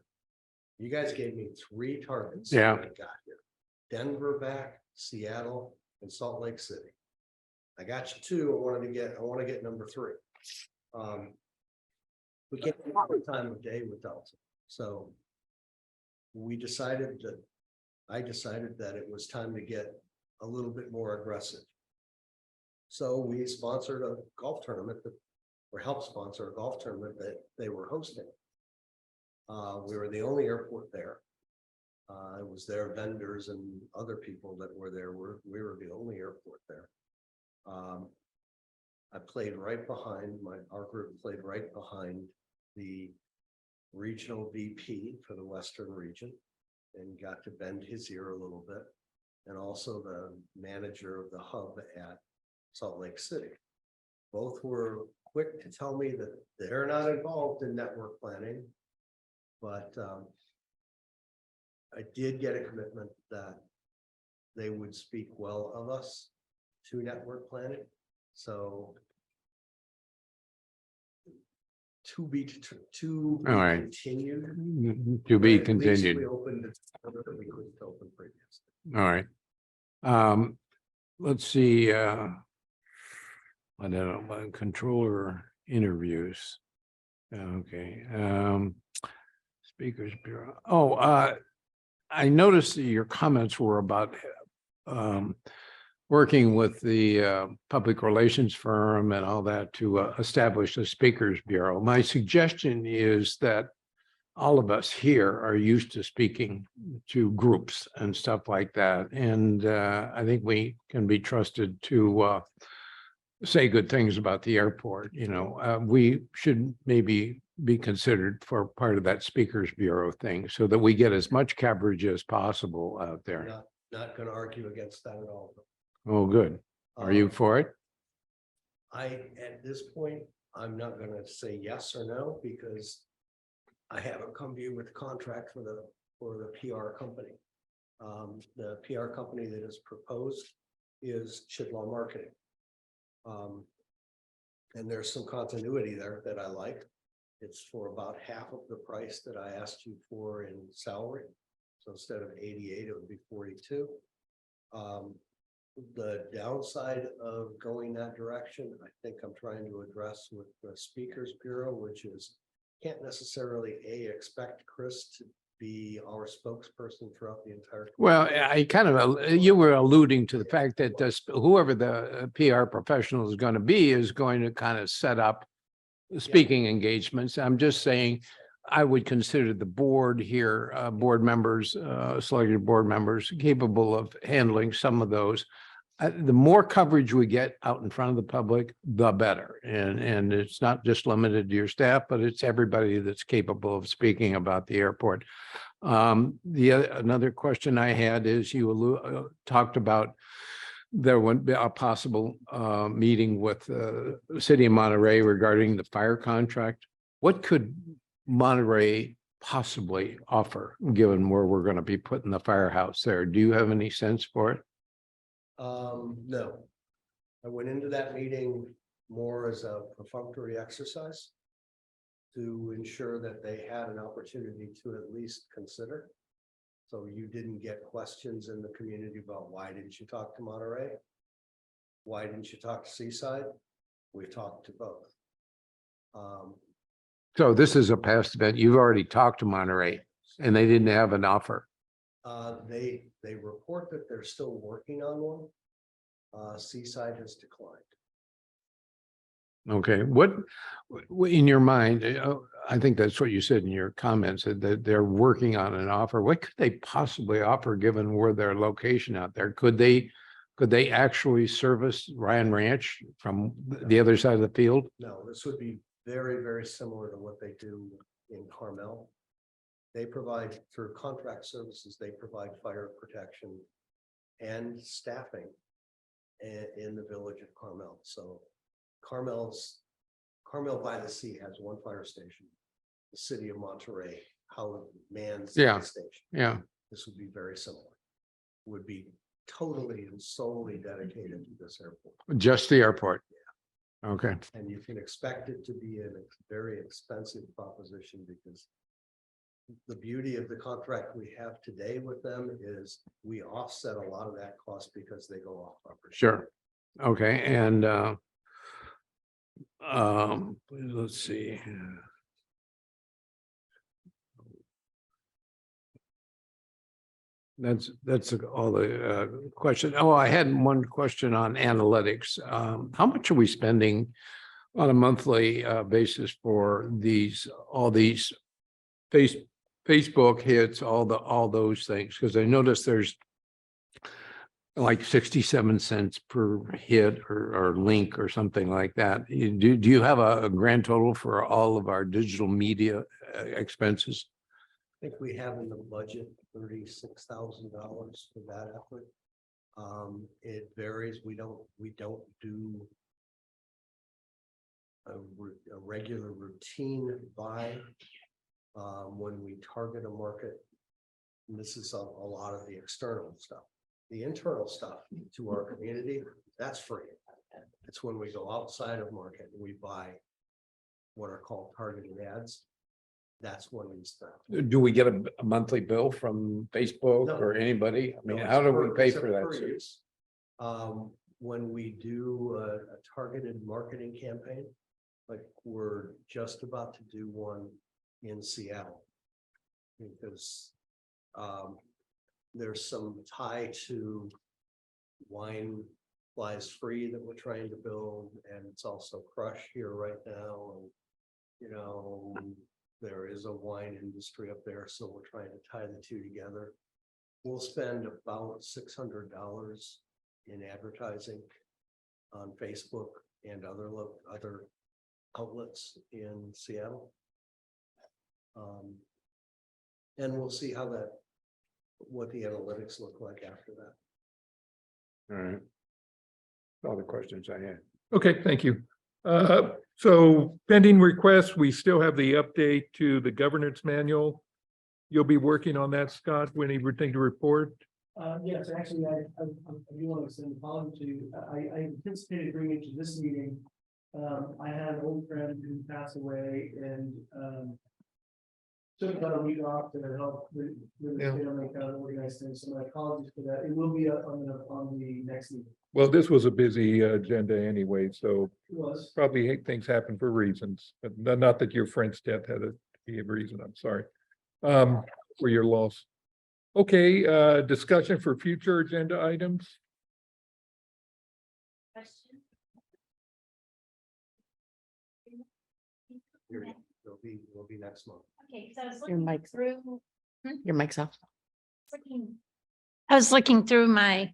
You guys gave me 3 targets. Yeah. When I got here: Denver back, Seattle, and Salt Lake City. I got you 2. I want to get number 3. We can't have a time of day with Delta. So I decided that it was time to get a little bit more aggressive. So we sponsored a golf tournament or helped sponsor a golf tournament that they were hosting. We were the only airport there. It was their vendors and other people that were there. We were the only airport there. I played right behind our group played right behind the regional VP for the Western region and got to bend his ear a little bit. And also the manager of the hub at Salt Lake City. Both were quick to tell me that they're not involved in network planning, but I did get a commitment that they would speak well of us to network planning. So to be All right. continued. To be At least continued. We opened it that we couldn't open previously. All right. Let's see, I don't know, controller interviews. Okay, Speakers Bureau. Oh, I noticed that your comments were about working with the public relations firm and all that to establish a Speakers Bureau. My suggestion is that all of us here are used to speaking to groups and stuff like that. And I think we can be trusted to say good things about the airport. You know, we should maybe be considered for part of that Speakers Bureau thing so that we get as much coverage as possible out there. Not going to argue against that at all. Oh, good. Are you for it? At this point, I'm not going to say yes or no because I haven't come to you with a contract for the PR company. The PR company that is proposed is Chidlaw Marketing. And there's some continuity there that I like. It's for about half of the price that I asked you for in salary. So instead of 88, it would be 42. The downside of going that direction, I think I'm trying to address with the Speakers Bureau, which is can't necessarily expect Chris to be our spokesperson throughout the entire. Well, I kind of, you were alluding to the fact that whoever the PR professional is going to be is going to kind of set up speaking engagements. I'm just saying, I would consider the board here, board members, selected board members capable of handling some of those. The more coverage we get out in front of the public, the better. And it's not just limited to your staff, but it's everybody that's capable of speaking about the airport. Another question I had is talked about there would be a possible meeting with the city of Monterey regarding the fire contract. What could Monterey possibly offer, given where we're going to be putting the firehouse there? Do you have any sense for it? No. I went into that meeting more as a perfunctory exercise to ensure that they had an opportunity to at least consider. So you didn't get questions in the community about why didn't you talk to Monterey? Why didn't you talk to Seaside? We talked to both. So this is a past event. You've already talked to Monterey and they didn't have an offer. They report that they're still working on one. Seaside has declined. Okay, what in your mind, I think that's what you said in your comments, that they're working on an offer. What could they possibly offer given where their location out there? Could they actually service Ryan Ranch from the other side of the field? No, this would be very, very similar to what they do in Carmel. They provide, through contract services, they provide fire protection and staffing in the village of Carmel. So Carmel by the Sea has one fire station. The city of Monterey, how mans the station. Yeah. This would be very similar. Would be totally and solely dedicated to this airport. Just the airport. Okay. And you can expect it to be a very expensive proposition because the beauty of the contract we have today with them is we offset a lot of that cost because they go off property. Sure. Okay, and let's see. That's all the question. Oh, I had one question on analytics. How much are we spending on a monthly basis for all these Facebook hits, all those things? Because I noticed there's like 67 cents per hit or link or something like that. Do you have a grand total for all of our digital media expenses? I think we have in the budget $36,000 for that effort. It varies. We don't do a regular routine buy when we target a market. And this is a lot of the external stuff. The internal stuff to our community, that's free. It's when we go outside of market and we buy what are called targeted ads. That's when we spend. Do we get a monthly bill from Facebook No. or anybody? I mean, No, how it's do we pay it's a for that? per service? use. When we do a targeted marketing campaign, like we're just about to do one in Seattle. Because there's some tie to Wine Flies Free that we're trying to build, and it's also Crush here right now. And you know, there is a wine industry up there, so we're trying to tie the two together. We'll spend about $600 in advertising on Facebook and other outlets in Seattle. And we'll see what the analytics look like after that. All right. All the questions I had. Okay, thank you. So pending requests, we still have the update to the governance manual. You'll be working on that, Scott, when you think to report? Yes, actually, I do want to send an apology to, I anticipated bringing it to this meeting. I had an old friend who passed away and, took about a week off to help with the family kind of organize things, so my apologies for that. It will be up on the next meeting. Well, this was a busy agenda anyway, so It was. probably things happen for reasons, but not that your friend's death had to be a reason. I'm sorry for your loss. Okay, discussion for future agenda items. Will be next month. Okay, so I was Your looking mic's- through. Your mic's off. I was looking through my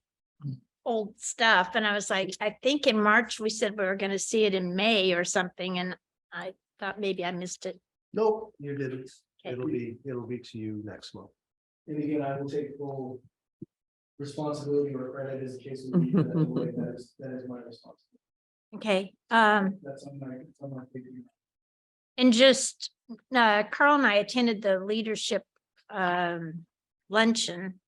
old stuff and I was like, I think in March, we said we were gonna see it in May or something, and I thought maybe I missed it. Nope, you didn't. It'll be to you next month. And again, I will take full responsibility or credit as the case may be. That is my responsibility. Okay, That's on my thinking. and just, Carl and I attended the leadership luncheon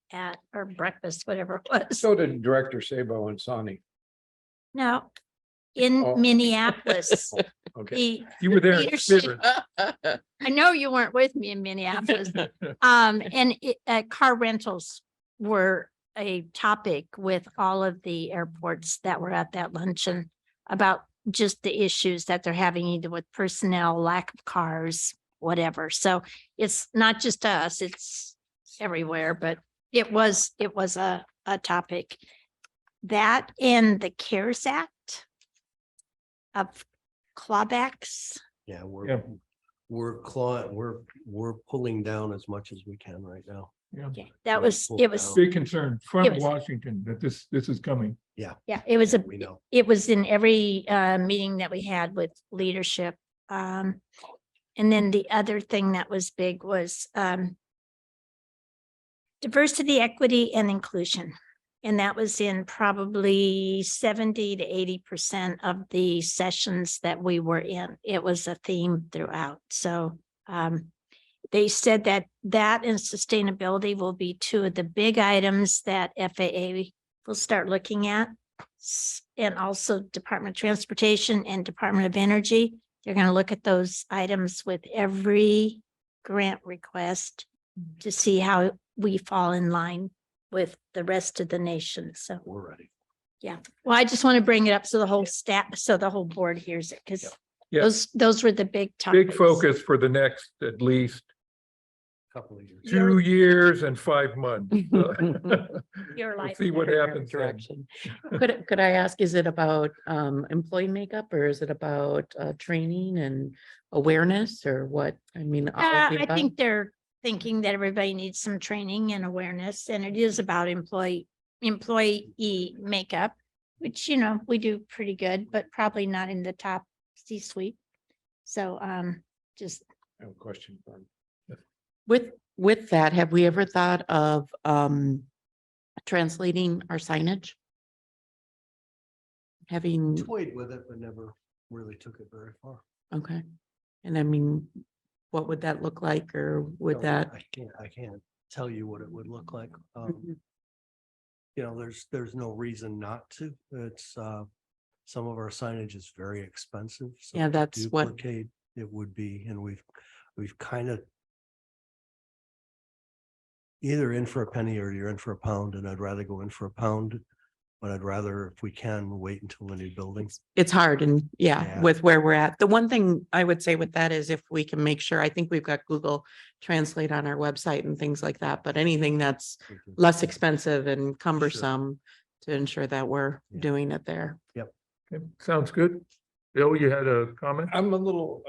or breakfast, whatever it was. So did Director Sabo and Sonny. No, in Oh. Minneapolis. Okay. The You were there in leadership- spirit. I know you weren't with me in Minneapolis. Car rentals were a topic with all of the airports that were at that luncheon about just the issues that they're having either with personnel, lack of cars, whatever. So it's not just us, it's everywhere, but it was a topic. That and the CARES Act of clawbacks. Yeah, Yeah. we're pulling down as much as we can right now. Yeah. Okay, that was, it was, Big concern from It was- Washington that this is coming. yeah, it was We know. it was in every meeting that we had with leadership. And then the other thing that was big was diversity, equity, and inclusion. And that was in probably 70 to 80% of the sessions that we were in. It was a theme throughout. So they said that and sustainability will be two of the big items that FAA will start looking at. And also Department of Transportation and Department of Energy. They're going to look at those items with every grant request to see how we fall in line with the rest of the nation. So, We're ready. yeah. Well, I just want to bring it up so the whole staff, so the whole board hears it, because Yeah. those were the big topics. Big focus for the next at least Couple of years. 2 years and 5 months. Your We'll life. see what happens. then. Direction. Could I ask, is it about employee makeup or is it about training and awareness or what? I mean, all of the I above? think they're thinking that everybody needs some training and awareness, and it is about employee makeup, which, we do pretty good, but probably not in the top C-suite. So, just, I have a question for him. With that, have we ever thought of translating our signage? Having, Toyed with it, but never really took it very far. okay. And I mean, what would that look like, or would No, that? I can't tell you what it would look like. Mhm. There's no reason not to. It's some of our signage is very expensive. so Yeah, to that's what- duplicate it would be, and we've kind of either in for a penny or you're in for a pound, and I'd rather go in for a pound, but I'd rather, if we can, wait until the new building. It's hard and yeah, Yeah. with where we're at. The one thing I would say with that is if we can make sure, I think we've got Google Translate on our website and things like that, but anything that's we can- less expensive and cumbersome to ensure that we're Yeah. doing it there. Okay, sounds good. Bill, you had a comment? I'm a little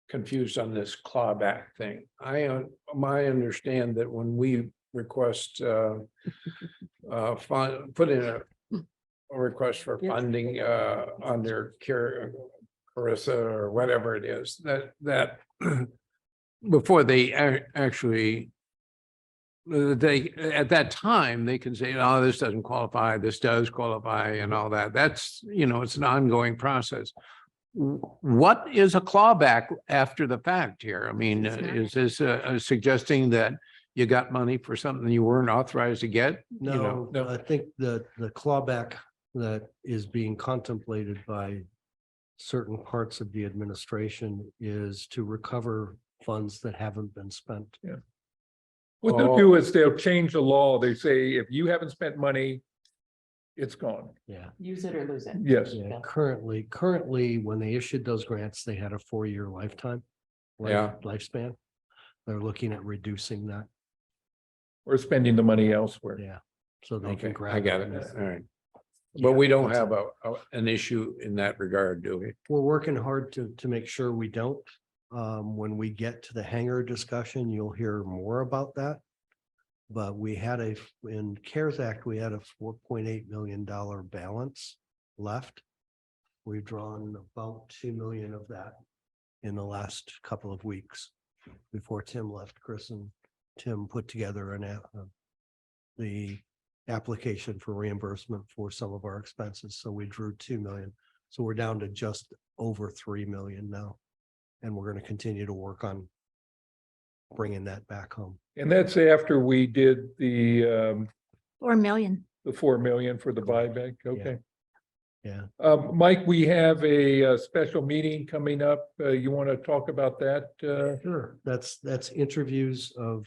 confused on this clawback thing. My understand that when we request put in a request for Yes. funding under Carissa or whatever it is, that before they actually at that time, they can say, oh, this doesn't qualify, this does qualify and all that. That's, it's an ongoing process. What is a clawback after the fact here? I mean, It's not. is this suggesting that you got money for something you weren't authorized to get? No, no. I think the clawback that is being contemplated by certain parts of the administration is to recover funds that haven't been spent. What they'll do is they'll change the law. They say, if you haven't spent money, it's gone. Yeah. Use it or lose it. Yes. Yeah, currently, when they issued those grants, they had a 4-year lifetime. Lifespan. They're looking at reducing that. Or spending the money elsewhere. Yeah. So they can Okay, grab. I got it. All right. But we don't have an issue in that regard, do we? We're working hard to make sure we don't. When we get to the hangar discussion, you'll hear more about that. But we had in CARES Act, we had a $4.8 million balance left. We've drawn about 2 million of that in the last couple of weeks. before Tim left, Chris and Tim put together the application for reimbursement for some of our expenses. So we drew 2 million. So we're down to just over 3 million now. And we're going to continue to work on bringing that back home. And that's after we did the 4 million. 4 million for the buyback. Okay. Yeah. Mike, we have a special meeting coming up. You want to talk about that? Sure. That's interviews of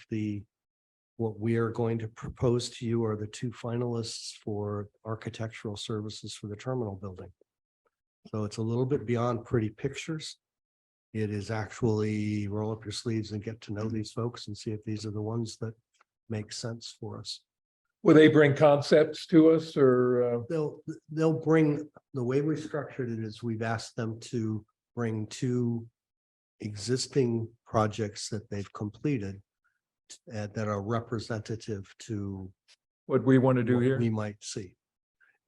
what we are going to propose to you are the 2 finalists for architectural services for the terminal building. So it's a little bit beyond pretty pictures. It is actually roll up your sleeves and get to know these folks and see if these are the ones that make sense for us. Will they bring concepts to us or? They'll bring, the way we structured it is we've asked them to bring 2 existing projects that they've completed that are representative to What we want to do what here? we might see.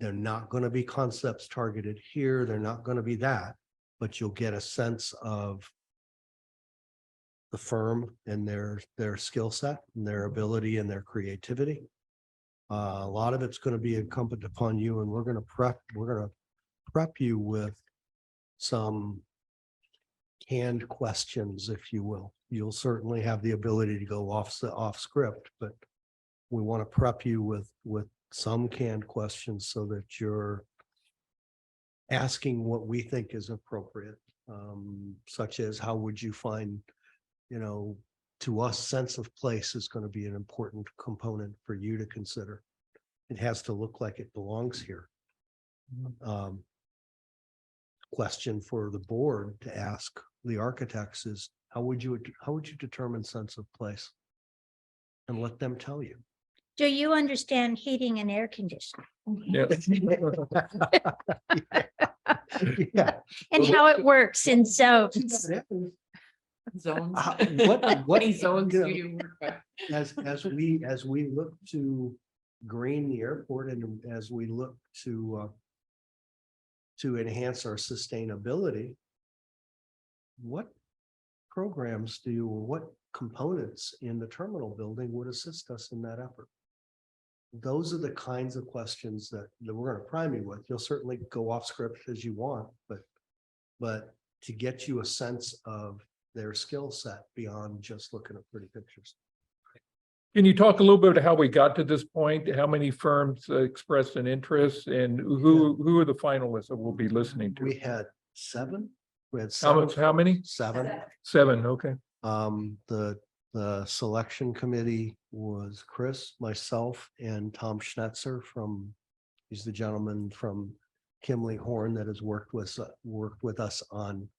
They're not going to be concepts targeted here. They're not going to be that, but you'll get a sense of the firm and their skill set and their ability and their creativity. A lot of it's going to be incumbent upon you, and we're going to prep you with some canned questions, if you will. You'll certainly have the ability to go off script, but we want to prep you with some canned questions so that you're asking what we think is appropriate, such as how would you find, to us, sense of place is going to be an important component for you to consider. It has to look like it belongs here. Question for the board to ask the architects is, how would you determine sense of place? And let them tell you. Do you understand heating and air conditioning? Yeah. Yeah. And how it works in zones? Zones. What How many zones you do know, you work with? as we look to green the airport and as we look to enhance our sustainability, what programs what components in the terminal building would assist us in that effort? Those are the kinds of questions that we're going to prime you with. You'll certainly go off script as you want, but to get you a sense of their skill set beyond just looking at pretty pictures. Can you talk a little bit about how we got to this point? How many firms expressed an interest and who are the finalists that we'll be listening to? We had 7. We had How 7. much, how many? 7. 7, okay. The selection committee was Chris, myself, and Tom Schnetzer he's the gentleman from Kimley Horn that has worked with us on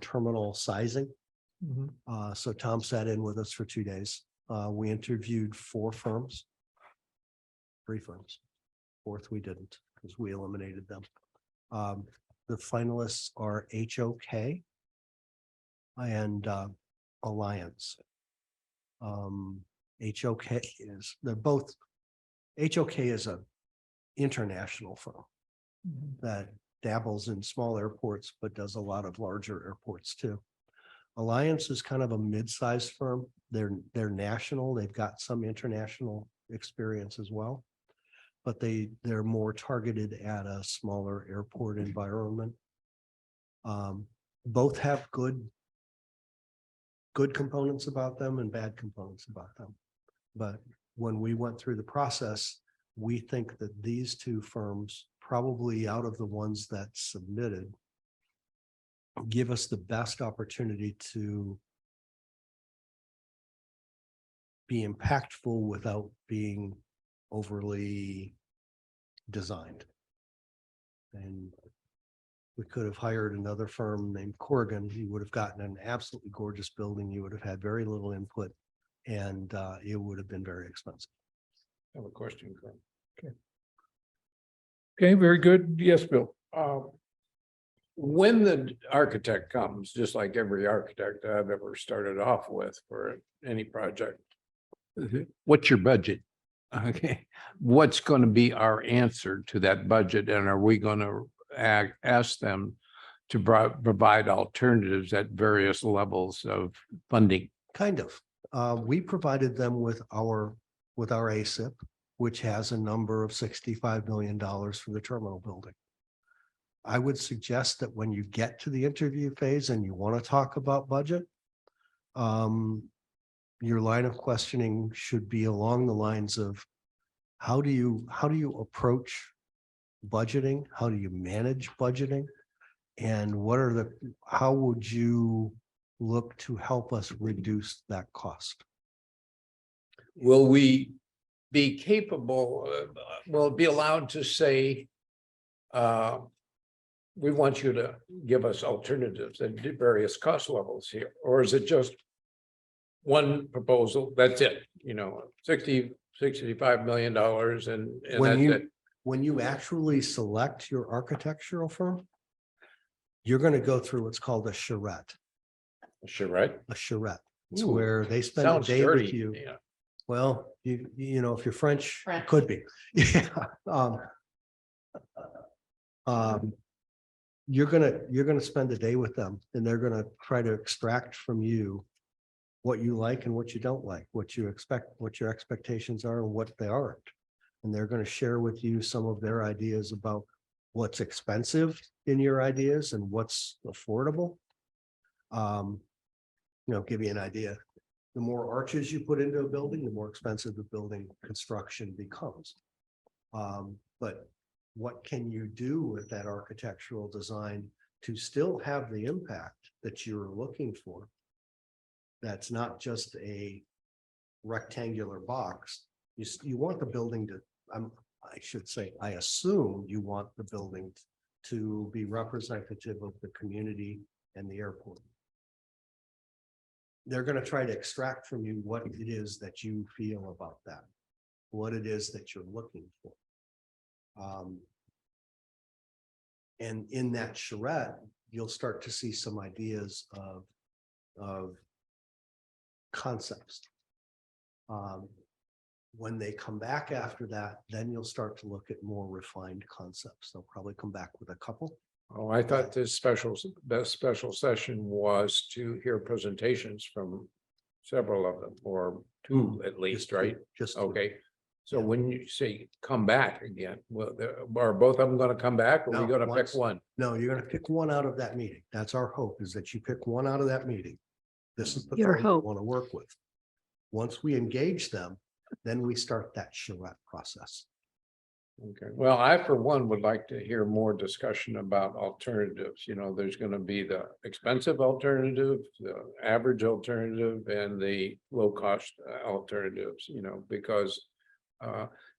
terminal sizing. Mhm. So Tom sat in with us for 2 days. We interviewed 3 firms. 4th we didn't because we eliminated them. The finalists are HOK and Alliance. HOK is an international firm that dabbles in small airports, but does a lot of larger airports too. Alliance is kind of a mid-sized firm. They're national. They've got some international experience as well, but they're more targeted at a smaller airport environment. Both have good components about them and bad components about them. But when we went through the process, we think that these 2 firms, probably out of the ones that submitted, give us the best opportunity to be impactful without being overly designed. And we could have hired another firm named Corrigan. You would have gotten an absolutely gorgeous building. You would have had very little input and it would have been very expensive. I have a question, Greg. Okay, very good. Yes, Bill. When the architect comes, just like every architect I've ever started off with for any project, what's your budget? Okay, what's going to be our answer to that budget? And are we going to ask them to provide alternatives at various levels of funding. Kind of. We provided them with our ASIP, which has a number of $65 million for the terminal building. I would suggest that when you get to the interview phase and you want to talk about budget, your line of questioning should be along the lines of how do you approach budgeting? How do you manage budgeting? And how would you look to help us reduce that cost? Will we be capable, will be allowed to say, we want you to give us alternatives at various cost levels here? Or is it just one proposal, that's it, 65 million dollars and that's it? When you actually select your architectural firm, you're going to go through what's called a charrette. Sure, right? A charrette. It's Ooh, where they spend a Sounds day with dirty. you. Yeah. Well, you know, if you're French, French. could be. Yeah. You're gonna spend a day with them and they're gonna try to extract from you what you like and what you don't like, what you expect, what your expectations are and what they aren't. And they're gonna share with you some of their ideas about what's expensive in your ideas and what's affordable. Give you an idea. The more arches you put into a building, the more expensive the building construction becomes. But what can you do with that architectural design to still have the impact that you're looking for? That's not just a rectangular box. You want the building to, I assume you want the building to be representative of the community and the airport. They're going to try to extract from you what it is that you feel about that, what it is that you're looking for. And in that charrette, you'll start to see some ideas of concepts. When they come back after that, then you'll start to look at more refined concepts. They'll probably come back with a couple. Oh, I thought this special session was to hear presentations from several of them, or two at least, right? Just two. Okay. So Yeah. when you say come back again, well, are both of them going to come back, or are we No, going to once. pick one? No, you're going to pick one out of that meeting. That's our hope, is that you pick one out of that meeting. This is the Your firm you hope. want to work with. Once we engage them, then we start that charrette process. Okay, well, I for one would like to hear more discussion about alternatives. There's going to be the expensive alternative, the average alternative, and the low cost alternatives, because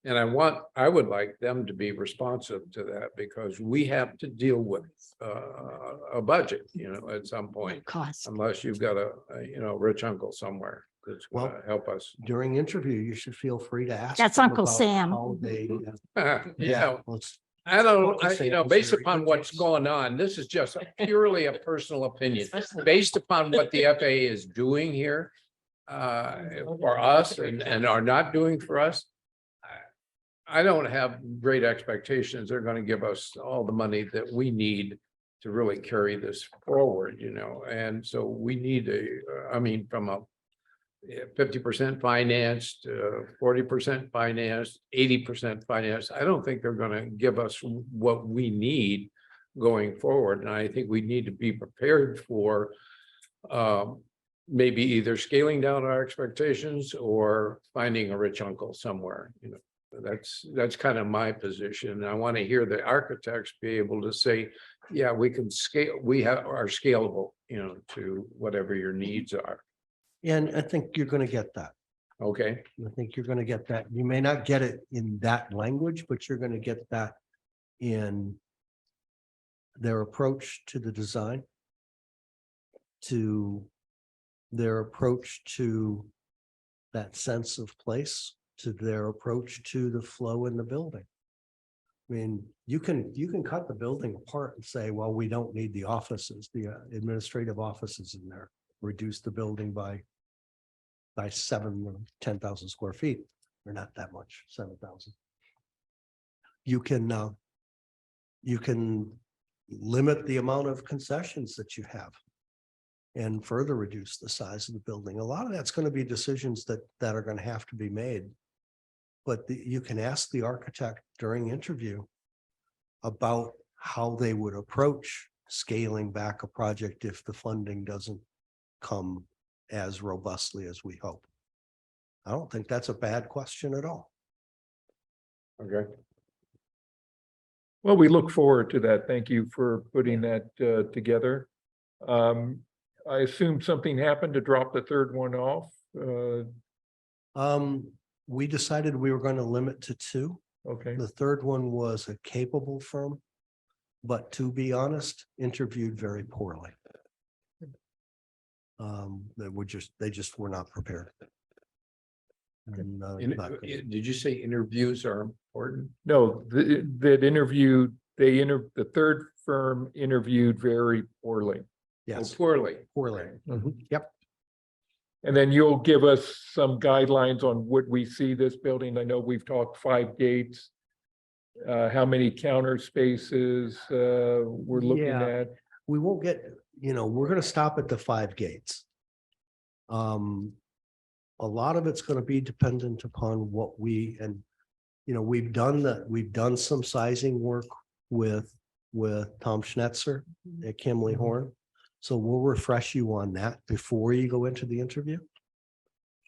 and I would like them to be responsive to that, because we have to deal with a budget, at some point, Cost. unless you've got a rich uncle somewhere that's going to help us. During interview, you should feel free to ask. That's them Uncle about Sam. how they, let's I don't, Uncle Sam's based very upon good what's taste. going on, this is just purely a personal opinion, based upon what the FAA is doing here. For us and are not doing for us. I don't have great expectations. They're going to give us all the money that we need to really carry this forward, and so we need from a 50% financed, 40% financed, 80% financed. I don't think they're going to give us what we need going forward. And I think we need to be prepared for maybe either scaling down our expectations or finding a rich uncle somewhere, That's kind of my position. I want to hear the architects be able to say, yeah, we can scale, are scalable, to whatever your needs are. and I think you're going to get that. Okay, I think you're going to get that. You may not get it in that language, but you're going to get that in their approach to the design, to their approach to that sense of place, to their approach to the flow in the building. I mean, you can cut the building apart and say, well, we don't need the offices, the administrative offices in there, reduce the building by 7 or 10,000 square feet, or not that much, 7,000. You can limit the amount of concessions that you have and further reduce the size of the building. A lot of that's going to be decisions that are going to have to be made. But you can ask the architect during interview about how they would approach scaling back a project if the funding doesn't come as robustly as we hope. I don't think that's a bad question at all. Okay. Well, we look forward to that. Thank you for putting that together. I assume something happened to drop the third one off. We decided we were going to limit to 2. Okay, The third one was a capable firm, but to be honest, interviewed very poorly. They just were not prepared. And, not good. Did you say interviews are important? no, the third firm interviewed very poorly. Yes, Poorly. poorly. Yep. And then you'll give us some guidelines on what we see this building. I know we've talked 5 gates. How many counter spaces we're looking Yeah. at. We won't get, we're going to stop at the 5 gates. A lot of it's going to be dependent upon what we've done some sizing work with Tom Schnetzer at Kimley Horn. So we'll refresh you on that before you go into the interview.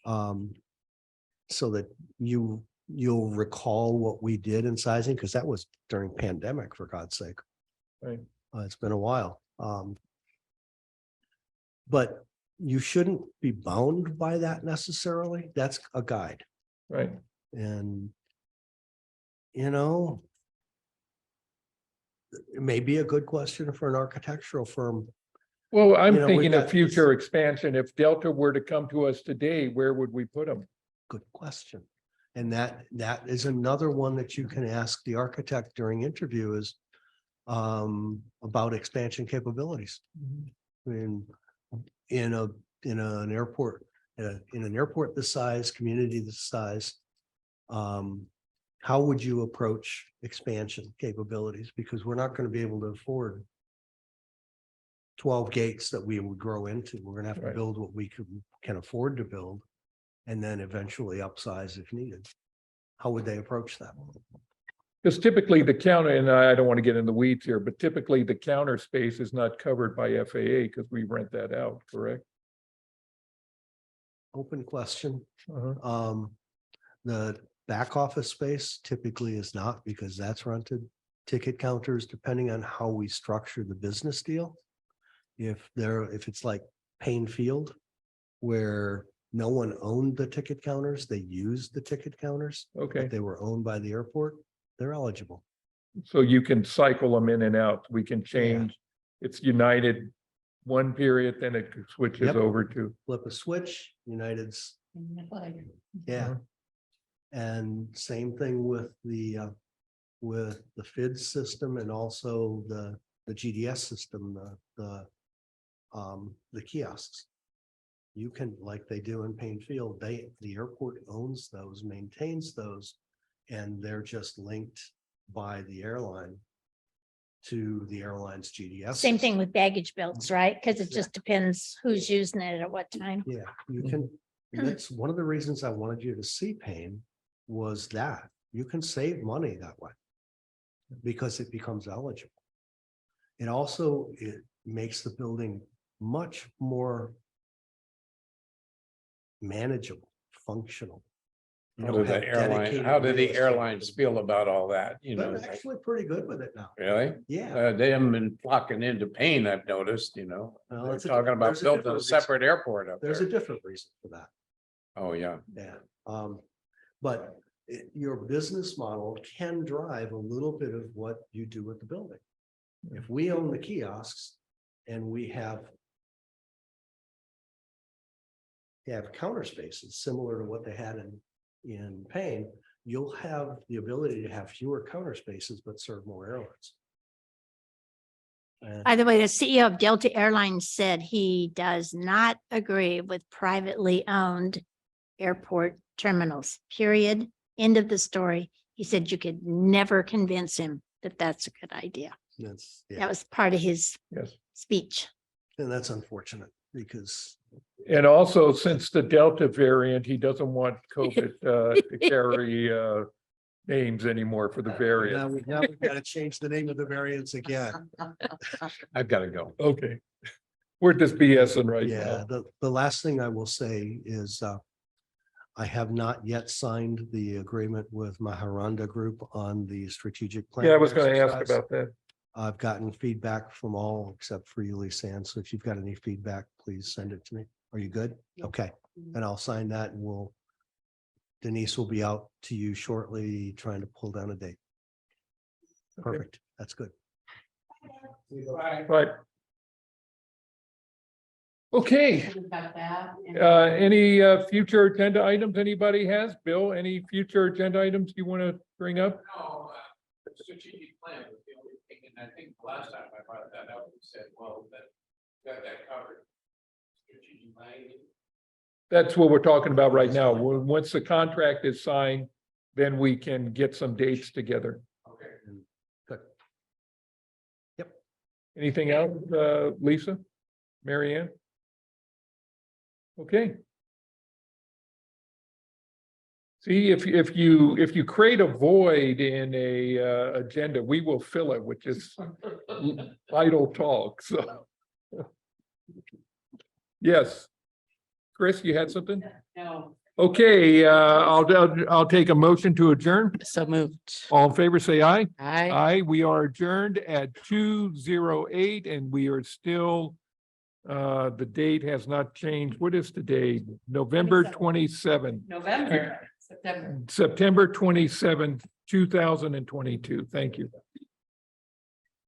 So that you'll recall what we did in sizing, because that was during pandemic, for God's sake. Right. It's been a while. But you shouldn't be bound by that necessarily. That's a guide. Right. And, it may be a good question for an architectural firm. Well, I'm We've thinking got of future expansion. If Delta were to come to us today, where would we put them? Good question. And that is another one that you can ask the architect during interview is about expansion capabilities. I mean, in an airport this size, community this size, how would you approach expansion capabilities? Because we're not going to be able to afford 12 gates that we would grow into. We're going to have to Right. build what we can afford to build, and then eventually upsize if needed. How would they approach that? Because typically the counter, and I don't want to get in the weeds here, but typically the counter space is not covered by FAA because we rent that out, correct? Open question. Uh-huh. The back office space typically is not, because that's rented. Ticket counters, depending on how we structure the business deal. If it's like Payne Field, where no one owned the ticket counters, they used the ticket counters, Okay, but they were owned by the airport, they're eligible. so you can cycle them in and out. We can change. It's United one period, then it switches Yep. over to. Flip a switch, United's, yeah. And same thing with the FIDS system and also the GDS system, the kiosks. You can, like they do in Payne Field, the airport owns those, maintains those, and they're just linked by the airline to the airline's GDS. Same thing system. with baggage belts, right? Because it just depends who's using it at what time. Yeah, you can, and that's one of the reasons I wanted you to see Payne was that you can save money that way because it becomes eligible. It makes the building much more manageable, functional. You How don't do have the dedicated airlines real estate. feel about all that? They're actually pretty good with it now. Really? Yeah. They haven't been flocking into Payne, I've noticed, Well, They're it's a talking diff- about there's a building a different reason. separate airport up There's a there. different reason for that. Oh, yeah. Yeah. But your business model can drive a little bit of what you do with the building. If we own the kiosks and we have counter spaces similar to what they had in Payne, you'll have the ability to have fewer counter spaces, but serve more airlines. And By the way, the CEO of Delta Airlines said he does not agree with privately owned airport terminals, period. End of the story. He said you could never convince him that that's a good idea. That's, yeah, That was part of his Yes. speech. and that's unfortunate because And also, since the Delta variant, he doesn't want COVID to carry names anymore for the variant. now we've got to change the name of the variants again. I've got to go. Okay. We're just BSing right Yeah, now. the last thing I will say is I have not yet signed the agreement with Maharanda Group on the strategic plan. Yeah, I was going to ask exercise. about that. I've gotten feedback from all except for you, Lisanne. So if you've got any feedback, please send it to me. Are you good? Okay, and I'll sign that and Denise will be out to you shortly, trying to pull down a date. Perfect. That's good. Right. Okay, We've got that. and- any future agenda items anybody has? Bill, any future agenda items you want to bring up? No, the strategic plan was the only thing, and I think last time I brought that up, we said, well, got that covered. Strategic plan. That's what we're talking about right now. Once the contract is signed, then we can get some dates together. Okay. Good. Yep. Anything else, Lisa? Mary Ann? Okay. See, if you create a void in a agenda, we will fill it with just idle talk, so. Yes. Chris, you had something? No, Okay, I'll take a motion to adjourn. so moved. All in favor, say aye. Aye. Aye, we are adjourned at 2:08 and we are still, the date has not changed. What is today? November 27, November, September. September 27, 2022. Thank you.